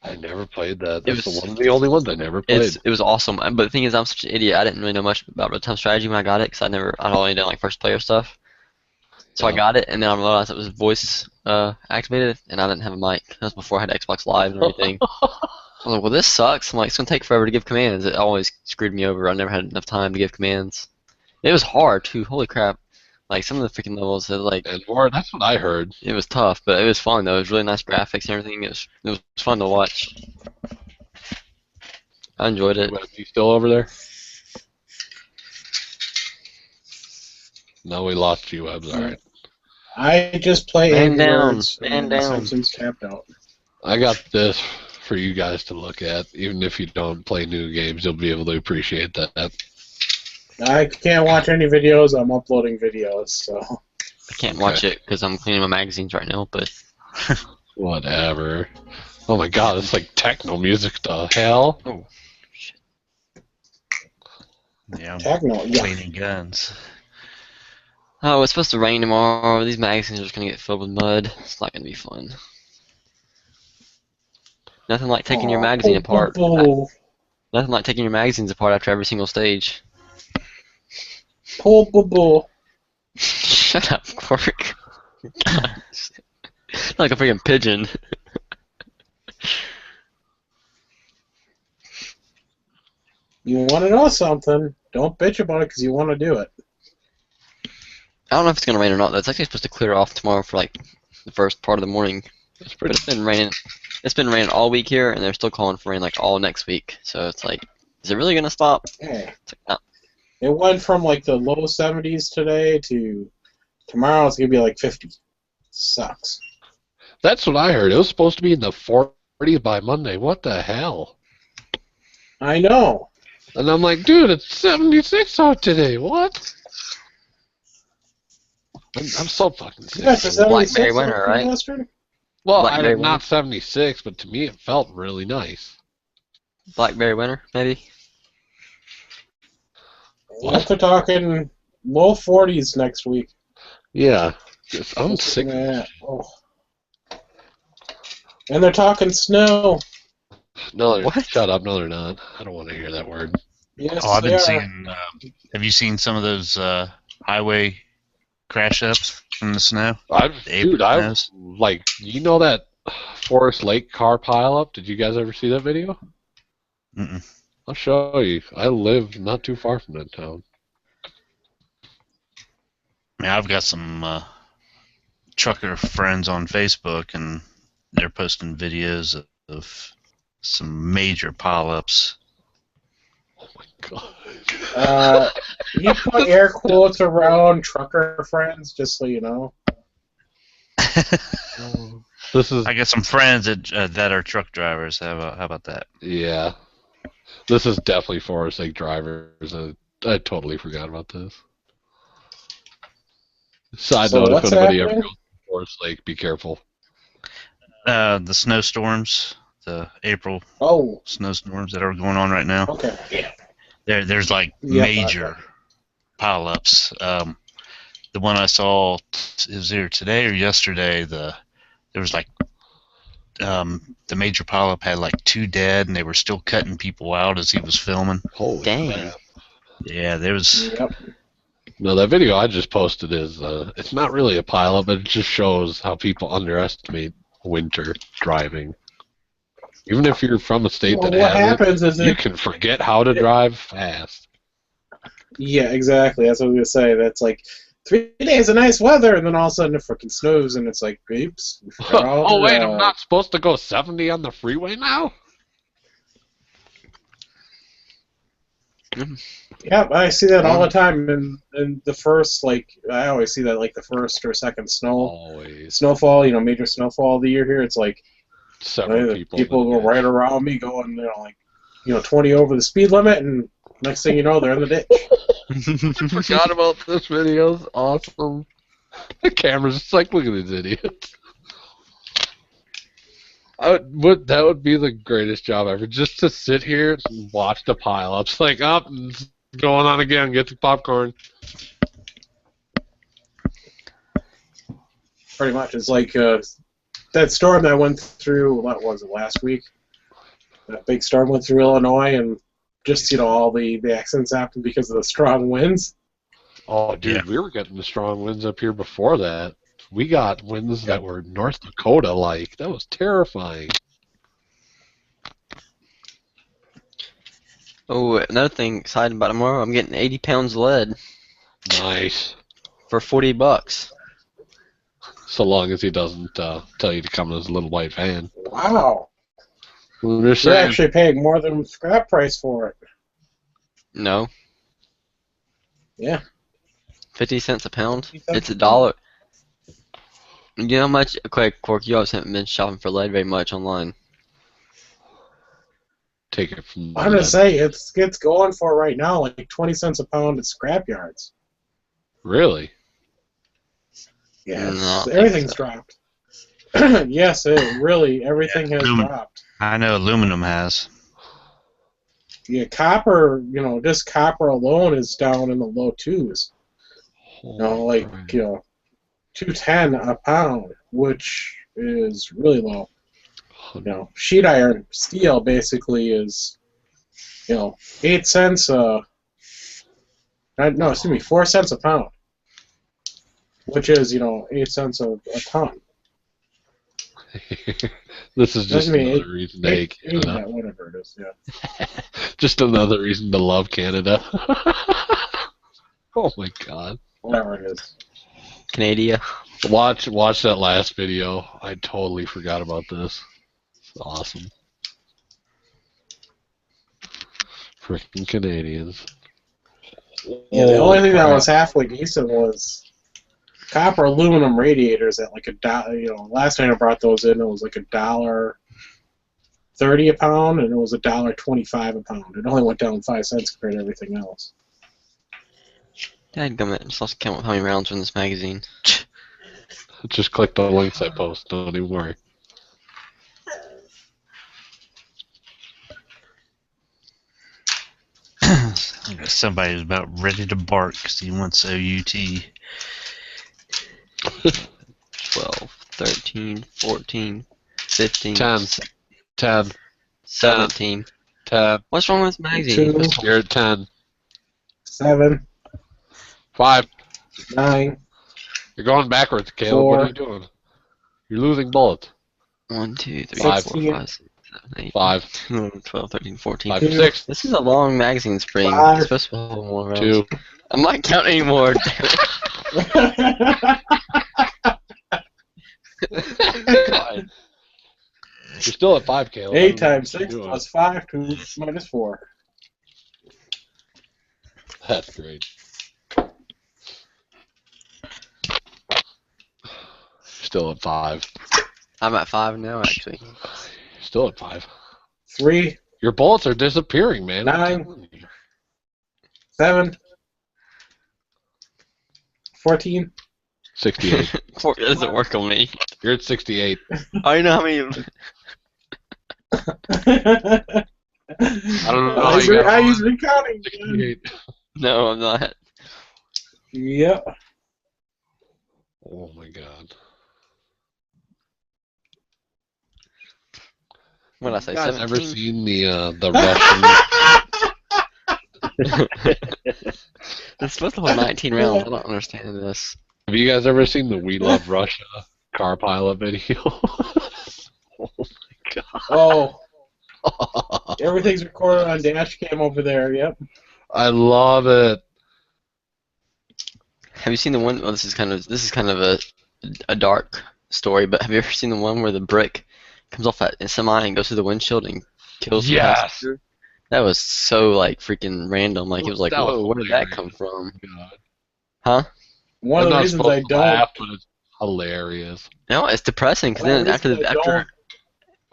I never played that. That's one of the only ones I never played. It was awesome, but the thing is, I'm such an idiot. I didn't really know much about real-time strategy when I got it because I'd only done like first-player stuff. So I got it, and then I realized it was voice activated, and I didn't have a mic. That was before I had Xbox Live and everything. I was like, well, this sucks. I'm like, it's going to take forever to give commands. It always screwed me over. I never had enough time to give commands. It was hard, too. Holy crap. Like, some of the freaking levels, that's what I heard. It was tough, but it was fun, though. It was really nice graphics and everything. It was fun to watch. I enjoyed it. Is he still over there? No, we lost you, Webbs. All right. I just play Man down. Words Man and down. Simpsons tapped out. I got this for you guys to look at. Even if you don't play new games, you'll be able to appreciate that. I can't watch any videos. I'm uploading videos, so. I can't watch it because I'm cleaning my magazines right now, but. Whatever. Oh my god, it's like techno music. The hell? Oh, shit. Yeah, Techno, yeah. cleaning guns. Oh, it's supposed to rain tomorrow. These magazines are just going to get filled with mud. It's not going to be fun. Nothing like taking your magazine apart. Nothing like taking your magazines apart after every single stage. Shut up, Quark. Gosh. Like a freaking pigeon. You want to know something? Don't bitch about it because you want to do it. I don't know if it's going to rain or not. It's actually supposed to clear off tomorrow for like the first part of the morning. But it's been raining. It's been raining all week here, and they're still calling for rain like all next week. So it's like, is it really going to stop? Hey. It's like, no. It went from like the low 70s today to tomorrow it's going to be like 50. Sucks. That's what I heard. It was supposed to be in the 40s by Monday. What the hell? I know. And I'm like, dude, it's 76 out today. What? I'm so fucking sick. Yeah, it's Blackberry winter, right? Yesterday? Well, Blackberry not 76, but to me it felt really nice. Blackberry winter, maybe? What? They're talking low 40s next week. Yeah. I'm sick of that. Oh. And they're talking snow. No, What? Shut up. No, they're not. I don't want to hear that word. Yes, I've they been are. seeing. Have you seen some of those highway crash ups from the snow? Like, you know that Forest Lake car pileup? Did you guys ever see that video? Mm-mm. I'll show you. I live not too far from that town. Yeah, I've got some trucker friends on Facebook, and they're posting videos of some major pileups. Oh my god. You put air quotes around trucker friends, just so you know. This is. I got some friends that are truck drivers. How about that? Yeah. This is definitely Forest Lake drivers. I totally forgot about this. Side note, if anybody ever goes to Forest Lake, be careful. The snowstorms, the April snowstorms that are going on right now. Okay. Yeah. There's like major pileups. The one I saw, it was either today or yesterday. There was like the major pileup had like 2 dead, and they were still cutting people out as he was filming. Holy Dang. crap. Yeah, there was. Yep. No, that video I just posted is, it's not really a pileup, but it just shows how people underestimate winter driving. Even if you're from a state Well, that what has happens it, is you can forget how to drive fast. Yeah, exactly. That's what I was gonna say. That's like 3 days of nice weather, and then all of a sudden it freaking snows, and it's like, oops. We forgot all Oh, to wait, I'm drive. not supposed to go 70 on the freeway now? Yep, I see that all the time. And the first, like, I always see that like the first or second Always. snowfall, major snowfall of the year here. It's like Several people go right around me going, 20 over the speed limit, and next thing you know, they're in the ditch. I forgot about this video. It's awesome. The camera's just like, look at these idiots. That would be the greatest job ever, just to sit here and watch the pileups. Like, up and going on again, get the popcorn. Pretty much. It's like that storm that went through, what was it, last week? That big storm went through Illinois, and just, all the accidents happened because of the strong winds. Oh, dude, Yeah. we were getting the strong winds up here before that. We got winds that were North Dakota-like. That was terrifying. Oh, another thing exciting about tomorrow, I'm getting 80 pounds of lead Nice. for $40. So long as he doesn't tell you to come in his little white van. Wow. We're You're saying, actually paying more than scrap price for it. No. Yeah. 50 cents a pound? 50 cents It's a $1. You know how much? Quick, Cork, you always haven't been shopping for lead very much online. take it from I'm gonna say it's going for right now like 20 cents a pound at scrap yards. Really? Yes, No, I don't everything's think so. dropped. Yes, everything has dropped. I know aluminum has. Yeah, copper, just copper alone is down in the low twos. Holy crap. 210 a pound, which is really low. Sheet iron steel basically is, 8 cents. No, excuse me, 4 cents a pound, which is 8 cents a ton. This is just Doesn't mean another reason to hate Canada. whatever it is, yeah. Just another reason to love Canada. Oh my god. Whatever it is. Canada. Watch that last video. I totally forgot about this. It's awesome. Freaking Canadians. Yeah, the only thing that crap. was halfway decent was copper aluminum radiators at like $1. Last time I brought those in, it was like $1.30 a pound, and it was $1.25 a pound. It only went down 5 cents compared to everything else. Dadgummit, just lost count of how many rounds are in this magazine. Just click the links I post. Don't even worry. Somebody's about ready to bark because he wants OUT. 12, 13, 14, 15, 10. 10. 17. 10. What's wrong with this magazine? 2, You're at 10. 7, 5. 9. You're going backwards, Caleb. 4. What are you doing? You're losing bullets. 1, 2, 3, 5. 4, 5, 6, 7, 8, 5. 12, 13, 14. 5. 6. This is a long magazine spring. 5. It's supposed to hold more rounds. 2. I'm not counting anymore. God. You're still at 5, Caleb. 8 I don't know times what you're 6 doing. plus 5, 2 minus 4. That's great. Still at 5. I'm at 5 now, actually. Still at 5. 3, Your bullets are disappearing, man. 9, 7, 14. 68. It doesn't work on me. You're at 68. I know how many. I don't know how you got I all use recounting. 68. No, I'm not. Yep. Oh my god. What did I say? You guys 17? ever seen the Russian? It's supposed to hold 19 rounds. I don't understand this. Have you guys ever seen the "We Love Russia" car pilot video? Oh my god! Oh, everything's recorded on dash cam over there. Yep. I love it. Have you seen the one? Well, this is kind of a dark story, but have you ever seen the one where the brick comes off that semi and goes through the windshield and kills the Yes. passenger? That was so like freaking random. Like it was like, That was whoa, where did that hilarious. come from? God. Huh? One I'm of the not reasons supposed I to don't. laugh, but it's hilarious. No, it's depressing because One of then the after reasons I don't-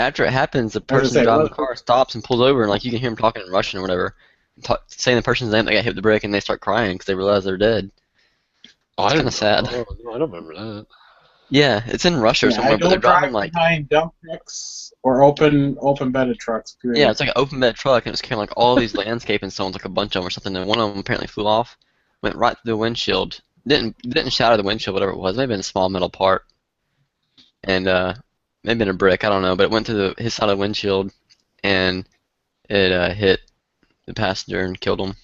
after it happens, the I was person gonna say, driving what- the car stops and pulls over, and like you can hear him talking in Russian or whatever, saying the person's name. They got hit with the brick, and they start crying because they realize they're dead. Oh, It's I kinda didn't sad. know. Oh, no, I don't remember that. Yeah, it's in Russia or Yeah, I somewhere, but they're don't drive driving like behind dump trucks or open bedded trucks. Period. yeah, it's like an open bed truck, and it's carrying like all these landscaping stones, like a bunch of them or something. And one of them apparently flew off, went right through the windshield. Didn't shatter the windshield, whatever it was. Maybe in a small metal part, and maybe in a brick. I don't know, but it went through his side of the windshield, and it hit the passenger and killed him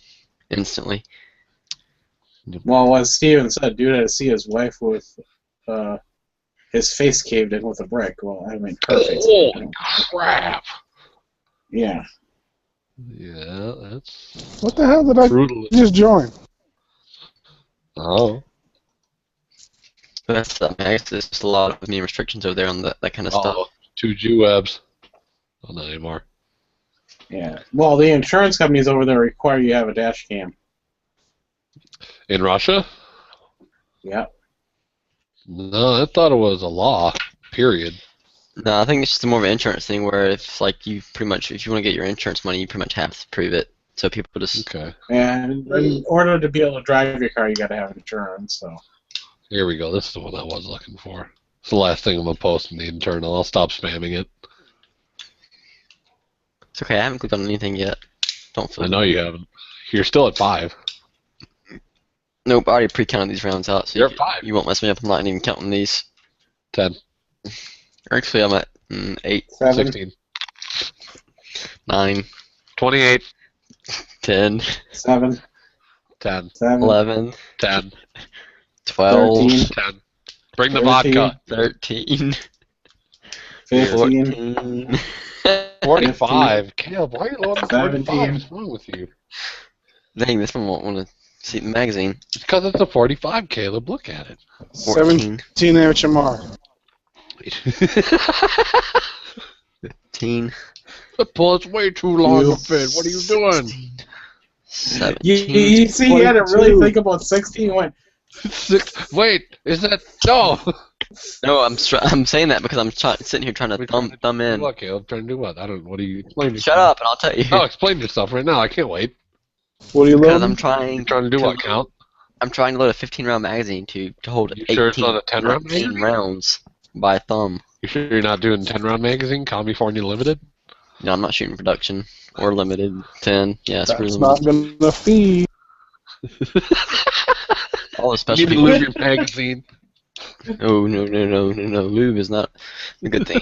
instantly. Well, as Steven said, dude had to see his wife with his face caved in with a brick. Well, I mean, her face. Holy crap! Yeah. Yeah, that's What the hell did I brutal. just join? Oh. But that's there's just a lot of new restrictions over there on that kind of stuff. Oh, 2G webs. Oh, not anymore. Yeah. Well, the insurance companies over there require you to have a dash cam. In Russia? Yeah. No, I thought it was a law. Period. No, I think it's just more of an insurance thing where if like you pretty much if you want to get your insurance money, you pretty much have to prove it. So people just Okay. And in order to be able to drive your car, you got to have insurance. So. Here we go. This is the one I was looking for. It's the last thing I'm going to post in the internal. I'll stop spamming it. it's okay. I haven't clicked on anything yet. Don't feel. I know you haven't. You're still at 5. Nope, I already pre-counted these rounds out, so You're at 5. you won't mess me up. I'm not even counting these. 10. Actually, I'm at 8, 7. 16. 9, 28. 10, 7. 10. 7. 11, 10. 12, 13. 10. Bring the 13. vodka. 13, 15. 14. 45. Caleb, why are you loading 17. 45? What's wrong with you? Dang, this one won't want to see the magazine. It's because it's a 45, Caleb. Look at it. 14, 17 HMR. 15, The bullet's way too long to fit. What are you doing? 17. You see, you had to really 22. think about 16. You went, Wait, is that... No! No, I'm saying that because I'm sitting here trying to thumb in. What, Caleb? Trying to do what? I don't... What are you... Explain Shut up, and I'll tell you. Oh, explain yourself right now. I can't wait. What are you Because loading? I'm Trying to do what, count? I'm trying to load a 15-round magazine to hold You 18, sure it's not a 10-round 19 magazine? rounds by thumb. You sure you're not doing 10-round magazine? California Limited? No, I'm not shooting production or limited 10. Yeah, screw That's them. not gonna feed. All the You special need to people. lose your magazine. Oh no. Lube is not a good thing.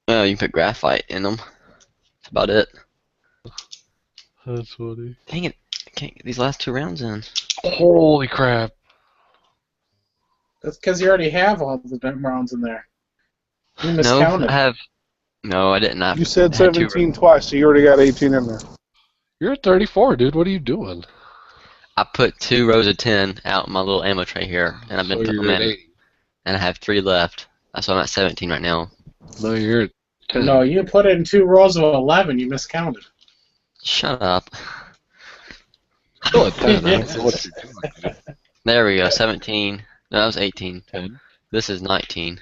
Oh, you can put graphite in them. That's about it. That's funny. Dang it! I can't get these last 2 rounds in. Holy crap. that's because you already have all the dumb rounds in there. You No, miscounted. I have. No, I didn't. You said I had 17 twice, so you already got 18 in there. You're at 34, dude. What are you doing? I put 2 rows of 10 out in my little ammo tray here, and I've been So putting you're them at in, 80. and I have 3 left. So I'm at 17 right now. No, you're at 10. No, you put in 2 rows of 11. You miscounted. Shut up. Still at 10. I don't know what you're doing, dude. There we go, 17. No, that was 18. 10. This is 19.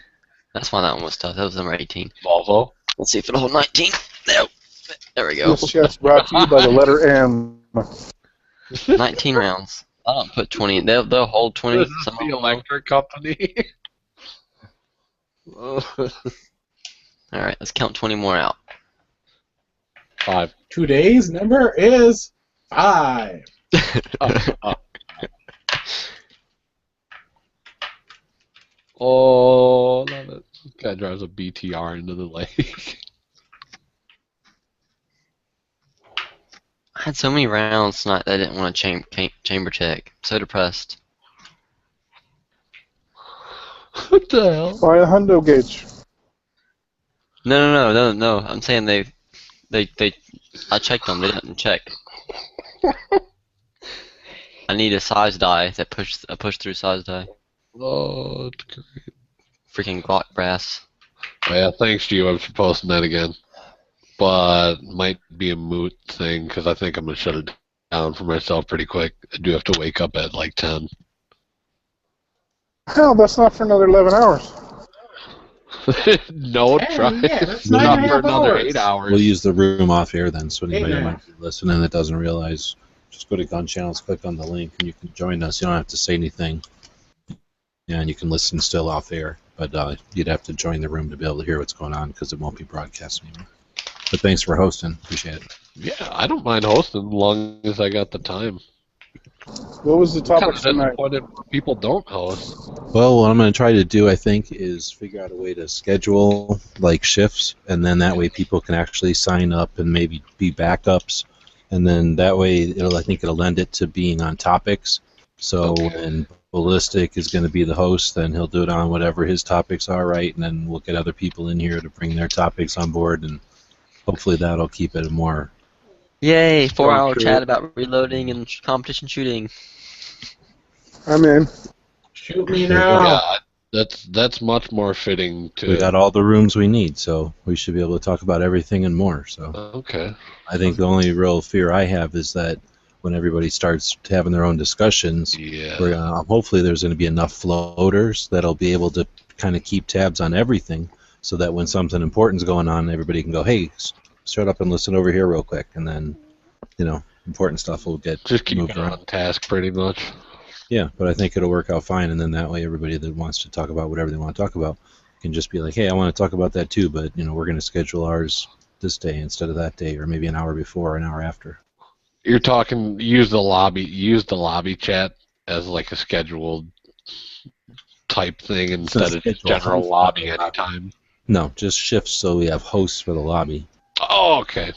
That's why that one was tough. That was number 18. Volvo. Let's see if it'll hold 19. Nope. There we go. This chest brought to you by the letter M. 19 rounds. I don't put 20 in. They'll hold 20. This is Some of the them will. electric company. Alright, let's count 20 more out. 5. Today's number is 5. Oh, love it. Guy drives a BTR into the lake. I had so many rounds tonight that I didn't want to chamber check. I'm so depressed. What the hell? Buy a hundo gauge. No. I'm saying they I checked them. They didn't check. I need a size die that push through size die. Oh, it's great. Freaking Glock brass. Oh, yeah, thanks to you. I'm for posting that again. But might be a moot thing because I think I'm going to shut it down for myself pretty quick. I do have to wake up at like 10. Hell, that's not for another 11 hours. No, try. Yeah, that's Not 9.5 for another hours. 8 hours. We'll use the room off air then, so anybody Yeah. that might be listening that doesn't realize, just go to Gun Channels, click on the link, and you can join us. You don't have to say anything. Yeah, and you can listen still off air, but you'd have to join the room to be able to hear what's going on because it won't be broadcast anymore. But thanks for hosting. Appreciate it. Yeah, I don't mind hosting as long as I got the time. What was the Kind topic of tonight? disappointed people don't host. Well, what I'm going to try to do, I think, is figure out a way to schedule like shifts, and then that way people can actually sign up and maybe be backups, and then that way I think it'll lend it to being on topics. So when Ballistic is going to be the host, then he'll do it on whatever his topics are, right? And then we'll get other people in here to bring their topics on board, and hopefully that'll keep it a more. Yay! 4-hour Structure. chat about reloading and competition shooting. I'm in. Shoot me There you go. now. Yeah, that's much more fitting to. We got all the rooms we need, so we should be able to talk about everything and more. So Okay. I think the only real fear I have is that when everybody starts having their own discussions, Yeah. we're hopefully there's going to be enough floaters that'll be able to kind of keep tabs on everything, so that when something important's going on, everybody can go, hey, shut up and listen over here real quick, and then important stuff will get Just keep moved it around. on task, pretty much. Yeah, but I think it'll work out fine, and then that way everybody that wants to talk about whatever they want to talk about can just be like, hey, I want to talk about that too, but we're going to schedule ours this day instead of that day, or maybe an hour before or an hour after. You're talking. Use the lobby chat as like a scheduled type thing instead of just schedule general host lobby for the lobby. anytime. No, just shifts so we have hosts for the lobby. Oh, okay.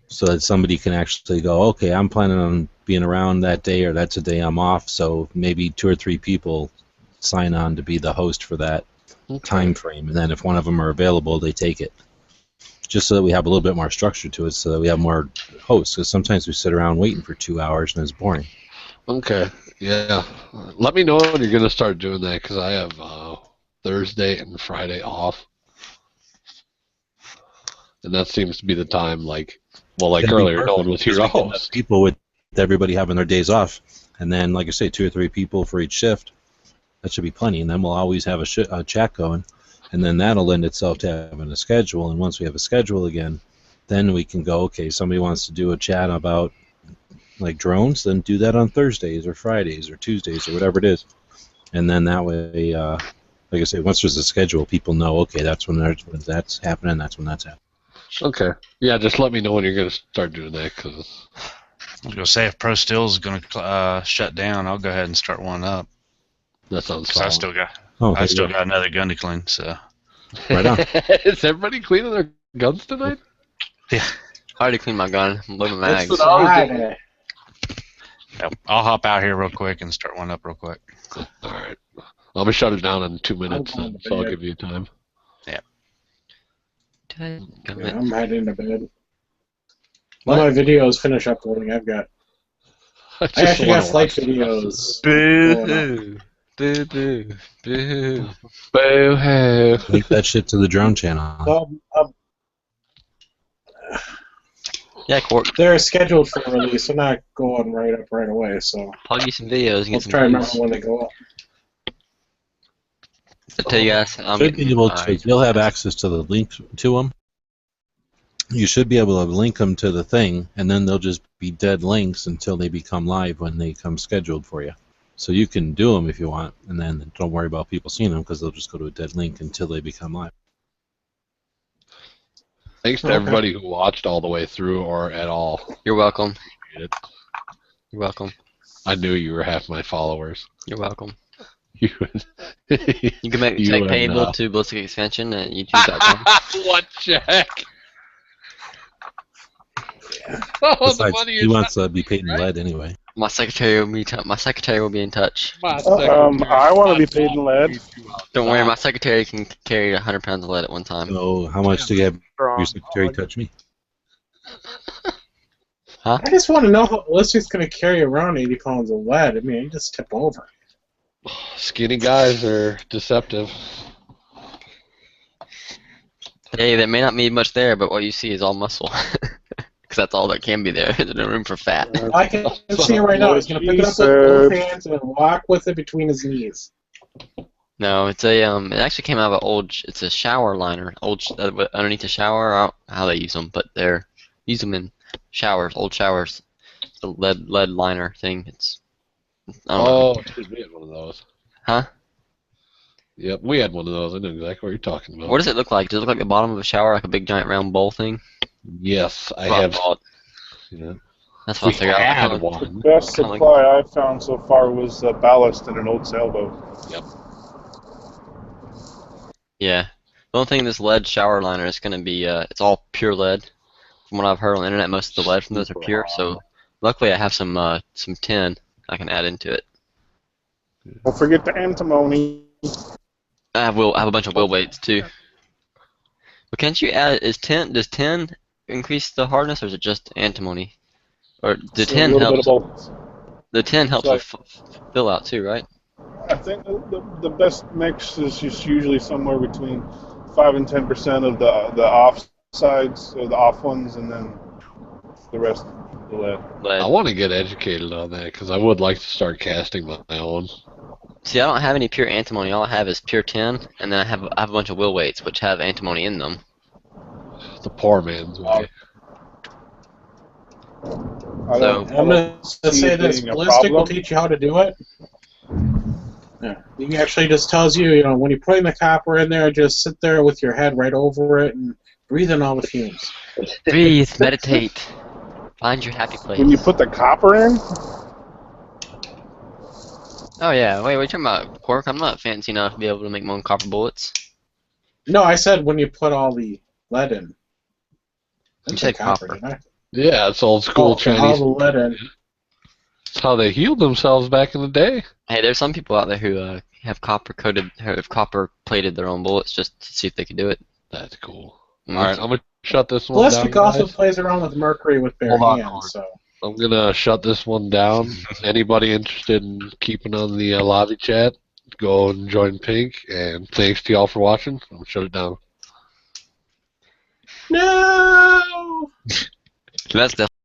So that somebody can actually go, okay, I'm planning on being around that day, or that's a day I'm off, so maybe 2 or 3 people sign on to be the host for that time frame, and then if one of them are available, they take it. Just so that we have a little bit more structure to it, so that we have more hosts, because sometimes we sit around waiting for 2 hours and it's boring. Okay. Yeah. Let me know when you're going to start doing that, because I have Thursday and Friday off. And that seems to be the time, like That'd be earlier, no perfect, one was here because to we get enough host. people with everybody having their days off, and then, like I say, 2 or 3 people for each shift. That should be plenty, and then we'll always have a chat going, and then that'll lend itself to having a schedule, and once we have a schedule again, then we can go, okay, somebody wants to do a chat about like drones, then do that on Thursdays or Fridays or Tuesdays or whatever it is, and then that way, like I say, once there's a schedule, people know, okay, that's when that's happening, that's when that's happening. Okay. Yeah, just let me know when you're going to start doing that, because I was going to say, if Pro Steel is going to shut down, I'll go ahead and start one up. that sounds 'Cause fun. I still got another gun to clean, so. Right on. Is everybody cleaning their guns tonight? I already cleaned my gun. I'm loading my It's mags. Friday. Yep, I'll hop out here real quick and start one up real quick. All right. I'm going to shut it down in 2 minutes, going then, to so I'll bed. give you time. Yeah, I'm heading to bed. Let my videos finish uploading. I just actually wanna got flight watch the rest videos. going up. Boo, boo, boo, boo, hoo. Link that shit to the drone channel. Well, Yeah, Court. they're scheduled for release. They're not going right away. So Plug you some videos and get let's some try to remember views. when they go up. I tell you guys, I'm Should be getting able to, you'll have access to the links to them. You should be able to link them to the thing, and then they'll just be dead links until they become live when they come scheduled for you. So you can do them if you want, and then don't worry about people seeing them because they'll just go to a dead link until they become live. Thanks to everybody who watched all the way through or at all. You're welcome. Appreciate it. You're welcome. I knew you were half my followers. You're welcome. You, You can make You check and, payable to ballistic expansion at youtube.com. what check? Oh, the Besides, money he is wants to be paid in lead anyway. My secretary will be in touch. my I want to be paid in lead. Don't worry, my secretary can carry 100 pounds of lead at one time. So, how much to get your secretary touch me? Huh? I just want to know how Ballistic's going to carry around 80 pounds of lead. I mean, you just tip over. Skinny guys are deceptive. Hey, there may not be much there, but what you see is all muscle. Because that's all that can be there. There's no room for fat. I can see it right now. He's going to pick it up with both hands and then walk with it between his knees. No, it's a it actually came out of an old. It's a shower liner, underneath the shower. I don't know how they use them, but they're use them in showers, old showers. The lead liner thing. It's. I don't know. Dude, we had one of those. Huh? Yep, we had one of those. I know exactly what you're talking about. What does it look like? Does it look like the bottom of a shower, like a big giant round bowl thing? Yes, I Well, have. well, Yeah. That's what I figured had out. one. Best Kinda like- supply I've found so far was ballast in an old sailboat. Yeah. The only thing in this lead shower liner is going to be, it's all pure lead. From what I've heard on the internet, most of the lead from those are pure. So luckily, I have some tin I can add into it. Don't forget the antimony. I have a bunch of wheel weights too. But can't you add? Does tin increase the hardness, or is it just antimony? Or the It's a tin little bit helps. of both. The tin helps It's with fill out too, right? I think the best mix is just usually somewhere between 5 and 10% of the off sides, or the off ones, and then the rest the lead. Lead. I want to get educated on that because I would like to start casting my own. See, I don't have any pure antimony. All I have is pure tin, and then I have a bunch of wheel weights which have antimony in them. The poor man's way. I don't, I'm going to see say it this. being a Ballistic will problem. teach you how to do it. Yeah. He actually just tells you, when you're putting the copper in there, just sit there with your head right over it and breathe in all the fumes. Breathe, meditate, find your happy place. When you put the copper in, Oh yeah, wait, what are you talking about, Quark? I'm not fancy enough to be able to make my own copper bullets. No, I said when you put all the lead in. You said copper. didn't I? Yeah, it's old school All Chinese. the lead in. It's how they healed themselves back in the day. Hey, there's some people out there who have copper plated their own bullets just to see if they can do it. That's cool. Mm. All right, I'm gonna shut this one Ballistic down. also Guys. plays around with mercury with bare Hold on, hands, Quark. so. I'm gonna shut this one down. Anybody interested in keeping on the lobby chat, go and join Pink. And thanks to y'all for watching. I'm gonna shut it down. No! That's definitely